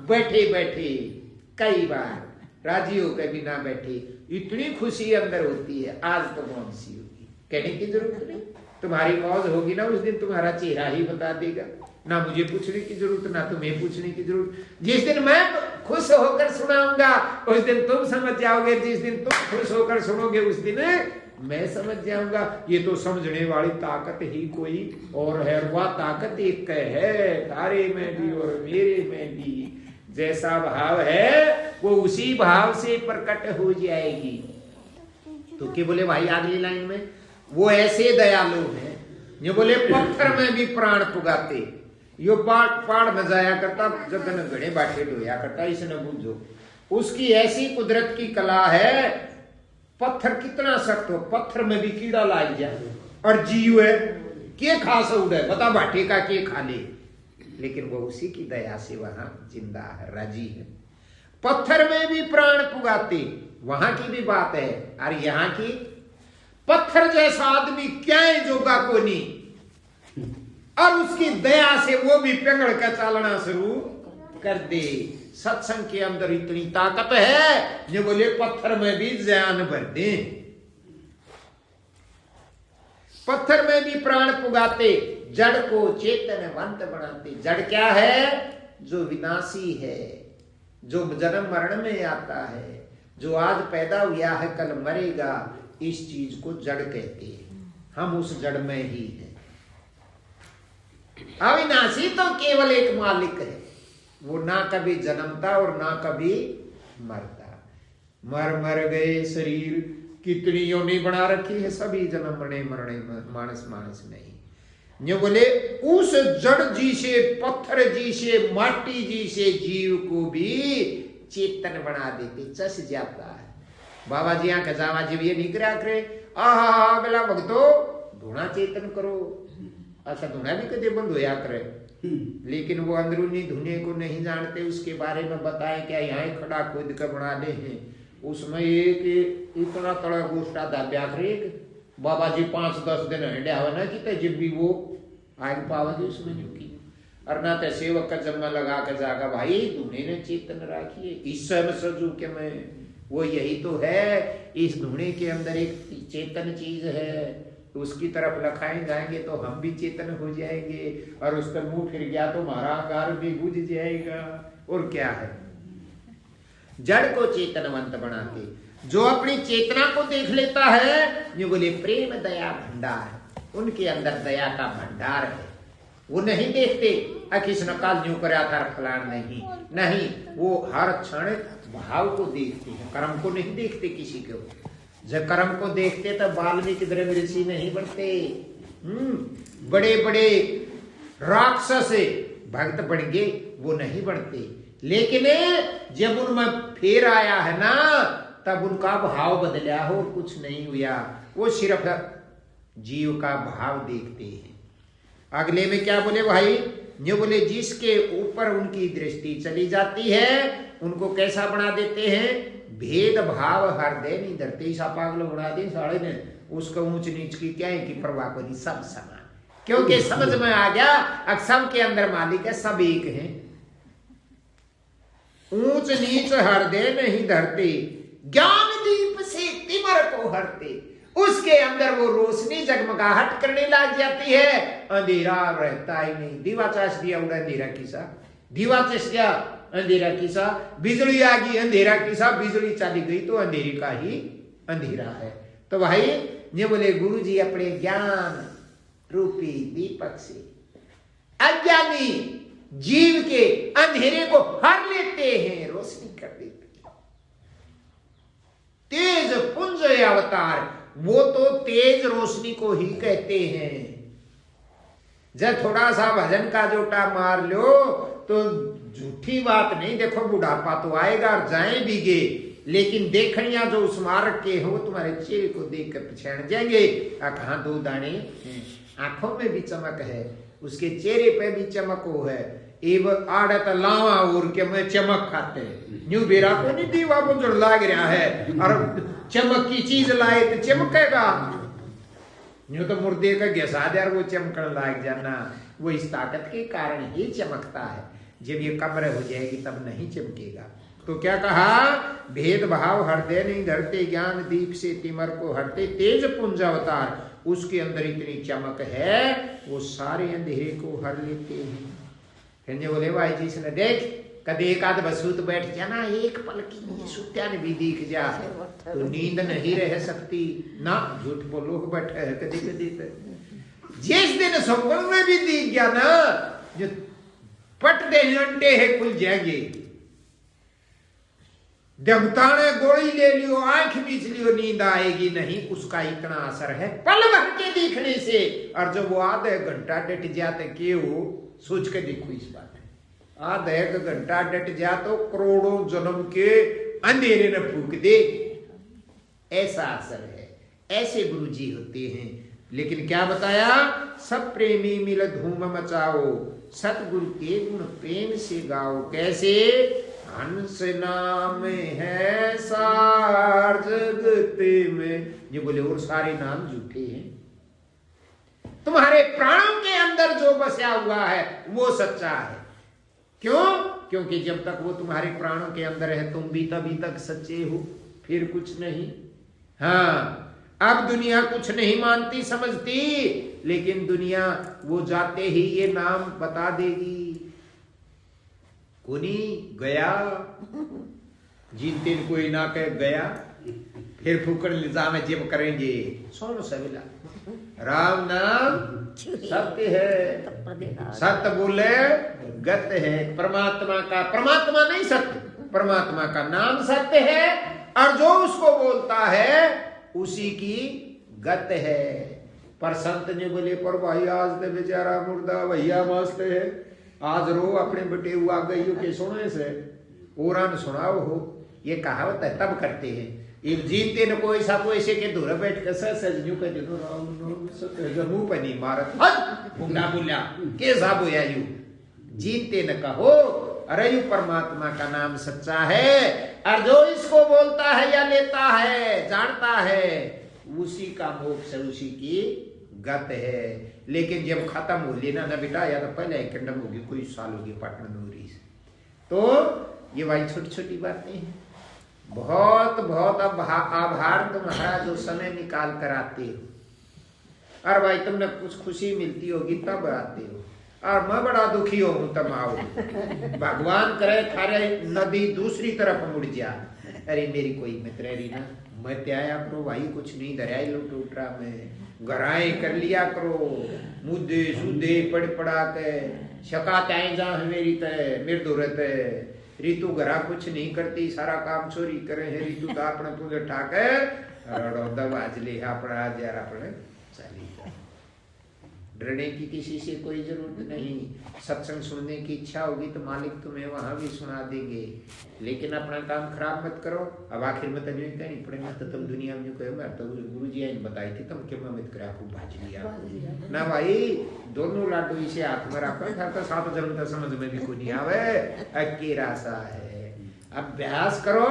बैठे बैठे कई बार राजी होकर भी ना बैठे, इतनी खुशी अंदर होती है। आज तो कौन सी होगी, कहने की जरूरत नहीं। तुम्हारी मौज होगी ना उस दिन तुम्हारा चेहरा ही बता देगा, ना मुझे पूछने की जरूरत ना तुम्हें पूछने की जरूरत। जिस दिन मैं खुश होकर सुनाऊंगा उस दिन तुम समझ जाओगे, जिस दिन तुम खुश होकर सुनोगे उस दिन मैं समझ जाऊंगा। ये तो समझने वाली ताकत ही कोई और है, वह ताकत एक है तारे में भी और मेरे में भी। जैसा भाव है वो उसी भाव से प्रकट हो जाएगी। तो क्या बोले भाई अगली लाइन में, वो ऐसे दयालु हैं ये बोले पत्थर में भी प्राण पुगाते। यो पाड़ में जाया करता, जगन घड़े बाटे ढोया करता, इसने बुझो उसकी ऐसी कुदरत की कला है। पत्थर कितना सख्त हो, पत्थर में भी कीड़ा लाग जाए, और जीव है के खा उड़े, बता बाटे का के खा ले, लेकिन वो उसी की दया से वहां जिंदा है, राजी है। पत्थर में भी प्राण पुगाते, वहां की भी बात है। और यहाँ की पत्थर जैसा आदमी क्या है जोगा को नहीं, और उसकी दया से वो भी पिघल का चालना शुरू कर दे। सत्संग के अंदर इतनी ताकत है जो बोले पत्थर में भी जान भर दे, पत्थर में भी प्राण पुगाते, जड़ को चेतनवंत बनाते। जड़ क्या है? जो विनाशी है, जो जन्म मरण में आता है, जो आज पैदा हुआ है कल मरेगा, इस चीज को जड़ कहते हैं। हम उस जड़ में ही हैं। अविनाशी तो केवल एक मालिक है, वो ना कभी जन्मता और ना कभी मरता। मर गए शरीर, कितनी योनि बना रखी है, सभी जन्म मरने मानस नहीं। जो बोले उस जड़ जी से, पत्थर जी से, माटी जी से जीव को भी चेतन बना देते, चस जाता है। बाबा जी यहाँ जावा जी ये नहीं करा करे, आहा बेला भगतो धुना चेतन करो। अच्छा धुना भी कदे बंद होया करे, लेकिन वो अंदरूनी धुने को नहीं जानते, उसके बारे में बताए क्या यहाँ खड़ा खुद का बना ले हैं। उसमें एक इतना तड़ा गोष्ठा था ब्याखरे, बाबा जी 5-10 दिन हंड्या हुआ ना कि जब भी वो आग पावा जी उसमें झुकी, और ना तो सेवक का जम्मा लगा के जागा, भाई धुने ने चेतन राखी है, इस समय सजू के मैं वो यही तो है, इस धुने के अंदर एक चेतन चीज है, उसकी तरफ लखाए जाएंगे तो हम भी चेतन हो जाएंगे, और उसका मुंह फिर गया तो हमारा आकार भी बुझ जाएगा। और क्या है, जड़ को चेतनवंत बनाते, जो अपनी चेतना को देख लेता है, ये बोले प्रेम दया भंडार, उनके अंदर दया का भंडार है। वो नहीं देखते किसने काल न्यू करा था फलान, नहीं, वो हर क्षण भाव को देखते हैं, कर्म को नहीं देखते किसी को। जब कर्म को देखते तब वाल्मीकि ऋषि नहीं बनते, बड़े बड़े राक्षस भक्त बन गए, वो नहीं बनते। लेकिन जब उनमें फेर आया है ना, तब उनका भाव बदला हो, कुछ नहीं हुआ, वो सिर्फ जीव का भाव देखते हैं। अगले में क्या बोले भाई, जो बोले जिसके ऊपर उनकी दृष्टि चली जाती है, उनको कैसा बना देते हैं, भेद भाव हृदय नहीं धरते, ईसा पागल बना दे साढ़े ने, उसका ऊंच नीच की क्या है कि परवाह को नहीं, सब समान, क्योंकि समझ में आ गया अक्षम के अंदर मालिक है, सब एक है। ऊंच नीच हृदय नहीं धरते, ज्ञान दीप से तिमर को हरते, उसके अंदर वो रोशनी जगमगाहट करने लग जाती है, अंधेरा रहता ही नहीं। दीवा चाश दिया उड़ा अंधेरा किसा, दीवा चाश दिया अंधेरा किसा, बिजली आ गई अंधेरा किसा, बिजली चली गई तो अंधेरे का ही अंधेरा है। तो भाई ये बोले गुरु जी अपने ज्ञान रूपी दीपक से अज्ञानी जीव के अंधेरे को हर लेते हैं, रोशनी कर देते हैं। तेज पुंज अवतार, वो तो तेज रोशनी को ही कहते हैं। जब थोड़ा सा भजन का जोटा मार लो तो झूठी बात नहीं, देखो बुढ़ापा तो आएगा और जाए भी गे, लेकिन देखनिया जो स्मारक के हो तुम्हारे चेहरे को देख कर पहचान जाएंगे, कहाँ 2 दाने आंखों में भी चमक है, उसके चेहरे पे भी चमक हो है, एव आड़त लावा और के में चमक खाते न्यू बेरा को नहीं दीवा बुजुड़ लाग रहा है, और चमक की चीज लाए तो चमकेगा, न्यू तो मुर्दे का घसा दे वो चमकने लाग जाना, वो इस ताकत के कारण ही चमकता है, जब ये कब्र हो जाएगी तब नहीं चमकेगा। तो क्या कहा, भेदभाव हृदय नहीं धरते, ज्ञान दीप से तिमर को हरते, तेज पुंज अवतार, उसके अंदर इतनी चमक है वो सारे अंधेरे को हर लेते हैं। फिर बोले भाई जी इसने देख कदे एक आध बसूत बैठ जाना, एक पल की सुत्यान भी दिख जा तो नींद नहीं रह सकती ना, झूठ बोलो बैठे है कदे कदे, जिस दिन स्वप्न में भी दिख गया ना, जो पट दे अंडे है खुल जाएंगे, देवता ने गोली ले लियो, आंख बीच लियो, नींद आएगी नहीं, उसका इतना असर है पल भर के दिखने से। और जब वो आधे घंटा डट जाते क्यों, सोच के देखो इस बात, आधे घंटा डट जा तो करोड़ों जन्म के अंधेरे न फूक दे, ऐसा असर है। ऐसे गुरु जी होते हैं। लेकिन क्या बताया, सब प्रेमी मिल धूम मचाओ, सतगुरु के गुण प्रेम से गाओ, कैसे, हंस नाम है सार जगते में, ये बोले और सारे नाम झूठे हैं, तुम्हारे प्राणों के अंदर जो बसा हुआ है वो सच्चा है। क्यों, क्योंकि जब तक वो तुम्हारे प्राणों के अंदर है तुम भी तभी तक सच्चे हो, फिर कुछ नहीं। हाँ, अब दुनिया कुछ नहीं मानती समझती, लेकिन दुनिया वो जाते ही ये नाम बता देगी। कोनी गया जीते कोई ना कह गया फिर फूकड़ लिजा में जब करेंगे सुनो सविला राम नाम सत्य है सत्य बोले गत है परमात्मा का परमात्मा नहीं सत्य परमात्मा का नाम सत्य है और जो उसको बोलता है उसी की गत है। पर संत ने बोले पर भाई आज तो बेचारा मुर्दा भैया मस्त है आज रो अपने बेटे हुआ गई के सुनने से ओरान सुनाओ हो ये कहावत है तब करते हैं एक जीते न कोई सा कोई से के दूर बैठ के सजनू के दिनो राम नाम सत्य मुंह पर नहीं मारत हट बुंगा बुला के सा बोया यू जीते न कहो अरे यू परमात्मा का नाम सच्चा है और जो इसको बोलता है या लेता है जानता है उसी का मोक्ष उसी की गत है। लेकिन जब खत्म हो लेना ना बेटा या तो पहले कंडम होगी कोई साल होगी पाटन नूरी से तो ये भाई छोटी छोटी बातें हैं। बहुत बहुत आभार तुम्हारा जो समय निकाल कर आते हो और भाई तुमने कुछ खुशी मिलती होगी तब आते हो और मैं बड़ा दुखी हूं तुम आओ भगवान करे थारे नदी दूसरी तरफ मुड़ जा अरे मेरी कोई मित्र रही ना मैं त्याया करो भाई कुछ नहीं दरियाई लो टूटरा में गराए कर लिया करो मुद्दे सुदे पड़ पड़ा के शकाताएं जा मेरी तय मृदुरत ऋतु घरा कुछ नहीं करती सारा काम चोरी करे है ऋतु तो अपने पूरे ठाके दबाज ले अपना आज यार अपने चली डरने की किसी से कोई जरूरत नहीं। सत्संग सुनने की इच्छा होगी तो मालिक तुम्हें वहां भी सुना देंगे लेकिन अपना काम खराब मत करो। अब आखिर में तब नहीं पड़ेगा तो तुम दुनिया में कहो मैं तो गुरु जी ने बताई थी तुम क्यों मत करा खूब भाज लिया ना भाई दोनों लाडू इसे हाथ में रखो घर तो सात जन्म तो समझ में भी कोई नहीं आवे अक्की रासा है। अभ्यास करो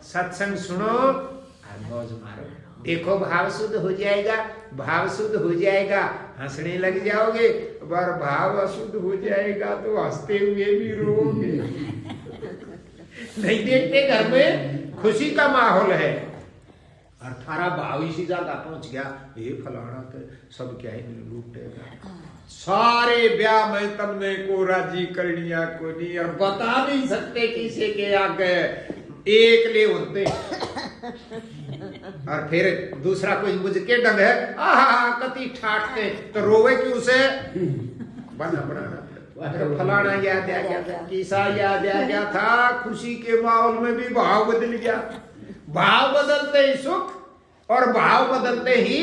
सत्संग सुनो और मौज मारो देखो भाव शुद्ध हो जाएगा भाव शुद्ध हो जाएगा हंसने लग जाओगे और भाव अशुद्ध हो जाएगा तो हंसते हुए भी रोओगे नहीं देखते घर में खुशी का माहौल है और थारा भाव इसी जगह पहुंच गया ये फलाना तो सब क्या ही लूटेगा सारे ब्याह में तुमने को राजी करनिया को नहीं और बता नहीं सकते किसी के आगे एक ले होते और फिर दूसरा कोई मुझ के डंग है कति ठाटते तो रोवे क्यों से बना बनाना फलाना याद आ गया था किसा याद आ गया था खुशी के माहौल में भी भाव बदल गया भाव बदलते ही सुख और भाव बदलते ही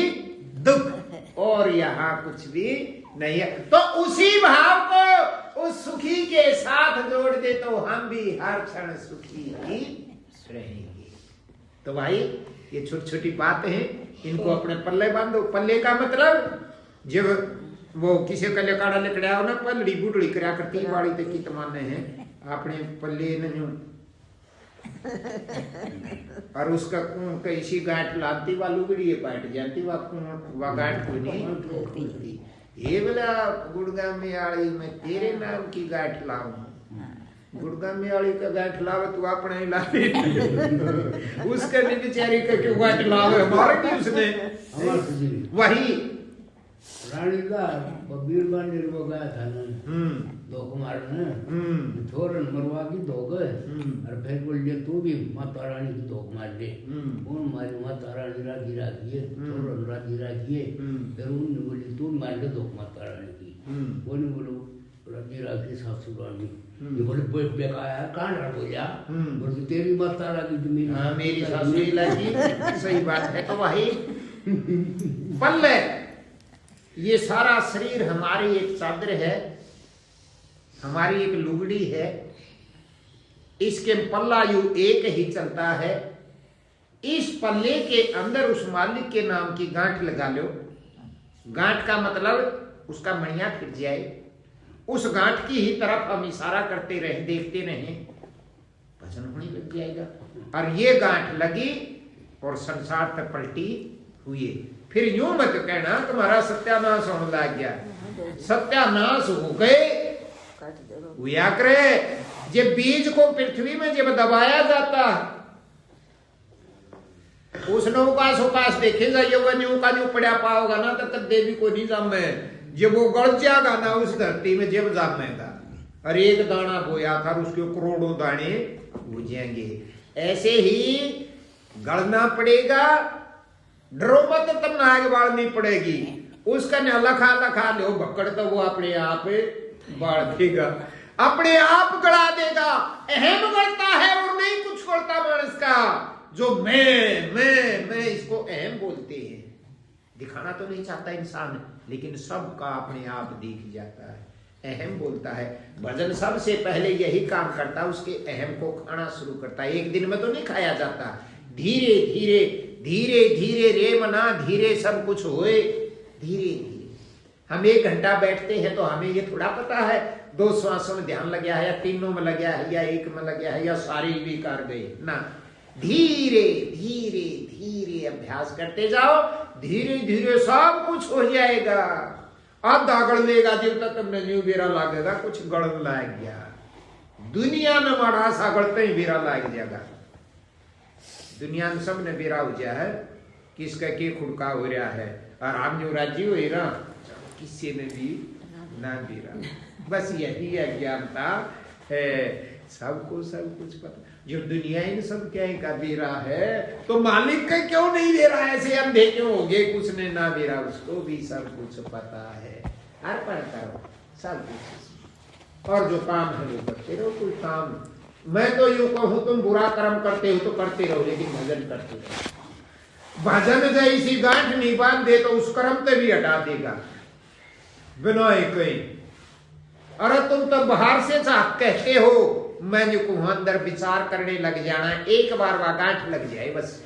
दुख और यहाँ कुछ भी नहीं है तो उसी भाव को उस सुखी के साथ जोड़ दे तो हम भी हर क्षण सुखी ही रहेंगे। तो भाई ये छोटी छोटी बातें हैं इनको अपने पल्ले बांधो। पल्ले का मतलब जब वो किसी का लेकाड़ा लेकड़ा हो ना पल्ली बुढ़ड़ी करा करती वाली तक की तमाने हैं अपने पल्ले नहीं और उसका कैसी गांठ लाती वालू गड़ी बैठ जाती वह गांठ को नहीं ये बोला गुड़गांव में आड़ी मैं तेरे नाम की गांठ लाऊं गुड़गांव में आड़ी का गांठ लावे तू अपने ही लावे उसके लिए बेचारी का क्यों गांठ लावे हमारे भी उसने वही रानी का बीरबल निर्भो गया था ना धोख मारने थोरन मरवा की धोख और फिर बोल दिया तू भी माता रानी की धोख मार दे उन मारी माता रानी राजी राखिए थोरन राजी राखिए फिर उन्होंने बोली तू मार दे धोख माता रानी की उन्होंने बोलो राजी राखी सासू रानी ये बोले बेकार कान रहा बोलिया बोले तेरी माता रानी तो मेरी सासू रानी सही बात है। तो वही पल्ले ये सारा शरीर हमारी एक चादर है हमारी एक लुगड़ी है इसके पल्ला यू एक ही चलता है। इस पल्ले के अंदर उस मालिक के नाम की गांठ लगा लो। गांठ का मतलब उसका मणिया फिर जाए उस गांठ की ही तरफ हम इशारा करते रहे देखते रहे भजन होने लग जाएगा। और ये गांठ लगी और संसार तक पलटी हुई। फिर यूं मत कहना तुम्हारा सत्यानाश होने लग गया। सत्यानाश हो गए हुआ करे जब बीज को पृथ्वी में जब दबाया जाता उस नौकाश उकाश देखेगा ये वो न्यू का न्यू पड़ा पाओगा ना तब तक देवी को नहीं जामे जब वो गड़ जाएगा ना उस धरती में जब जामेगा और एक दाना बोया था और उसके करोड़ों दाने हो जाएंगे। ऐसे ही गलना पड़ेगा, डरो मत, तब नाग बाढ़नी पड़ेगी। उसका न लखा लखा लो भक्कड़ तो वो अपने आप बाढ़ देगा, अपने आप गड़ा देगा। अहम गढ़ता है और नहीं कुछ गढ़ता मानस का। जो मैं इसको अहम बोलते हैं। दिखाना तो नहीं चाहता इंसान, लेकिन सबका अपने आप दिख जाता है, अहम बोलता है। भजन सबसे पहले यही काम करता है, उसके अहम को खाना शुरू करता है। एक दिन में तो नहीं खाया जाता, धीरे धीरे धीरे धीरे रे मना धीरे सब कुछ होए, धीरे धीरे। हम 1 घंटा बैठते हैं तो हमें ये थोड़ा पता है 2 श्वासों में ध्यान लग गया है या 3 में लग गया है या 1 में लग गया है या सारी बेकार गई ना। धीरे धीरे धीरे अभ्यास करते जाओ, धीरे धीरे सब कुछ हो जाएगा। आधा गड़ लेगा जब तक तुमने न्यू बेरा लागेगा, कुछ गड़ लाग गया। दुनिया में माड़ा सा गड़ते ही बेरा लाग जाएगा। दुनिया में सब ने बेरा हो गया है, किसका के खुड़का हो रहा है, और हम जो राज्य हो रहा किसी ने भी ना बेरा। बस यही अज्ञानता है, सबको सब कुछ पता। जो दुनिया इन सब क्या का बेरा है, तो मालिक का क्यों नहीं बेरा? ऐसे अंधे क्यों हो गए? कुछ ने ना बेरा, उसको भी सब कुछ पता है। अर्पण करो सब कुछ, और जो काम है वो करते रहो। कोई काम, मैं तो यूं कहूं, तुम बुरा कर्म करते हो तो करते रहो, लेकिन भजन करते रहो। भजन जैसी गांठ नहीं बांध दे तो उस कर्म से भी हटा देगा बिना कहीं। अरे तुम तो बाहर से साफ कहते हो, मैं जो कहूं अंदर विचार करने लग जाना, एक बार वह गांठ लग जाए बस,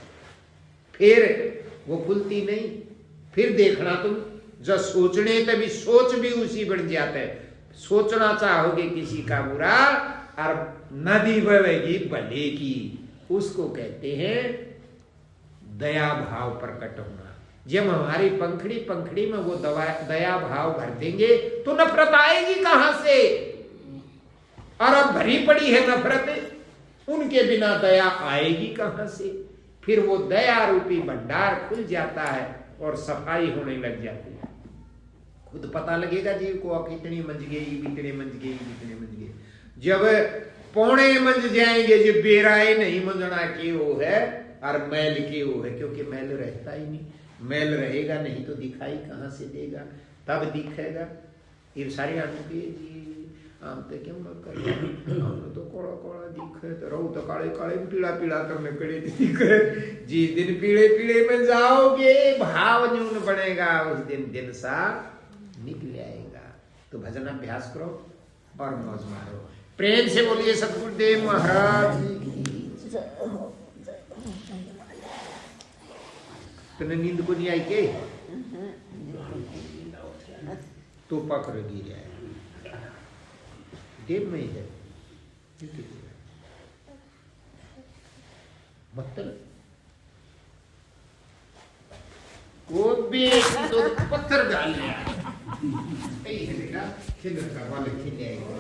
फिर वो खुलती नहीं। फिर देखना तुम जब सोचने तभी सोच भी उसी बढ़ जाते है। सोचना चाहोगे किसी का बुरा, और नदी बहेगी भले की, उसको कहते हैं दया भाव प्रकट होना। जब हमारी पंखड़ी में वो दया भाव भर देंगे तो नफरत आएगी कहां से? और अब भरी पड़ी है नफरत, उनके बिना दया आएगी कहां से? फिर वो दया रूपी भंडार खुल जाता है और सफाई होने लग जाती है। खुद पता लगेगा जीव को, कितनी मंज गई, बितने मंज गई, बितने मंज गई। जब पौने मंज जाएंगे, जब बेराए नहीं मंजना के वो है और मैल के वो है, क्योंकि मैल रहता ही नहीं। मैल रहेगा नहीं तो दिखाई कहां से देगा? तब दिखेगा। ये सारे आंटी जी आम तो क्यों न कर, तो कोड़ा कोड़ा दिखे तो रो, तो काले काले पीला पीला करने पड़े दिखे। जिस दिन पीले पीले में जाओगे, भाव न्यून बनेगा, उस दिन दिन सा निकल आएगा। तो भजन अभ्यास करो और मौज मारो। प्रेम से बोलिए सतगुरुदेव महाराज की। तने नींद को नहीं आई के? तो पकड़ गिर जाए, देव में ही है मतलब वो भी तो पत्थर डाल लिया। खिल का वाले खिल आएगा।